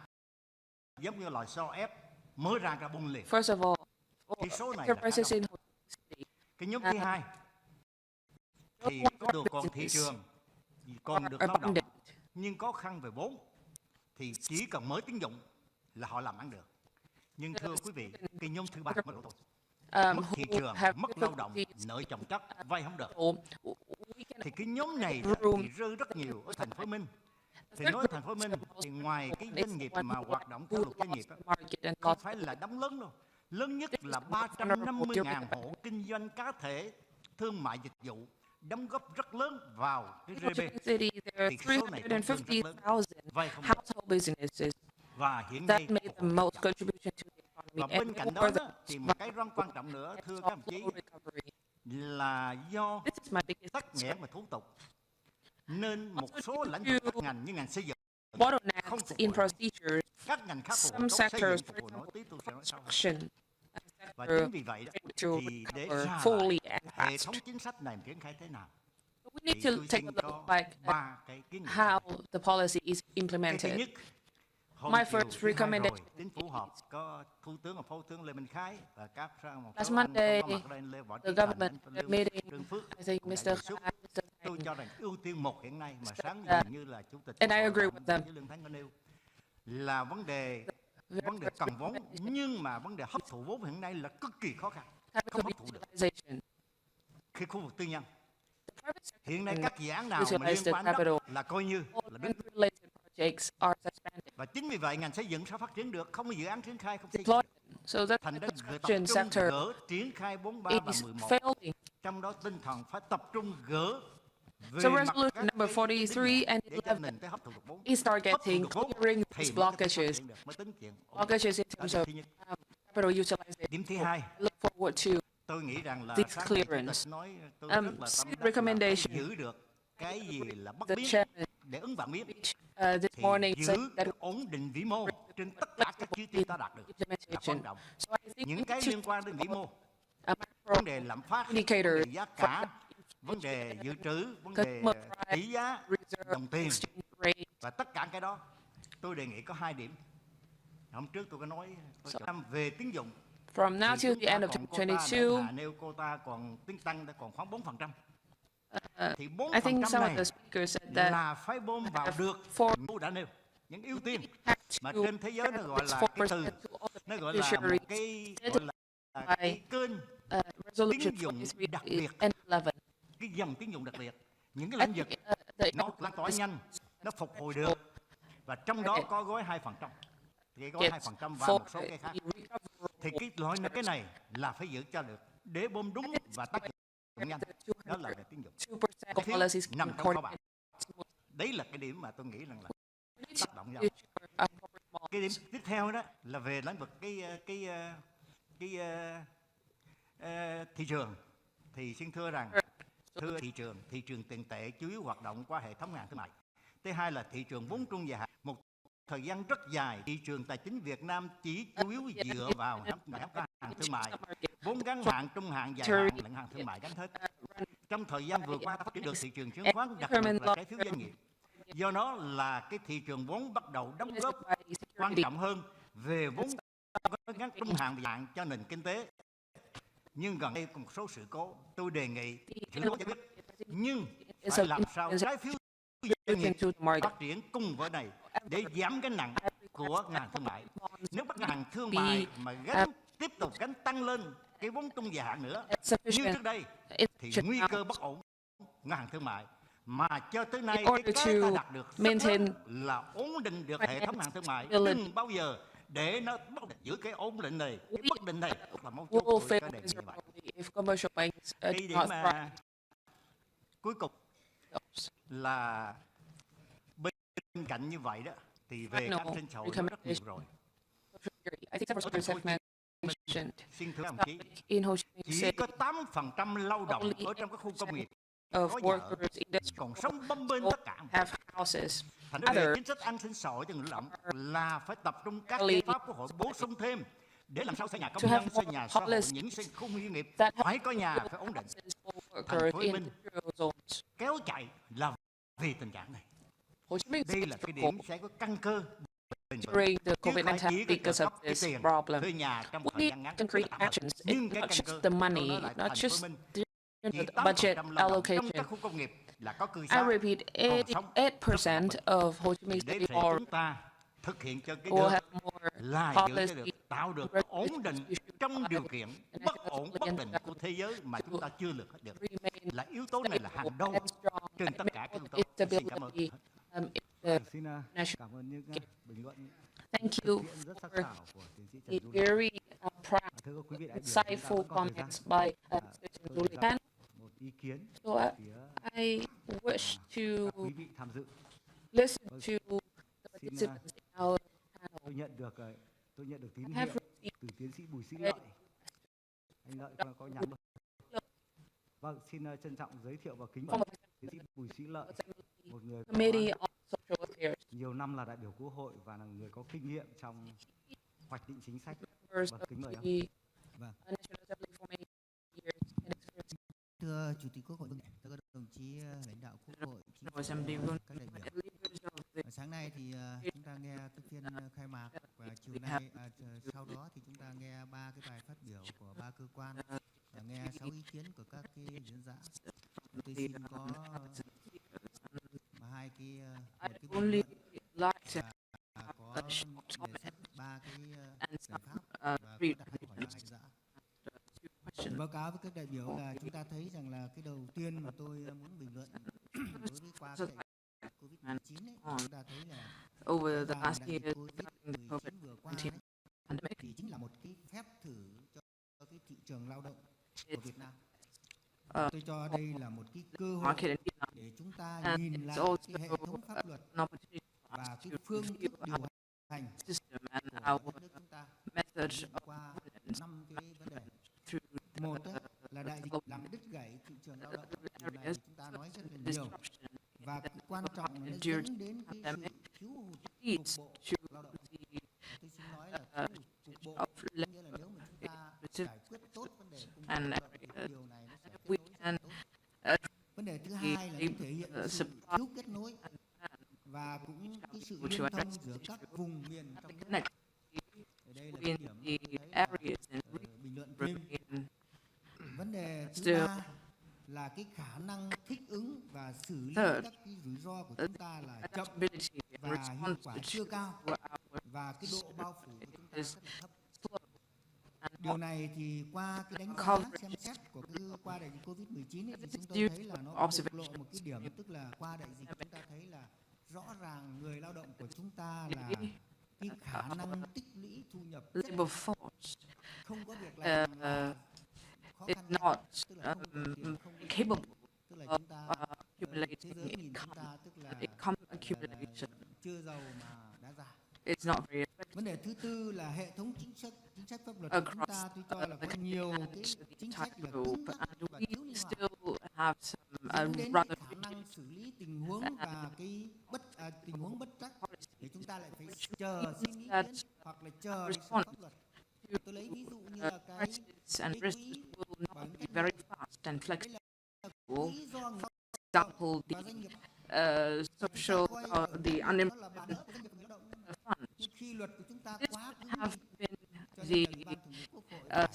giống như loại so ép mới ra bung liền. First of all, Cái số này là cái nhóm thứ hai thì có được còn thị trường, còn được lao động, nhưng khó khăn về vốn thì chỉ cần mới tín dụng là họ làm ăn được. Nhưng thưa quý vị, cái nhóm thứ ba mất thôi. Mất thị trường, mất lao động, nợ chồng chất, vay không được. Thì cái nhóm này thì rơi rất nhiều ở thành phố Hồ Chí Minh. Thì nói thành phố Hồ Chí Minh thì ngoài cái doanh nghiệp mà hoạt động theo luật doanh nghiệp không phải là đóng lớn đâu. Lớn nhất là 350.000 hộ kinh doanh cá thể, thương mại dịch vụ đóng góp rất lớn vào cái GDP. Thì số này cũng rất lớn. Vay không được. Và hiện nay và bên cạnh đó thì một cái rất quan trọng nữa thưa các đồng chí là do tắc nghẽn và thủ tục nên một số lĩnh vực các ngành như ngành xây dựng không phục hồi. Các ngành khác phục hồi, xây dựng phục hồi nổi tí tôi sẽ nói sau. Và chính vì vậy thì để ra hệ thống chính sách này triển khai thế nào we need to take a look like how the policy is implemented. My first recommendation Chính phủ họp có Thủ tướng và Phó Tướng Lê Minh Khái và các last Monday, the government meeting, I think Mr. Khai, tôi cho rằng ưu tiên một hiện nay mà sáng như là Chủ tịch and I agree with them, là vấn đề cần vốn, nhưng mà vấn đề hấp thụ vốn hiện nay là cực kỳ khó khăn, không hấp thụ được. Khi khu vực tư nhân hiện nay các dự án nào mà liên quan đất là coi như là đứng. Và chính vì vậy ngành xây dựng sẽ phát triển được, không có dự án triển khai không xây dựng. Thành ra tập trung gỡ triển khai 43 và 11. Trong đó tinh thần phải tập trung gỡ về resolution number 43 and 11 is targeting clearing these blockages. Blockages in terms of capital utilization. Điểm thứ hai, look forward to tôi nghĩ rằng là this clearance. Recommendation. Giữ được cái gì là bất biến để ứng vạn biến. This morning giữ cái ổn định vĩ mô trên tất cả các chi tiêu ta đạt được là quan trọng. Những cái liên quan đến vĩ mô, vấn đề lạm phát, vấn đề giá cả, vấn đề dự trữ, vấn đề tỷ giá, đồng tiền và tất cả cái đó, tôi đề nghị có 2 điểm. Hôm trước tôi có nói về tín dụng. From now till the end of 2022, nêu quota còn tính tăng còn khoảng 4%. Thì 4% I think some này of the speakers said that là phải bơm vào được tôi đã nêu những ưu tiên mà trên thế giới nó gọi là cái từ, nó gọi là một cái gọi là cái kênh tín dụng đặc biệt, cái dòng tín dụng đặc biệt, những cái lĩnh vực nó lan tỏa nhanh, nó phục hồi được, và trong đó có gói 2%, thì gói 2% và một số cái khác. Thì cái loại cái này là phải giữ cho được để bơm đúng và tác dụng nhanh, đó là về tín dụng. Nằm trong kho bạc. Đấy là cái điểm mà tôi nghĩ rằng là tác động nhau. Cái điểm tiếp theo đó là về lĩnh vực thị trường. Thì xin thưa rằng thị trường tiền tệ chủ yếu hoạt động qua hệ thống ngân hàng thương mại. Thứ hai là thị trường vốn trung dài hạn. Một thời gian rất dài, thị trường tài chính Việt Nam chỉ chủ yếu dựa vào các hàng thương mại, vốn ngắn hạn, trung hạn, dài hạn, lẫn hàng thương mại gắn hết. Trong thời gian vừa qua phát triển được thị trường chứng khoán, đặc biệt là trái phiếu doanh nghiệp. Do đó là cái thị trường vốn bắt đầu đóng góp quan trọng hơn về vốn ngắn trung hạn và dài hạn cho nền kinh tế. Nhưng gần đây có một số sự cố, tôi đề nghị nhưng phải làm sao trái phiếu doanh nghiệp phát triển cùng với này để giảm cái nặng của ngân hàng thương mại. Nếu ngân hàng thương mại mà tiếp tục tăng lên cái vốn trung dài hạn nữa như trước đây thì nguy cơ bất ổn ngân hàng thương mại, mà cho tới nay cái ta đạt được là ổn định được hệ thống hàng thương mại, đừng bao giờ để nó giữ cái ổn định này, cái bất định này là mấu chốt của cái đề nghị như vậy. Cái điểm mà cuối cùng là bên cạnh như vậy đó thì về an sinh xã hội rất nhiều rồi. Xin thưa đồng chí, chỉ có 8% lao động ở trong các khu công nghiệp of có nhà ở, workers in industry còn sống bấp bênh tất cả. have houses. Thành ra về Others chính sách an sinh xã hội cho người lao động là phải tập trung các giải pháp của hội bổ sung thêm để làm sao xây nhà công to have nhân, xây nhà more xã hội, policies những xây khu công nghiệp that phải có nhà, phải ổn định. for Thành workers phố Hồ Chí in Minh industrial zones. kéo chạy là vì tình trạng này. Ho Chi Minh Đây là cái điểm sẽ có căn cơ bền vững. during the Chứ không phải COVID-19 chỉ because có of cái this tiền problem. thuê nhà trong We thời need gian ngắn. concrete actions. Nhưng It's cái not căn just cơ the tôi money, nói lại, not thành phố Hồ just Minh the chỉ budget 8% lao động trong allocation. các khu công nghiệp là có cư I xá. repeat, 88% of Ho Chi Minh Để City thì or chúng ta thực hiện cho cái will được have more là dựa cho policy được tạo được ổn định trong điều kiện bất ổn bất định của thế giới mà chúng ta chưa lược hết được. Là yếu tố này là hàng đầu trên tất cả các yếu tố. Xin cảm ơn. Xin cảm ơn những bình luận Thank you rất sắc for sảo của tiến sĩ the Trần Du. very proud, Thưa quý vị đại biểu, insightful comments by tôi Julian. một ý kiến So phía I wish to quý vị tham dự. listen to the participants in our panel. Tôi nhận được tín I hiệu have từ tiến sĩ Bùi Sĩ Lợi. Anh Lợi có nhắn. Vâng, xin trân trọng giới thiệu và kính mời tiến sĩ Bùi Sĩ Lợi, một người Committee on Social Affairs. nhiều năm là đại biểu Quốc hội và là người có kinh nghiệm trong hoạch định chính sách. Members Vâng, of kính mời ông. the Vâng. National Assembly for many years and experience. Thưa Chủ tịch Quốc hội, thưa các đồng chí lãnh đạo Quốc hội, Chính phủ, Assembly các đại biểu. Sáng nay thì chúng ta nghe cái phiên khai mạc và chiều nay sau đó thì chúng ta nghe 3 cái bài phát biểu của 3 cơ quan và nghe 6 ý kiến của các cái diễn giả. Tôi xin có hai cái một cái bình luận và có đề xuất 3 cái giải pháp và có đặt câu hỏi lại dạ. Báo cáo với các đại biểu là chúng ta thấy rằng là cái đầu tiên mà tôi muốn bình luận đối với qua cái đại COVID-19 ấy, chúng ta thấy là over the last đại year dịch COVID-19 vừa qua ấy, thì chính là một cái phép thử cho cái thị trường lao động của Việt Nam. Tôi cho đây là một cái cơ hội để chúng ta nhìn lại cái hệ thống pháp luật và cái phương thức điều hành của đất nước chúng ta qua 5 cái vấn đề. Một là đại dịch làm đứt gãy thị trường lao động, điều này chúng ta nói rất là nhiều, và quan trọng là nó dẫn đến cái sự thiếu hụt cục bộ lao động. Tôi xin nói là thiếu hụt cục bộ, nghĩa là nếu mà chúng ta giải quyết tốt vấn đề cung cầu lao động, điều này nó sẽ kết nối tốt. Vấn đề thứ hai là nó thể hiện sự thiếu kết nối và cũng cái sự liên thông giữa các vùng miền trong nước. Ở đây là cái điểm bình luận thêm. Vấn đề thứ ba là cái khả năng thích ứng và xử lý các cái rủi ro của chúng ta là chậm và hiệu quả chưa cao, và cái độ bao phủ của chúng ta rất là thấp. Điều này thì qua cái đánh giá xem xét của cái qua đại dịch Covid-19 thì chúng tôi thấy là nó bộc lộ một cái điểm, tức là qua đại dịch chúng ta thấy là rõ ràng người lao động của chúng ta là cái khả năng tích lũy thu nhập labor force không có việc làm is not capable of accumulating income accumulation. Chưa giàu mà đã già. It's not very effective. Vấn đề thứ tư là hệ thống chính sách pháp luật của chúng ta, tôi cho là có nhiều cái chính sách là cứng nhắc và thiếu linh hoạt, dẫn đến cái khả năng xử lý tình huống và cái tình huống bất trắc thì chúng ta lại phải chờ xin ý kiến hoặc là chờ để sửa pháp luật. Tôi lấy ví dụ như là cái quỹ bảo hiểm thất nghiệp. And flexible. Lý do người Example, và doanh nghiệp social, the unemployment fund khi luật của chúng ta quá have been the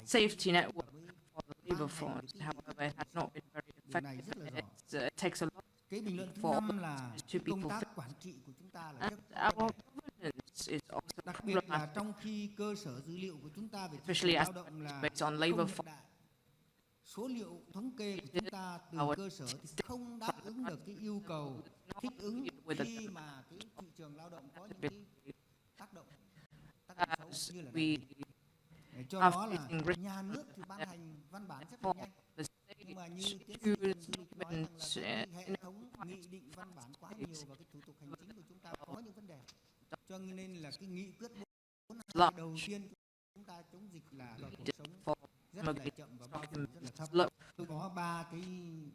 safety network for the labor force. However, it has not been very effective. It takes a lot cái bình luận thứ for 5 là to be công tác fulfilled. quản trị của chúng ta là rất Our governance is also đặc biệt là problematic, trong khi cơ sở dữ liệu của chúng ta về thị especially trường as lao động là based on không labor hiện force. đại. Số liệu thống kê của chúng ta từ cơ sở thì không đáp ứng được cái yêu cầu thích ứng khi mà cái thị trường lao động có những cái tác động xấu như là này. Để cho nó là nhà nước thì ban hành văn bản rất là nhanh, nhưng mà như tiến sĩ Trần Du Lịch nói rằng là cái hệ thống nghị định văn bản quá nhiều và cái thủ tục hành chính của chúng ta có những vấn đề, cho nên là cái nghị quyết 42 đầu tiên chúng ta chống dịch là cuộc sống rất là chậm và bao phủ rất là thấp. Tôi có 3 cái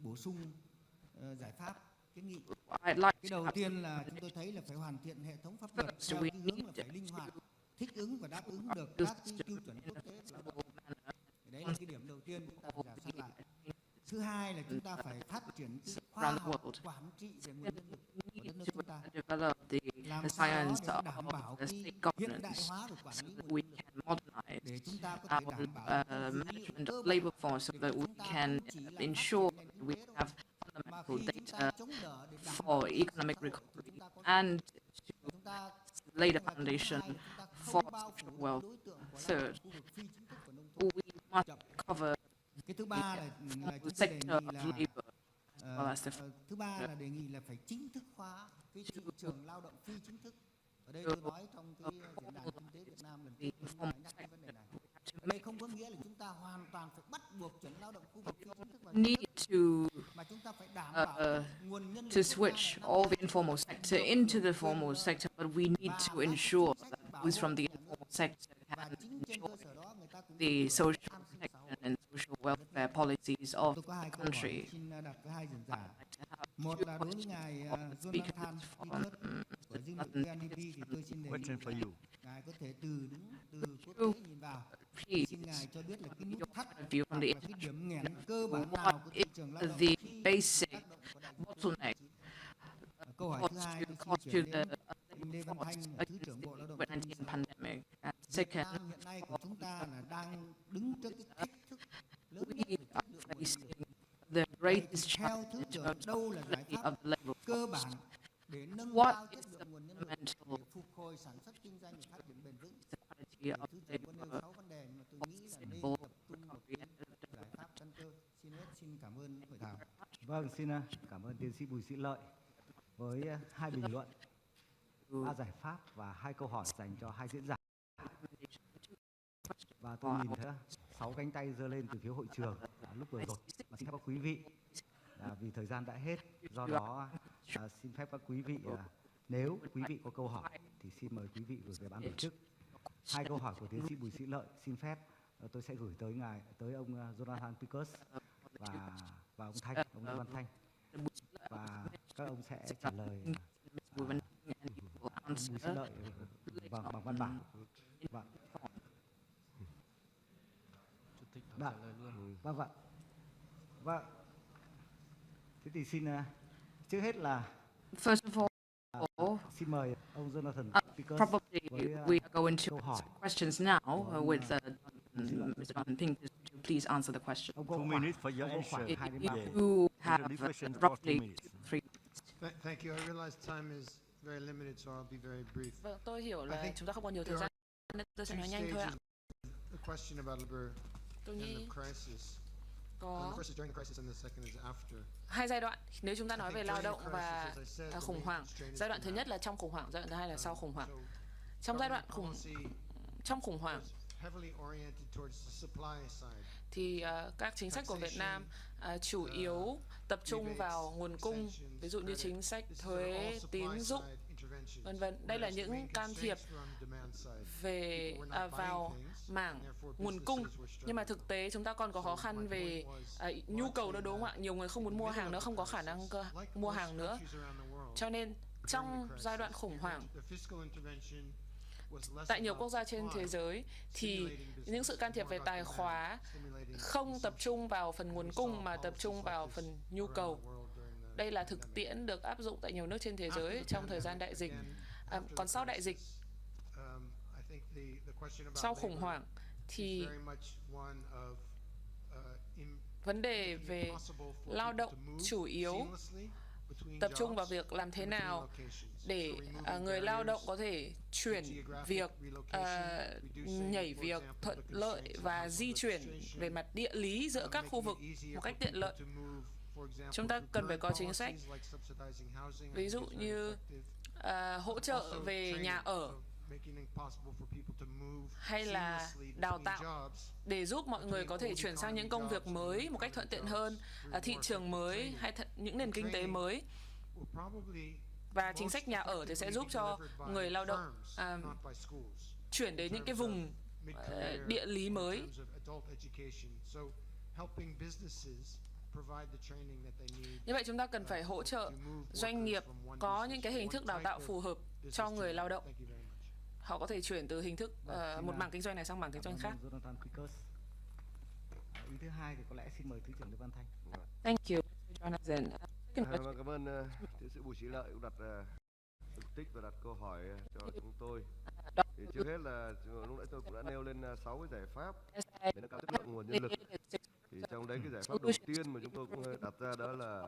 bổ sung giải pháp kiến nghị. I'd like Cái đầu tiên là chúng tôi thấy là phải hoàn thiện hệ thống pháp luật theo cái hướng là phải linh hoạt, thích ứng và đáp ứng được các cái tiêu chuẩn quốc tế của lao động. Đấy là cái điểm đầu tiên chúng ta phải rà soát lại. Thứ hai là chúng ta phải phát triển cái khoa học quản trị về nguồn nhân lực của đất nước chúng ta. Làm sao đó để đảm bảo cái hiện đại hóa của quản lý nguồn nhân lực để chúng ta có thể đảm bảo management of labor force so that we can ensure that we have fundamental data for economic recovery and to lay the foundation for social wealth. Third, we must cover cái thứ ba là the sector of labor. Thứ ba là đề nghị là phải chính thức hóa cái thị trường lao động phi chính thức. Ở đây tôi nói trong cái diễn đàn kinh tế Việt Nam lần thứ 14 nhắc đến vấn đề này. Đây không có nghĩa là chúng ta hoàn toàn phải bắt buộc chuẩn lao động khu vực phi chính thức vào need mà chúng ta phải đảm bảo nguồn nhân lực to switch all the informal sector into the formal sector, but we need to ensure that those from the informal sector can enjoy the social protection and social welfare policies of the country. Một là đối với ngài Jonathan của dư luận GNDP thì tôi xin đề nghị ngài có thể từ quốc tế nhìn vào. Xin ngài cho biết là cái nút thắt và cái điểm nghẽn cơ bản nào của thị trường lao động the basic bottleneck câu hỏi thứ hai tôi xin chuyển đến Lê Văn Thanh, Thứ trưởng Bộ Lao động pandemic. Việt Nam hiện nay của chúng ta là đang đứng trước cái thách thức lớn nhất về chất lượng nguồn nhân lực. The greatest theo thứ trưởng đâu là giải pháp cơ bản để nâng What cao chất lượng nguồn nhân lực để phục hồi sản xuất kinh doanh và phát triển bền vững. Thứ trưởng có nêu 6 vấn đề mà tôi nghĩ là nên tập trung giải pháp căn cơ. Xin cảm ơn hội thảo. Vâng, xin cảm ơn tiến sĩ Bùi Sĩ Lợi với 2 bình luận, 3 giải pháp và 2 câu hỏi dành cho 2 diễn giả. Và tôi nhìn thấy 6 cánh tay giơ lên từ phía hội trường lúc vừa rồi. Và xin phép các quý vị, vì thời gian đã hết, do đó xin phép các quý vị, nếu quý vị có câu hỏi thì xin mời quý vị gửi về ban tổ chức. 2 câu hỏi của tiến sĩ Bùi Sĩ Lợi xin phép tôi sẽ gửi tới ông Jonathan Pickers và ông Thanh, ông Lê Văn Thanh, và các ông sẽ trả lời Bùi Sĩ Lợi bằng văn bản. Vâng. Vâng. Thế thì xin trước hết là First of all, xin mời ông Jonathan Pickers. Probably we are going to questions now with Mr. Jonathan Pickers. Please answer the question. 2 minutes for your answer. If you have roughly 3 minutes. Thank you. I realize time is very limited, so I'll be very brief. Vâng, tôi hiểu là chúng ta không còn nhiều thời gian nên tôi sẽ nói nhanh thôi ạ. The question about labor and the crisis. Có the first is during the crisis and the second is after. 2 giai đoạn nếu chúng ta nói về lao động và khủng hoảng. Giai đoạn thứ nhất là trong khủng hoảng, giai đoạn thứ hai là sau khủng hoảng. Trong giai đoạn khủng hoảng thì các chính sách của Việt Nam chủ yếu tập trung vào nguồn cung, ví dụ như chính sách thuế, tín dụng, vân vân. Đây là những can thiệp về vào mảng nguồn cung, nhưng mà thực tế chúng ta còn có khó khăn về nhu cầu nữa, đúng không ạ? Nhiều người không muốn mua hàng nữa, không có khả năng mua hàng nữa. Cho nên trong giai đoạn khủng hoảng tại nhiều quốc gia trên thế giới thì những sự can thiệp về tài khóa không tập trung vào phần nguồn cung mà tập trung vào phần nhu cầu. Đây là thực tiễn được áp dụng tại nhiều nước trên thế giới trong thời gian đại dịch. Còn sau đại dịch, sau khủng hoảng thì vấn đề về lao động chủ yếu tập trung vào việc làm thế nào để người lao động có thể chuyển việc, nhảy việc thuận lợi và di chuyển về mặt địa lý giữa các khu vực một cách tiện lợi. Chúng ta cần phải có chính sách, ví dụ như hỗ trợ về nhà ở hay là đào tạo để giúp mọi người có thể chuyển sang những công việc mới một cách thuận tiện hơn, thị trường mới hay những nền kinh tế mới. Và chính sách nhà ở thì sẽ giúp cho người lao động chuyển đến những cái vùng địa lý mới. Như vậy chúng ta cần phải hỗ trợ doanh nghiệp có những cái hình thức đào tạo phù hợp cho người lao động. Họ có thể chuyển từ hình thức một mảng kinh doanh này sang mảng kinh doanh khác. Ý thứ hai thì có lẽ xin mời Thứ trưởng Lê Văn Thanh. Thank you, Jonathan. Cảm ơn tiến sĩ Bùi Sĩ Lợi cũng đặt phân tích và đặt câu hỏi cho chúng tôi. Thì trước hết là lúc nãy tôi cũng đã nêu lên 6 cái giải pháp để nâng cao chất lượng nguồn nhân lực. Thì trong đấy cái giải pháp đầu tiên mà chúng tôi cũng đặt ra đó là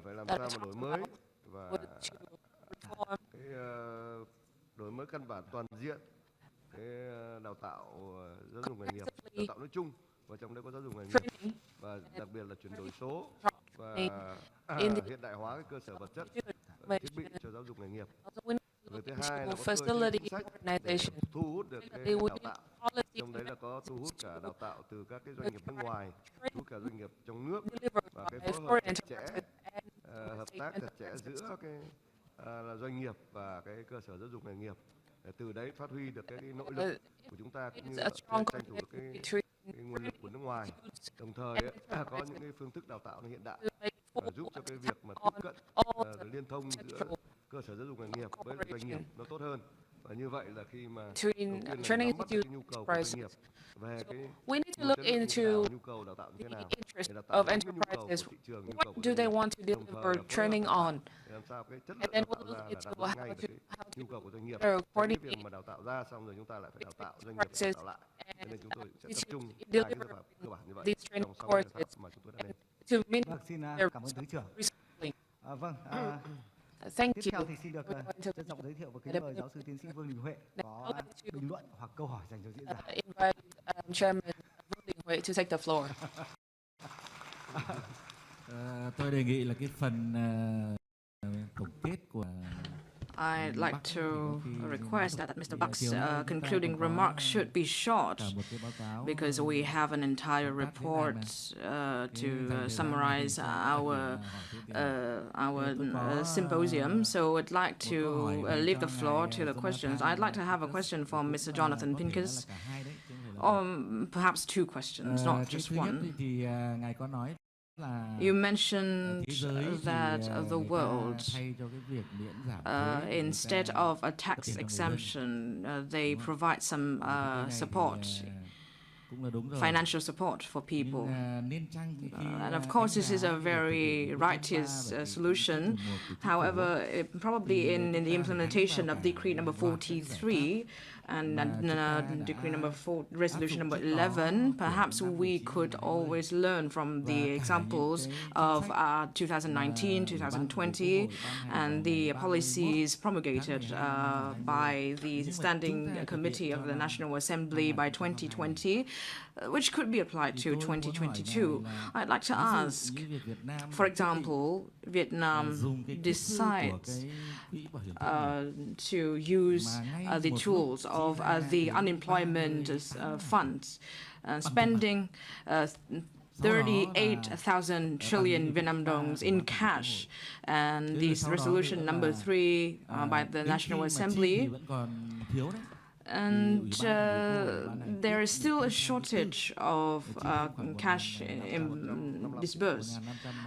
phải làm sao mà đổi mới và cái đổi mới căn bản toàn diện cái đào tạo giáo dục nghề nghiệp, đào tạo nói chung và trong đấy có giáo dục nghề nghiệp và đặc biệt là chuyển đổi số và hiện đại hóa cái cơ sở vật chất thiết bị cho giáo dục nghề nghiệp. Việc thứ hai là có cơ chế chính sách để thu hút được cái đào tạo. Trong đấy là có thu hút cả đào tạo từ các cái doanh nghiệp nước ngoài, thu hút cả doanh nghiệp trong nước và cái phối hợp chặt chẽ, hợp tác chặt chẽ giữa cái là doanh nghiệp và cái cơ sở giáo dục nghề nghiệp. Để từ đấy phát huy được cái nỗ lực của chúng ta cũng như là tranh thủ được cái nguồn lực của nước ngoài. Đồng thời có những cái phương thức đào tạo hiện đại giúp cho cái việc mà tiếp cận liên thông giữa cơ sở giáo dục nghề nghiệp với doanh nghiệp nó tốt hơn. Và như vậy là khi mà training nhu cầu của doanh nghiệp về cái we need to look into nhu cầu đào tạo như thế nào, interest of enterprises. What do they want to deliver training on? Làm sao cái chất And lượng then đào tạo we'll ra look là into đáp ứng ngay được cái nhu cầu của doanh nghiệp. Cái việc mà đào tạo ra xong rồi chúng ta lại phải đào tạo, doanh nghiệp phải đào tạo lại. Cho nên chúng tôi sẽ tập trung hai cái giải pháp cơ bản như vậy trong 6 giải pháp mà chúng tôi đã nêu. Vâng, xin cảm ơn Thứ trưởng. Vâng, Thank tiếp theo thì xin được trân trọng giới thiệu và kính mời giáo sư tiến sĩ Vương Đình Huệ có bình luận hoặc câu hỏi dành cho diễn giả. Invite Chairman Vương Đình Huệ to take the floor. Tôi đề nghị là cái phần tổng kết của I'd like to request that Mr. Buck's concluding remarks should be short, because we have an entire report to summarize our symposium. So I'd like to leave the floor to the questions. I'd like to have a question for Mr. Jonathan Pincus, or perhaps two questions, not just one. You mentioned that the world, instead of a tax exemption, they provide some support, financial support for people. And of course, this is a very righteous solution. However, probably in the implementation of Decree number 43, and decree number 4, resolution number 11, perhaps we could always learn from the examples of 2019, 2020, and the policies promulgated by the Standing Committee of the National Assembly by 2020, which could be applied to 2022. I'd like to ask, for example, Vietnam decides to use the tools of the unemployment funds, spending 38,000 trillion Vietnam dongs in cash, and this resolution number 3 by the National Assembly. And there is still a shortage of cash disbursed.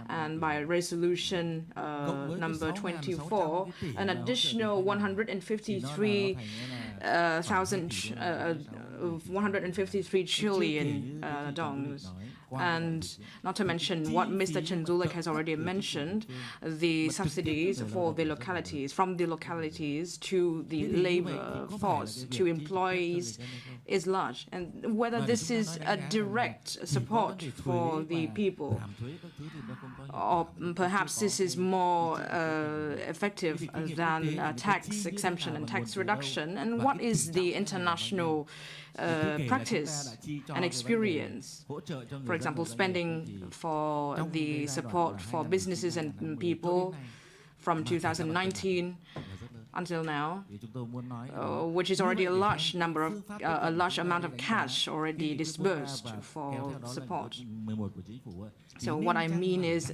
And by resolution number 24, an additional 153 trillion dongs. And not to mention what Mr. Chen Zulik has already mentioned, the subsidies for the localities, from the localities to the labor force, to employees, is large. And whether this is a direct support for the people, or perhaps this is more effective than tax exemption and tax reduction, and what is the international practice and experience, for example, spending for the support for businesses and people from 2019 until now, which is already a large amount of cash already disbursed for support. So what I mean is,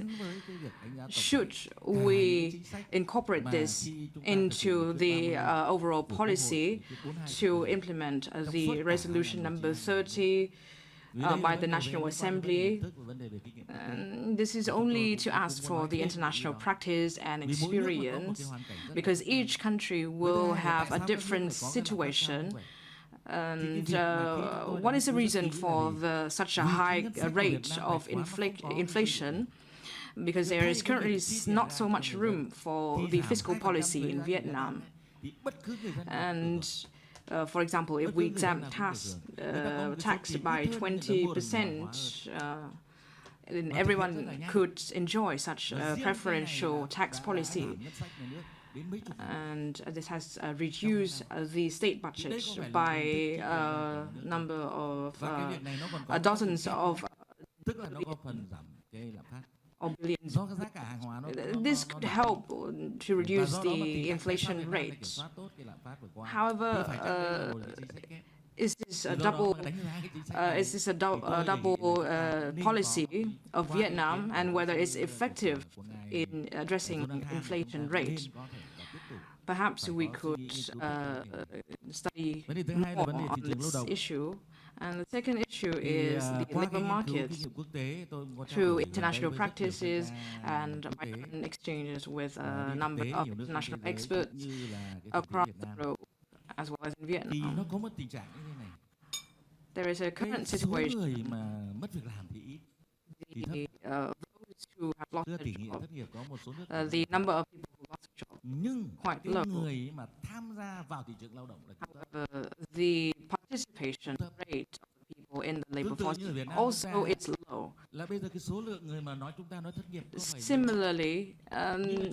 should we incorporate this into the overall policy to implement the resolution number 30 by the National Assembly. This is only to ask for the international practice and experience, because each country will have a different situation. And what is the reason for such a high rate of inflation? Because there is currently not so much room for the fiscal policy in Vietnam. And for example, if we exempt tax by 20%, then everyone could enjoy such a preferential tax policy. And this has reduced the state budget by a number of dozens of billions. This could help to reduce the inflation rate. However, is this a double policy of Vietnam, and whether it's effective in addressing inflation rate? Perhaps we could study more on this issue. And the second issue is the labor market through international practices and exchanges with a number of international experts across the globe, as well as in Vietnam. There is a current situation. Those who have lost their job, the number of people who lost their job quite low. However, the participation rate of people in the labor force also it's low. Similarly,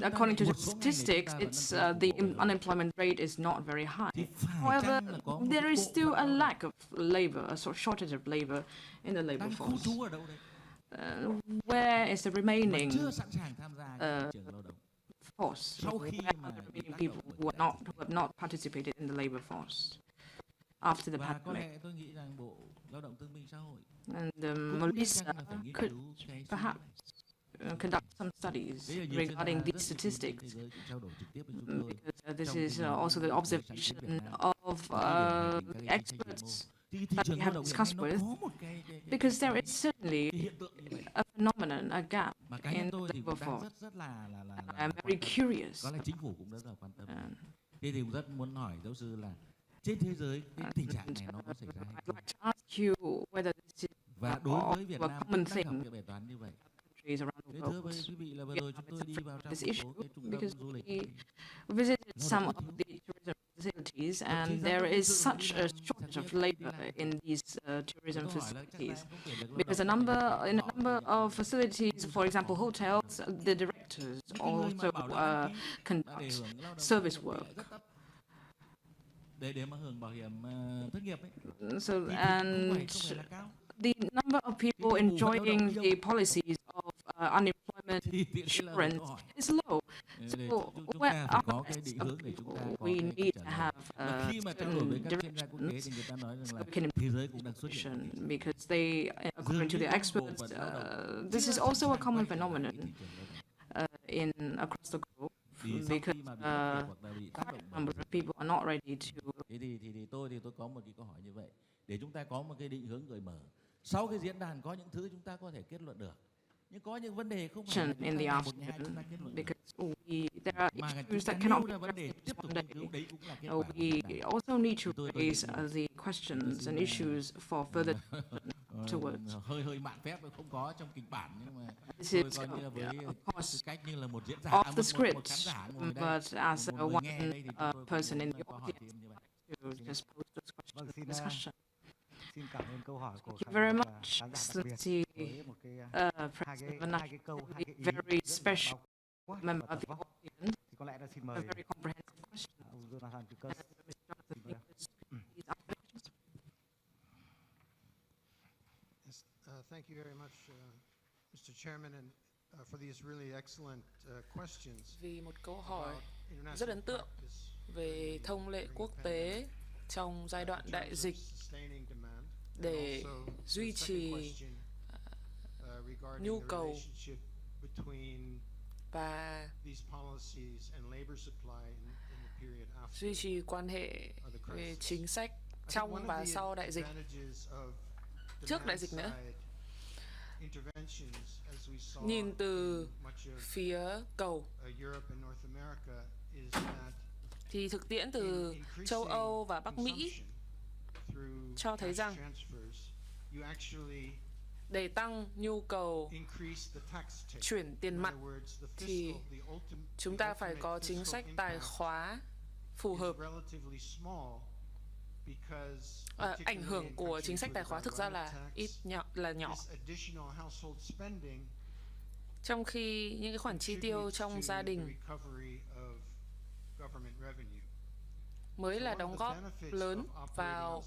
according to the statistics, it's the unemployment rate is not very high. However, there is still a lack of labor, a sort of shortage of labor in the labor force. Where is the remaining force? Where are the remaining people who have not participated in the labor force after the pandemic? And Melissa could perhaps conduct some studies regarding these statistics, because this is also the observation of the experts that we have discussed with, because there is certainly a phenomenon, a gap in the labor force. I am very curious. I'd like to ask you whether this is a common thing in countries around the world. This issue, because we visited some of the tourism facilities, and there is such a shortage of labor in these tourism facilities, because in a number of facilities, for example hotels, the directors also conduct service work. So, and the number of people enjoying the policies of unemployment insurance is low. So, where are we need to have certain directions so we can improve the situation, because they, according to the experts, this is also a common phenomenon across the globe, because a number of people are not ready to. Tôi có một cái câu hỏi như vậy để chúng ta có một cái định hướng gợi mở. Sau cái diễn đàn có những thứ chúng ta có thể kết luận được. Nhưng có những vấn đề không phải in the afternoon, because there are issues that cannot be addressed one day. We also need to raise the questions and issues for further towards. This is, of course, off the script, but as one person in the audience, to just pose those questions for discussion. Thank you very much, Excellency President Van Nash, a very special member of the audience, a very comprehensive question. Yes, thank you very much, Mr. Chairman, and for these really excellent questions. Vì một câu hỏi rất ấn tượng về thông lệ quốc tế trong giai đoạn đại dịch để duy trì nhu cầu và duy trì quan hệ về chính sách trong và sau đại dịch. trước đại dịch nữa. Nhìn từ phía cầu thì thực tiễn từ châu Âu và Bắc Mỹ cho thấy rằng để tăng nhu cầu chuyển tiền mặt thì chúng ta phải có chính sách tài khóa phù hợp. Ảnh hưởng của chính sách tài khóa thực ra là nhỏ. Trong khi những cái khoản chi tiêu trong gia đình mới là đóng góp lớn vào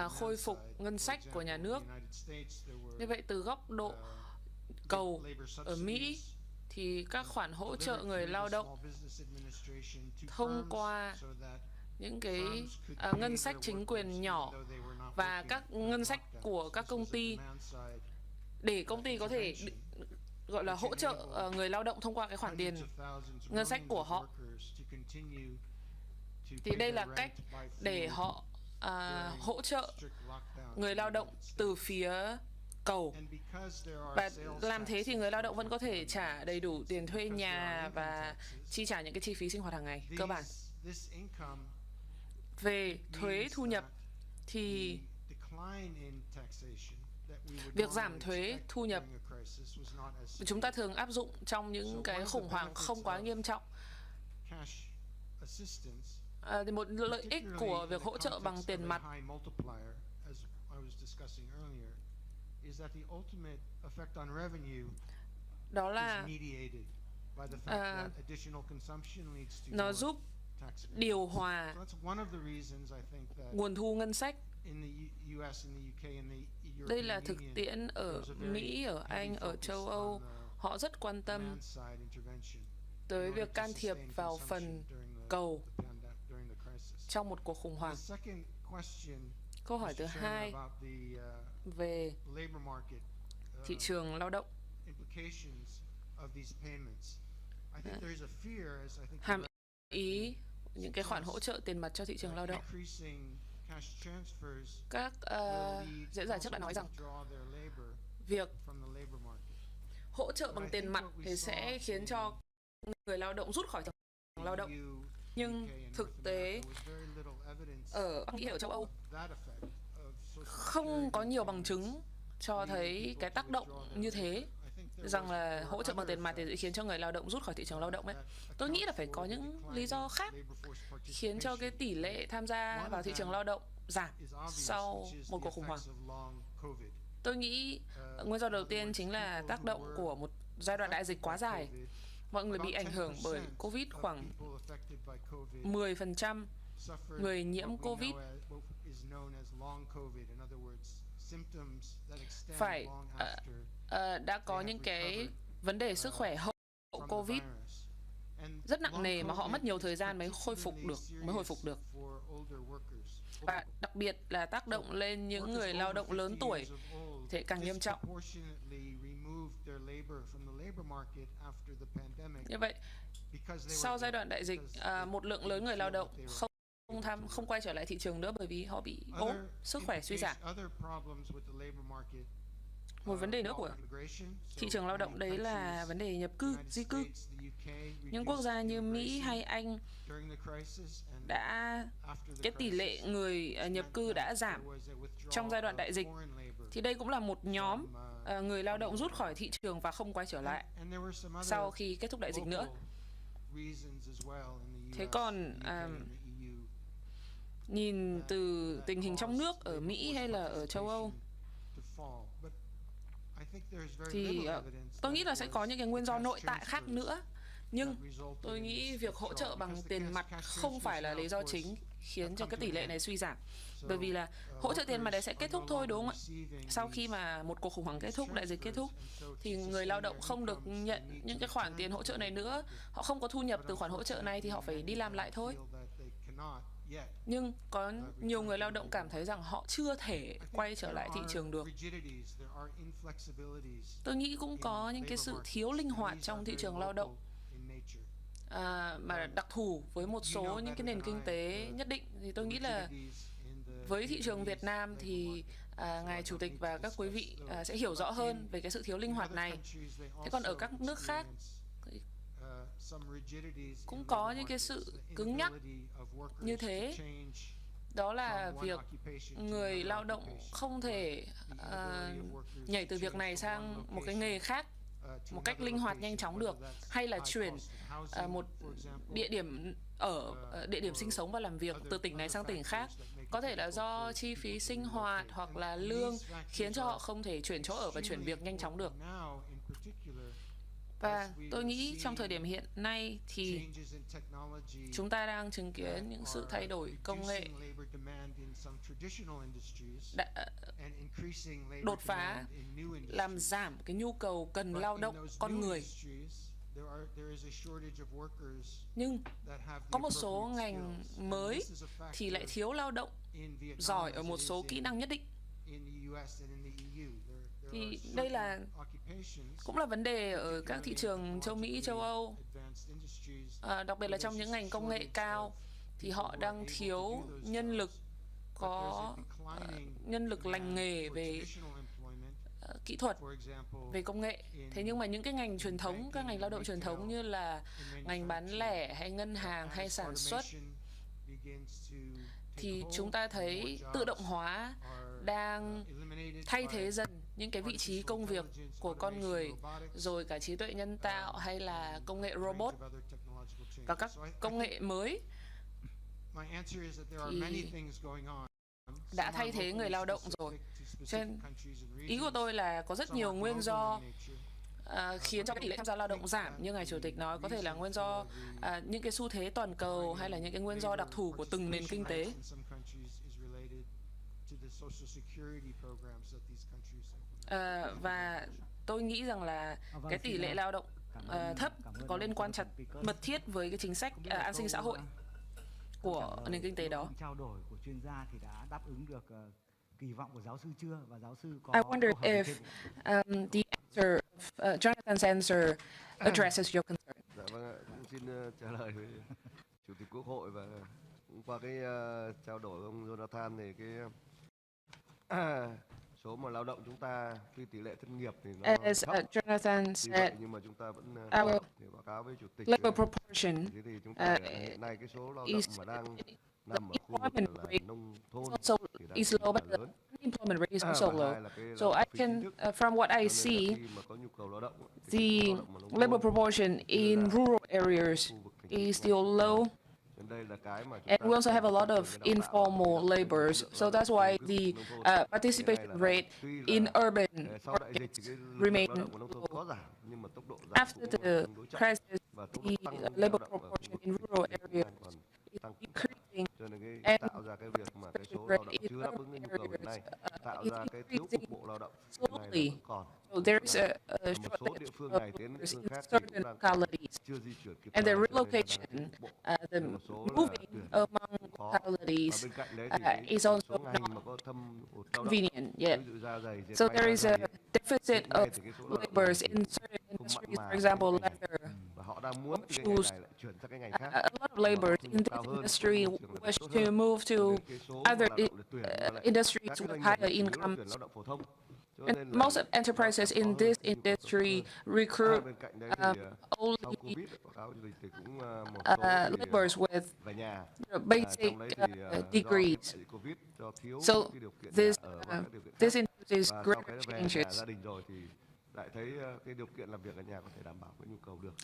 khôi phục ngân sách của nhà nước. Như vậy từ góc độ cầu ở Mỹ thì các khoản hỗ trợ người lao động thông qua những cái ngân sách chính quyền nhỏ và các ngân sách của các công ty, để công ty có thể gọi là hỗ trợ người lao động thông qua cái khoản tiền ngân sách của họ. Thì đây là cách để họ hỗ trợ người lao động từ phía cầu. Và làm thế thì người lao động vẫn có thể trả đầy đủ tiền thuê nhà và chi trả những cái chi phí sinh hoạt hàng ngày cơ bản. Về thuế thu nhập thì việc giảm thuế thu nhập chúng ta thường áp dụng trong những cái khủng hoảng không quá nghiêm trọng. Thì một lợi ích của việc hỗ trợ bằng tiền mặt đó là nó giúp điều hòa nguồn thu ngân sách. Đây là thực tiễn ở Mỹ, ở Anh, ở châu Âu. Họ rất quan tâm tới việc can thiệp vào phần cầu trong một cuộc khủng hoảng. Câu hỏi thứ hai về thị trường lao động. Hàm ý những cái khoản hỗ trợ tiền mặt cho thị trường lao động. Các diễn giả trước đã nói rằng việc hỗ trợ bằng tiền mặt thì sẽ khiến cho người lao động rút khỏi thị trường lao động. Nhưng thực tế ở Bắc Mỹ, ở châu Âu không có nhiều bằng chứng cho thấy cái tác động như thế, rằng là hỗ trợ bằng tiền mặt thì sẽ khiến cho người lao động rút khỏi thị trường lao động ấy. Tôi nghĩ là phải có những lý do khác khiến cho cái tỷ lệ tham gia vào thị trường lao động giảm sau một cuộc khủng hoảng. Tôi nghĩ nguyên do đầu tiên chính là tác động của một giai đoạn đại dịch quá dài. Mọi người bị ảnh hưởng bởi Covid, khoảng 10% người nhiễm Covid phải đã có những cái vấn đề sức khỏe hậu Covid rất nặng nề mà họ mất nhiều thời gian mới hồi phục được. Và đặc biệt là tác động lên những người lao động lớn tuổi thì càng nghiêm trọng. Như vậy, sau giai đoạn đại dịch, một lượng lớn người lao động không quay trở lại thị trường nữa bởi vì họ bị ốm, sức khỏe suy giảm. Một vấn đề nữa của thị trường lao động đấy là vấn đề nhập cư, di cư. Những quốc gia như Mỹ hay Anh cái tỷ lệ người nhập cư đã giảm trong giai đoạn đại dịch. Thì đây cũng là một nhóm người lao động rút khỏi thị trường và không quay trở lại sau khi kết thúc đại dịch nữa. Thế còn nhìn từ tình hình trong nước ở Mỹ hay là ở châu Âu thì tôi nghĩ là sẽ có những cái nguyên do nội tại khác nữa. Nhưng tôi nghĩ việc hỗ trợ bằng tiền mặt không phải là lý do chính khiến cho cái tỷ lệ này suy giảm. Bởi vì là hỗ trợ tiền mặt đấy sẽ kết thúc thôi, đúng không ạ? Sau khi mà một cuộc khủng hoảng kết thúc, đại dịch kết thúc, thì người lao động không được nhận những cái khoản tiền hỗ trợ này nữa. Họ không có thu nhập từ khoản hỗ trợ này thì họ phải đi làm lại thôi. Nhưng có nhiều người lao động cảm thấy rằng họ chưa thể quay trở lại thị trường được. Tôi nghĩ cũng có những cái sự thiếu linh hoạt trong thị trường lao động mà đặc thù với một số những cái nền kinh tế nhất định. Thì tôi nghĩ là Với thị trường Việt Nam thì ngài chủ tịch và các quý vị sẽ hiểu rõ hơn về cái sự thiếu linh hoạt này. Thế còn ở các nước khác thì cũng có những cái sự cứng nhắc như thế. Đó là việc người lao động không thể nhảy từ việc này sang một cái nghề khác một cách linh hoạt nhanh chóng được, hay là chuyển một địa điểm sinh sống và làm việc từ tỉnh này sang tỉnh khác. Có thể là do chi phí sinh hoạt hoặc là lương khiến cho họ không thể chuyển chỗ ở và chuyển việc nhanh chóng được. Và tôi nghĩ trong thời điểm hiện nay thì chúng ta đang chứng kiến những sự thay đổi công nghệ đột phá, làm giảm cái nhu cầu cần lao động con người. Nhưng có một số ngành mới thì lại thiếu lao động giỏi ở một số kỹ năng nhất định. Thì đây cũng là vấn đề ở các thị trường châu Mỹ, châu Âu, đặc biệt là trong những ngành công nghệ cao thì họ đang thiếu nhân lực nhân lực lành nghề về kỹ thuật, về công nghệ. Thế nhưng mà những cái ngành truyền thống, các ngành lao động truyền thống như là ngành bán lẻ hay ngân hàng hay sản xuất thì chúng ta thấy tự động hóa đang thay thế dần những cái vị trí công việc của con người, rồi cả trí tuệ nhân tạo hay là công nghệ robot và các công nghệ mới thì đã thay thế người lao động rồi. Cho nên ý của tôi là có rất nhiều nguyên do khiến cho cái tỷ lệ tham gia lao động giảm, như ngài chủ tịch nói, có thể là nguyên do những cái xu thế toàn cầu hay là những cái nguyên do đặc thù của từng nền kinh tế. Và tôi nghĩ rằng là cái tỷ lệ lao động thấp có liên quan mật thiết với cái chính sách an sinh xã hội của nền kinh tế đó. Trao đổi của chuyên gia thì đã đáp ứng được kỳ vọng của giáo sư chưa, và giáo sư có I wonder if the answer of Jonathan's answer addresses your concern. Dạ vâng ạ, cũng xin trả lời với Chủ tịch Quốc hội, và cũng qua cái trao đổi với ông Jonathan thì cái số mà lao động chúng ta khi tỷ lệ thất nghiệp thì nó as thấp. Jonathan said, Nhưng mà chúng ta vẫn our báo cáo với Chủ tịch labor proportion thì chúng ta hiện nay cái số lao động mà đang nằm ở khu vực là nông thôn thì đang is low, but the lớn. unemployment rate is also low. So I can, from what I see, the labor proportion in rural areas is still low. And we also have a lot of informal laborers, so that's why the participation rate in urban markets remain low. After the crisis, the labor proportion in rural areas is decreasing, and participation rate in urban areas is increasing slowly. So there is a shortage of workers in certain localities, and the relocation, the moving among localities is also not convenient yet. So there is a deficit of laborers in certain industries, for example, leather, shoes. A lot of laborers in this industry wish to move to other industries with higher incomes. And most of enterprises in this industry recruit only laborers with basic degrees. So this introduces greater changes.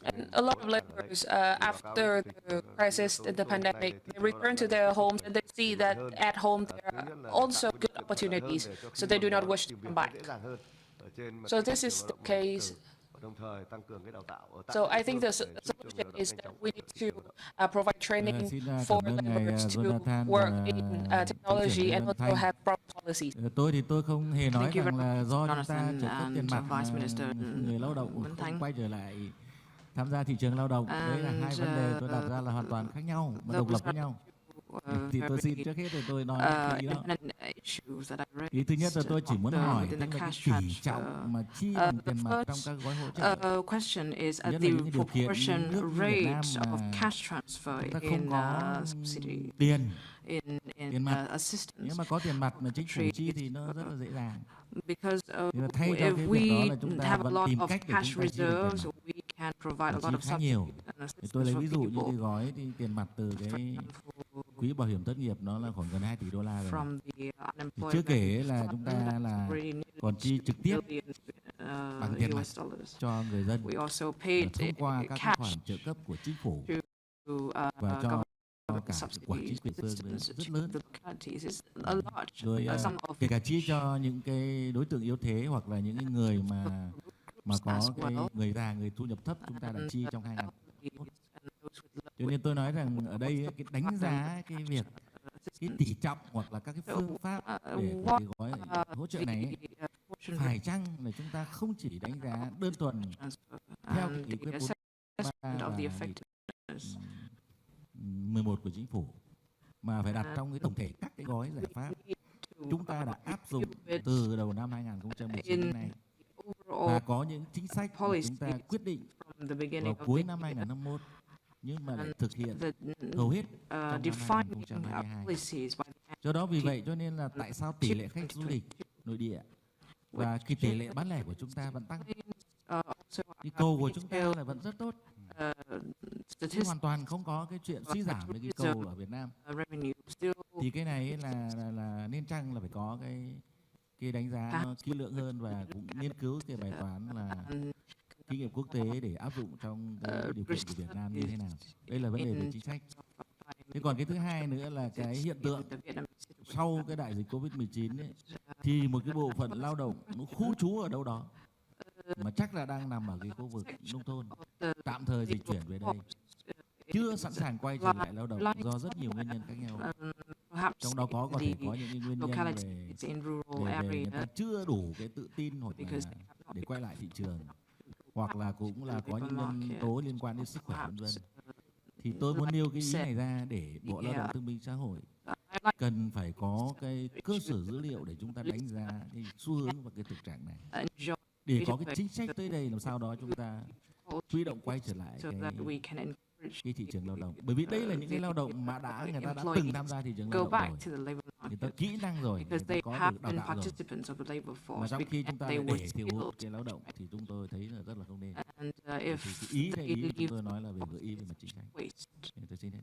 And a lot of laborers, after the crisis and the pandemic, they return to their homes and they see that at home there are also good opportunities, so they do not wish to come back. So this is the case. So I think the solution is that we need to provide training for laborers to work in technology and also have proper policies. Tôi không hề nói rằng là do chúng ta trợ cấp tiền mặt người lao động không quay trở lại tham gia thị trường lao động. Đấy là hai vấn đề tôi đặt ra là hoàn toàn khác nhau và độc lập với nhau. Thì tôi xin trước hết thì tôi nói ý đó. Ý thứ nhất là tôi chỉ muốn hỏi tức là cái tỷ trọng mà chi bằng tiền mặt trong các gói hỗ trợ. Question is Nhất là the những cái điều kiện proportion như nước như Việt Nam rate of mà cash transfer chúng ta không in có subsidy, tiền in mặt. assistance. Nếu mà có tiền mặt mà chính phủ chi thì nó rất là dễ dàng. Because thay cho cái việc đó là chúng ta have a vẫn lot tìm of cách để cash chúng ta chi được tiền reserves, mặt. we can provide a lot Chi of khá subsidy nhiều. and assistance Tôi lấy for ví dụ như people. cái gói thì tiền mặt từ cái quỹ bảo hiểm thất nghiệp nó là khoảng gần 2 tỷ đô la rồi. Chưa kể là chúng ta là còn chi trực tiếp bằng tiền mặt cho người dân thông qua các cái khoản trợ cấp của chính phủ và cho cả quả chính quyền phương rất lớn. Rồi kể cả chi cho những cái đối tượng yếu thế hoặc là những cái người mà có cái người già, người thu nhập thấp, chúng ta đã chi trong 2021. Cho nên tôi nói rằng ở đây cái đánh giá cái việc cái tỷ trọng hoặc là các cái phương pháp để của cái gói hỗ trợ này ấy, phải chăng là chúng ta không chỉ đánh giá đơn thuần theo nghị quyết 43 và nghị 11 của chính phủ, mà phải đặt trong cái tổng thể các cái gói giải pháp chúng ta đã áp dụng từ đầu năm 2019 đến nay, và có những chính sách mà chúng ta quyết định vào cuối năm 2021 nhưng mà lại thực hiện hầu hết trong năm 2022. Do đó vì vậy cho nên là tại sao tỷ lệ khách du lịch nội địa và cái tỷ lệ bán lẻ của chúng ta vẫn tăng, cái cầu của chúng ta là vẫn rất tốt. Chứ hoàn toàn không có cái chuyện suy giảm cái cầu ở Việt Nam. Thì cái này là nên chăng là phải có cái đánh giá nó kỹ lưỡng hơn và cũng nghiên cứu cái bài toán là kinh nghiệm quốc tế để áp dụng trong cái điều kiện của Việt Nam như thế nào. Đây là vấn đề về chính sách. Thế còn cái thứ hai nữa là cái hiện tượng sau cái đại dịch Covid-19 ấy, thì một cái bộ phận lao động nó khu trú ở đâu đó mà chắc là đang nằm ở cái khu vực nông thôn, tạm thời dịch chuyển về đây, chưa sẵn sàng quay trở lại lao động do rất nhiều nguyên nhân khác nhau. Trong đó có thể có những nguyên nhân về người ta chưa đủ cái tự tin hoặc là để quay lại thị trường, hoặc là cũng là có những nhân tố liên quan đến sức khỏe vân vân. Thì tôi muốn nêu cái ý này ra để Bộ Lao động Thương binh Xã hội cần phải có cái cơ sở dữ liệu để chúng ta đánh giá cái xu hướng và cái thực trạng này, để có cái chính sách tới đây làm sao đó chúng ta huy động quay trở lại cái thị trường lao động. Bởi vì đây là những cái lao động mà người ta đã từng tham gia thị trường lao động rồi, người ta kỹ năng rồi, người ta có được đào tạo rồi. Mà trong khi chúng ta để thiếu hụt cái lao động thì chúng tôi thấy là rất là không nên. Thì cái ý chúng tôi nói là về gợi ý về mặt chính sách. Tôi xin hết.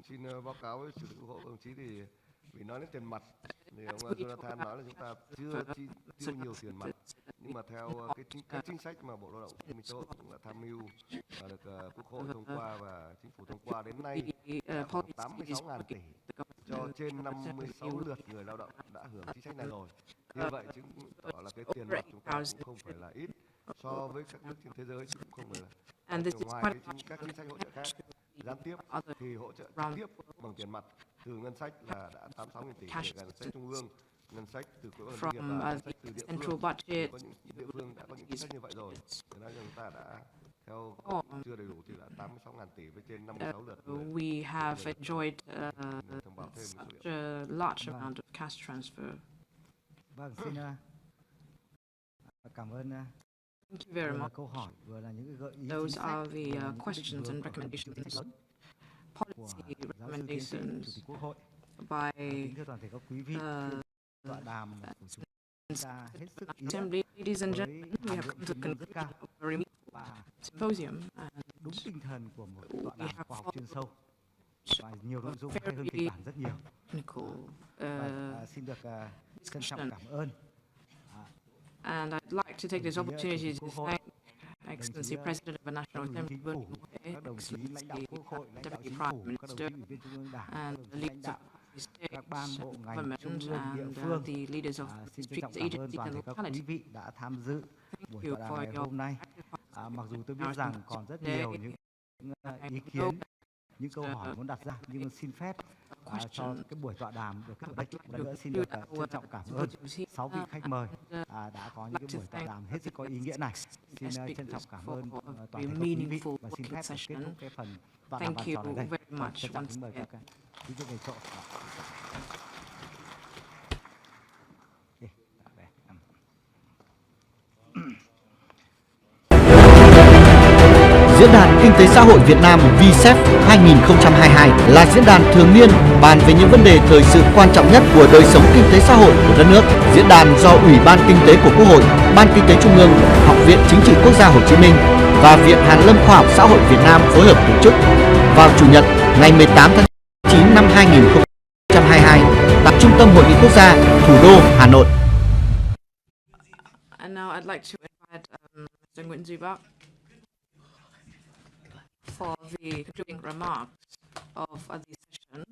Xin báo cáo với Chủ tịch Quốc hội đồng chí thì vì nói đến tiền mặt thì ông Jonathan nói là chúng ta chưa tiêu nhiều tiền mặt, nhưng mà theo cái chính sách mà Bộ Lao động Thương binh Xã hội cũng đã tham mưu và được Quốc hội thông qua và Chính phủ thông qua đến nay khoảng 86.000 tỷ cho trên 56 lượt người lao động đã hưởng chính sách này rồi. Như vậy chứng tỏ là cái tiền mặt chúng ta cũng không phải là ít so với các nước trên thế giới, chứ cũng không phải là ngoài các chính sách hỗ trợ khác gián tiếp thì hỗ trợ trực tiếp bằng tiền mặt từ ngân sách là đã 86.000 tỷ, kể cả ngân sách trung ương, ngân sách từ quỹ bảo hiểm thất nghiệp và ngân sách từ địa phương. Có những địa phương đã có những chính sách như vậy rồi. Thế nên chúng ta đã theo chưa đầy đủ thì là 86.000 tỷ với trên 56 lượt. We have enjoyed such a large amount of cash transfer. Vâng, xin cảm ơn. Thank you very much. Câu hỏi vừa là những cái gợi ý. Those are the questions and recommendations, policy recommendations by Assembly. Ladies and gentlemen, we have come to the conclusion of a very symposium. Đúng tinh thần của một tọa đàm khoa học chuyên sâu và nhiều nội dung hay hơn kịch bản rất nhiều. Xin được trân trọng cảm ơn. And I'd like to take this opportunity to thank Excellency President of the National Assembly, Excellency Deputy Prime Minister, and the leaders of the state government and the leaders of the streets agencies and localities. Đã tham dự buổi tọa đàm ngày hôm nay. Mặc dù tôi biết rằng còn rất nhiều những ý kiến, những câu hỏi muốn đặt ra, nhưng xin phép cho cái buổi tọa đàm được kết thúc đây. Lần nữa xin được trân trọng cảm ơn 6 vị khách mời đã có những cái buổi tọa đàm hết sức có ý nghĩa này. Xin trân trọng cảm ơn toàn thể các quý vị và xin phép kết thúc cái phần tọa đàm bàn tròn ở đây. much once again. Diễn đàn Kinh tế Xã hội Việt Nam VietSECH 2022 là diễn đàn thường niên bàn về những vấn đề thời sự quan trọng nhất của đời sống kinh tế xã hội của đất nước. Diễn đàn do Ủy ban Kinh tế của Quốc hội, Ban Kinh tế Trung ương, Học viện Chính trị Quốc gia Hồ Chí Minh và Viện Hàn lâm Khoa học Xã hội Việt Nam phối hợp tổ chức vào Chủ nhật ngày 18 tháng 9 năm 2022 tại Trung tâm Hội nghị Quốc gia, thủ đô Hà Nội. And now I'd like to invite Mr. Nguyễn Duy Bắc for the concluding remarks of the session.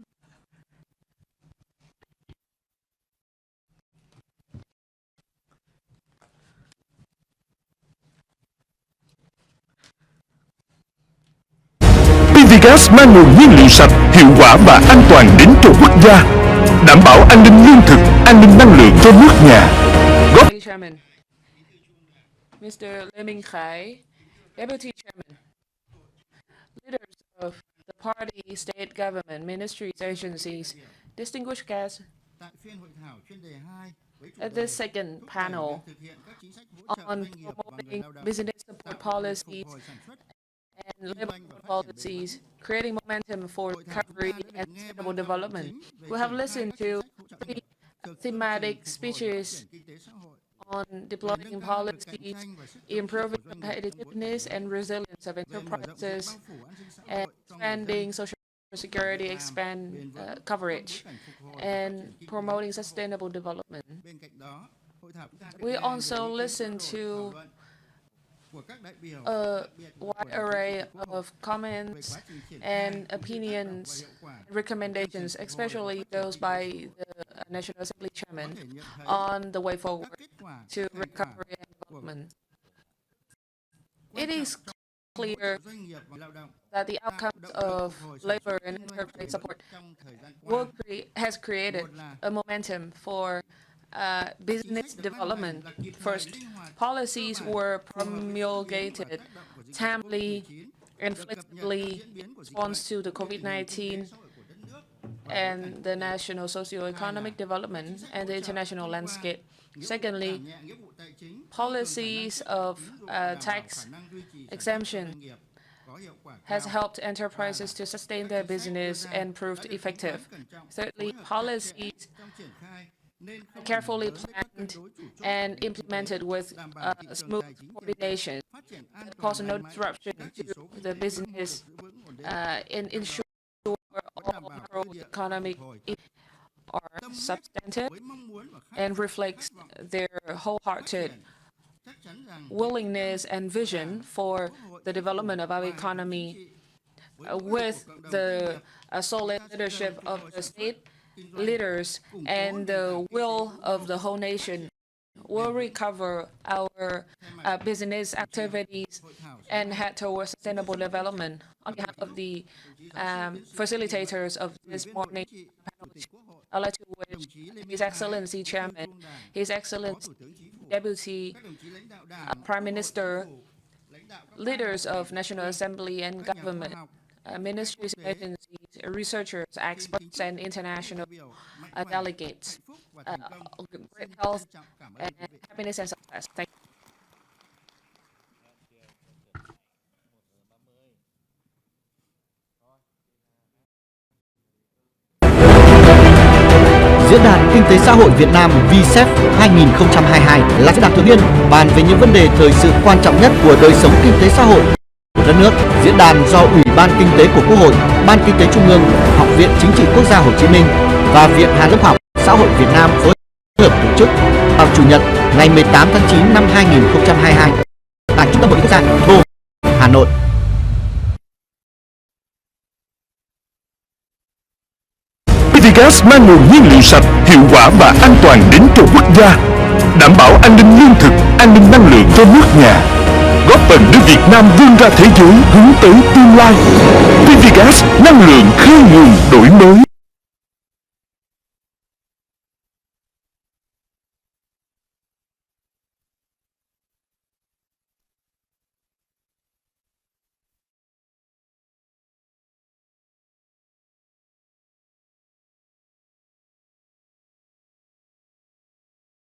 PVGas mang nguồn nhiên liệu sạch, hiệu quả và an toàn đến cho quốc gia, đảm bảo an ninh lương thực, an ninh năng lượng cho nước nhà. Chairman, Mr. Lê Minh Khái, Deputy Chairman, leaders of the party, state government, ministries, agencies, distinguished guests. At this second panel on promoting business support policies and labor policies, creating momentum for recovery and sustainable development, we have listened to three thematic speeches on deploying policies, improving competitiveness and resilience of enterprises, and expanding social security coverage, and promoting sustainable development. We also listened to a wide array of comments and opinions, recommendations, especially those by the National Assembly Chairman on the way forward to recovery and development. It is clear that the outcomes of labor and enterprise support has created a momentum for business development. First, policies were promulgated timely and flexibly in response to the COVID-19 and the national socio-economic development and the international landscape. Secondly, policies of tax exemption has helped enterprises to sustain their business and proved effective. Thirdly, policies carefully planned and implemented with smooth coordination that cause no disruption to the business and ensure all macroeconomic are substantive and reflects their wholehearted willingness and vision for the development of our economy with the solid leadership of the state leaders and the will of the whole nation. Will recover our business activities and head towards sustainable development. On behalf of the facilitators of this morning panel, I'd like to wish His Excellency Chairman, His Excellency Deputy Prime Minister, leaders of National Assembly and government, ministries, agencies, researchers, experts, and international delegates. Great health and happiness and success. Thank you. Diễn đàn Kinh tế Xã hội Việt Nam VietSECH 2022 là diễn đàn thường niên bàn về những vấn đề thời sự quan trọng nhất của đời sống kinh tế xã hội của đất nước. Diễn đàn do Ủy ban Kinh tế của Quốc hội, Ban Kinh tế Trung ương, Học viện Chính trị Quốc gia Hồ Chí Minh và Viện Hàn lâm Khoa học Xã hội Việt Nam phối hợp tổ chức vào Chủ nhật ngày 18 tháng 9 năm 2022 tại Trung tâm Hội nghị Quốc gia, thủ đô Hà Nội. PVGas mang nguồn nhiên liệu sạch, hiệu quả và an toàn đến cho quốc gia, đảm bảo an ninh lương thực, an ninh năng lượng cho nước nhà, góp phần đưa Việt Nam vươn ra thế giới hướng tới tương lai. PVGas, năng lượng khơi nguồn đổi mới.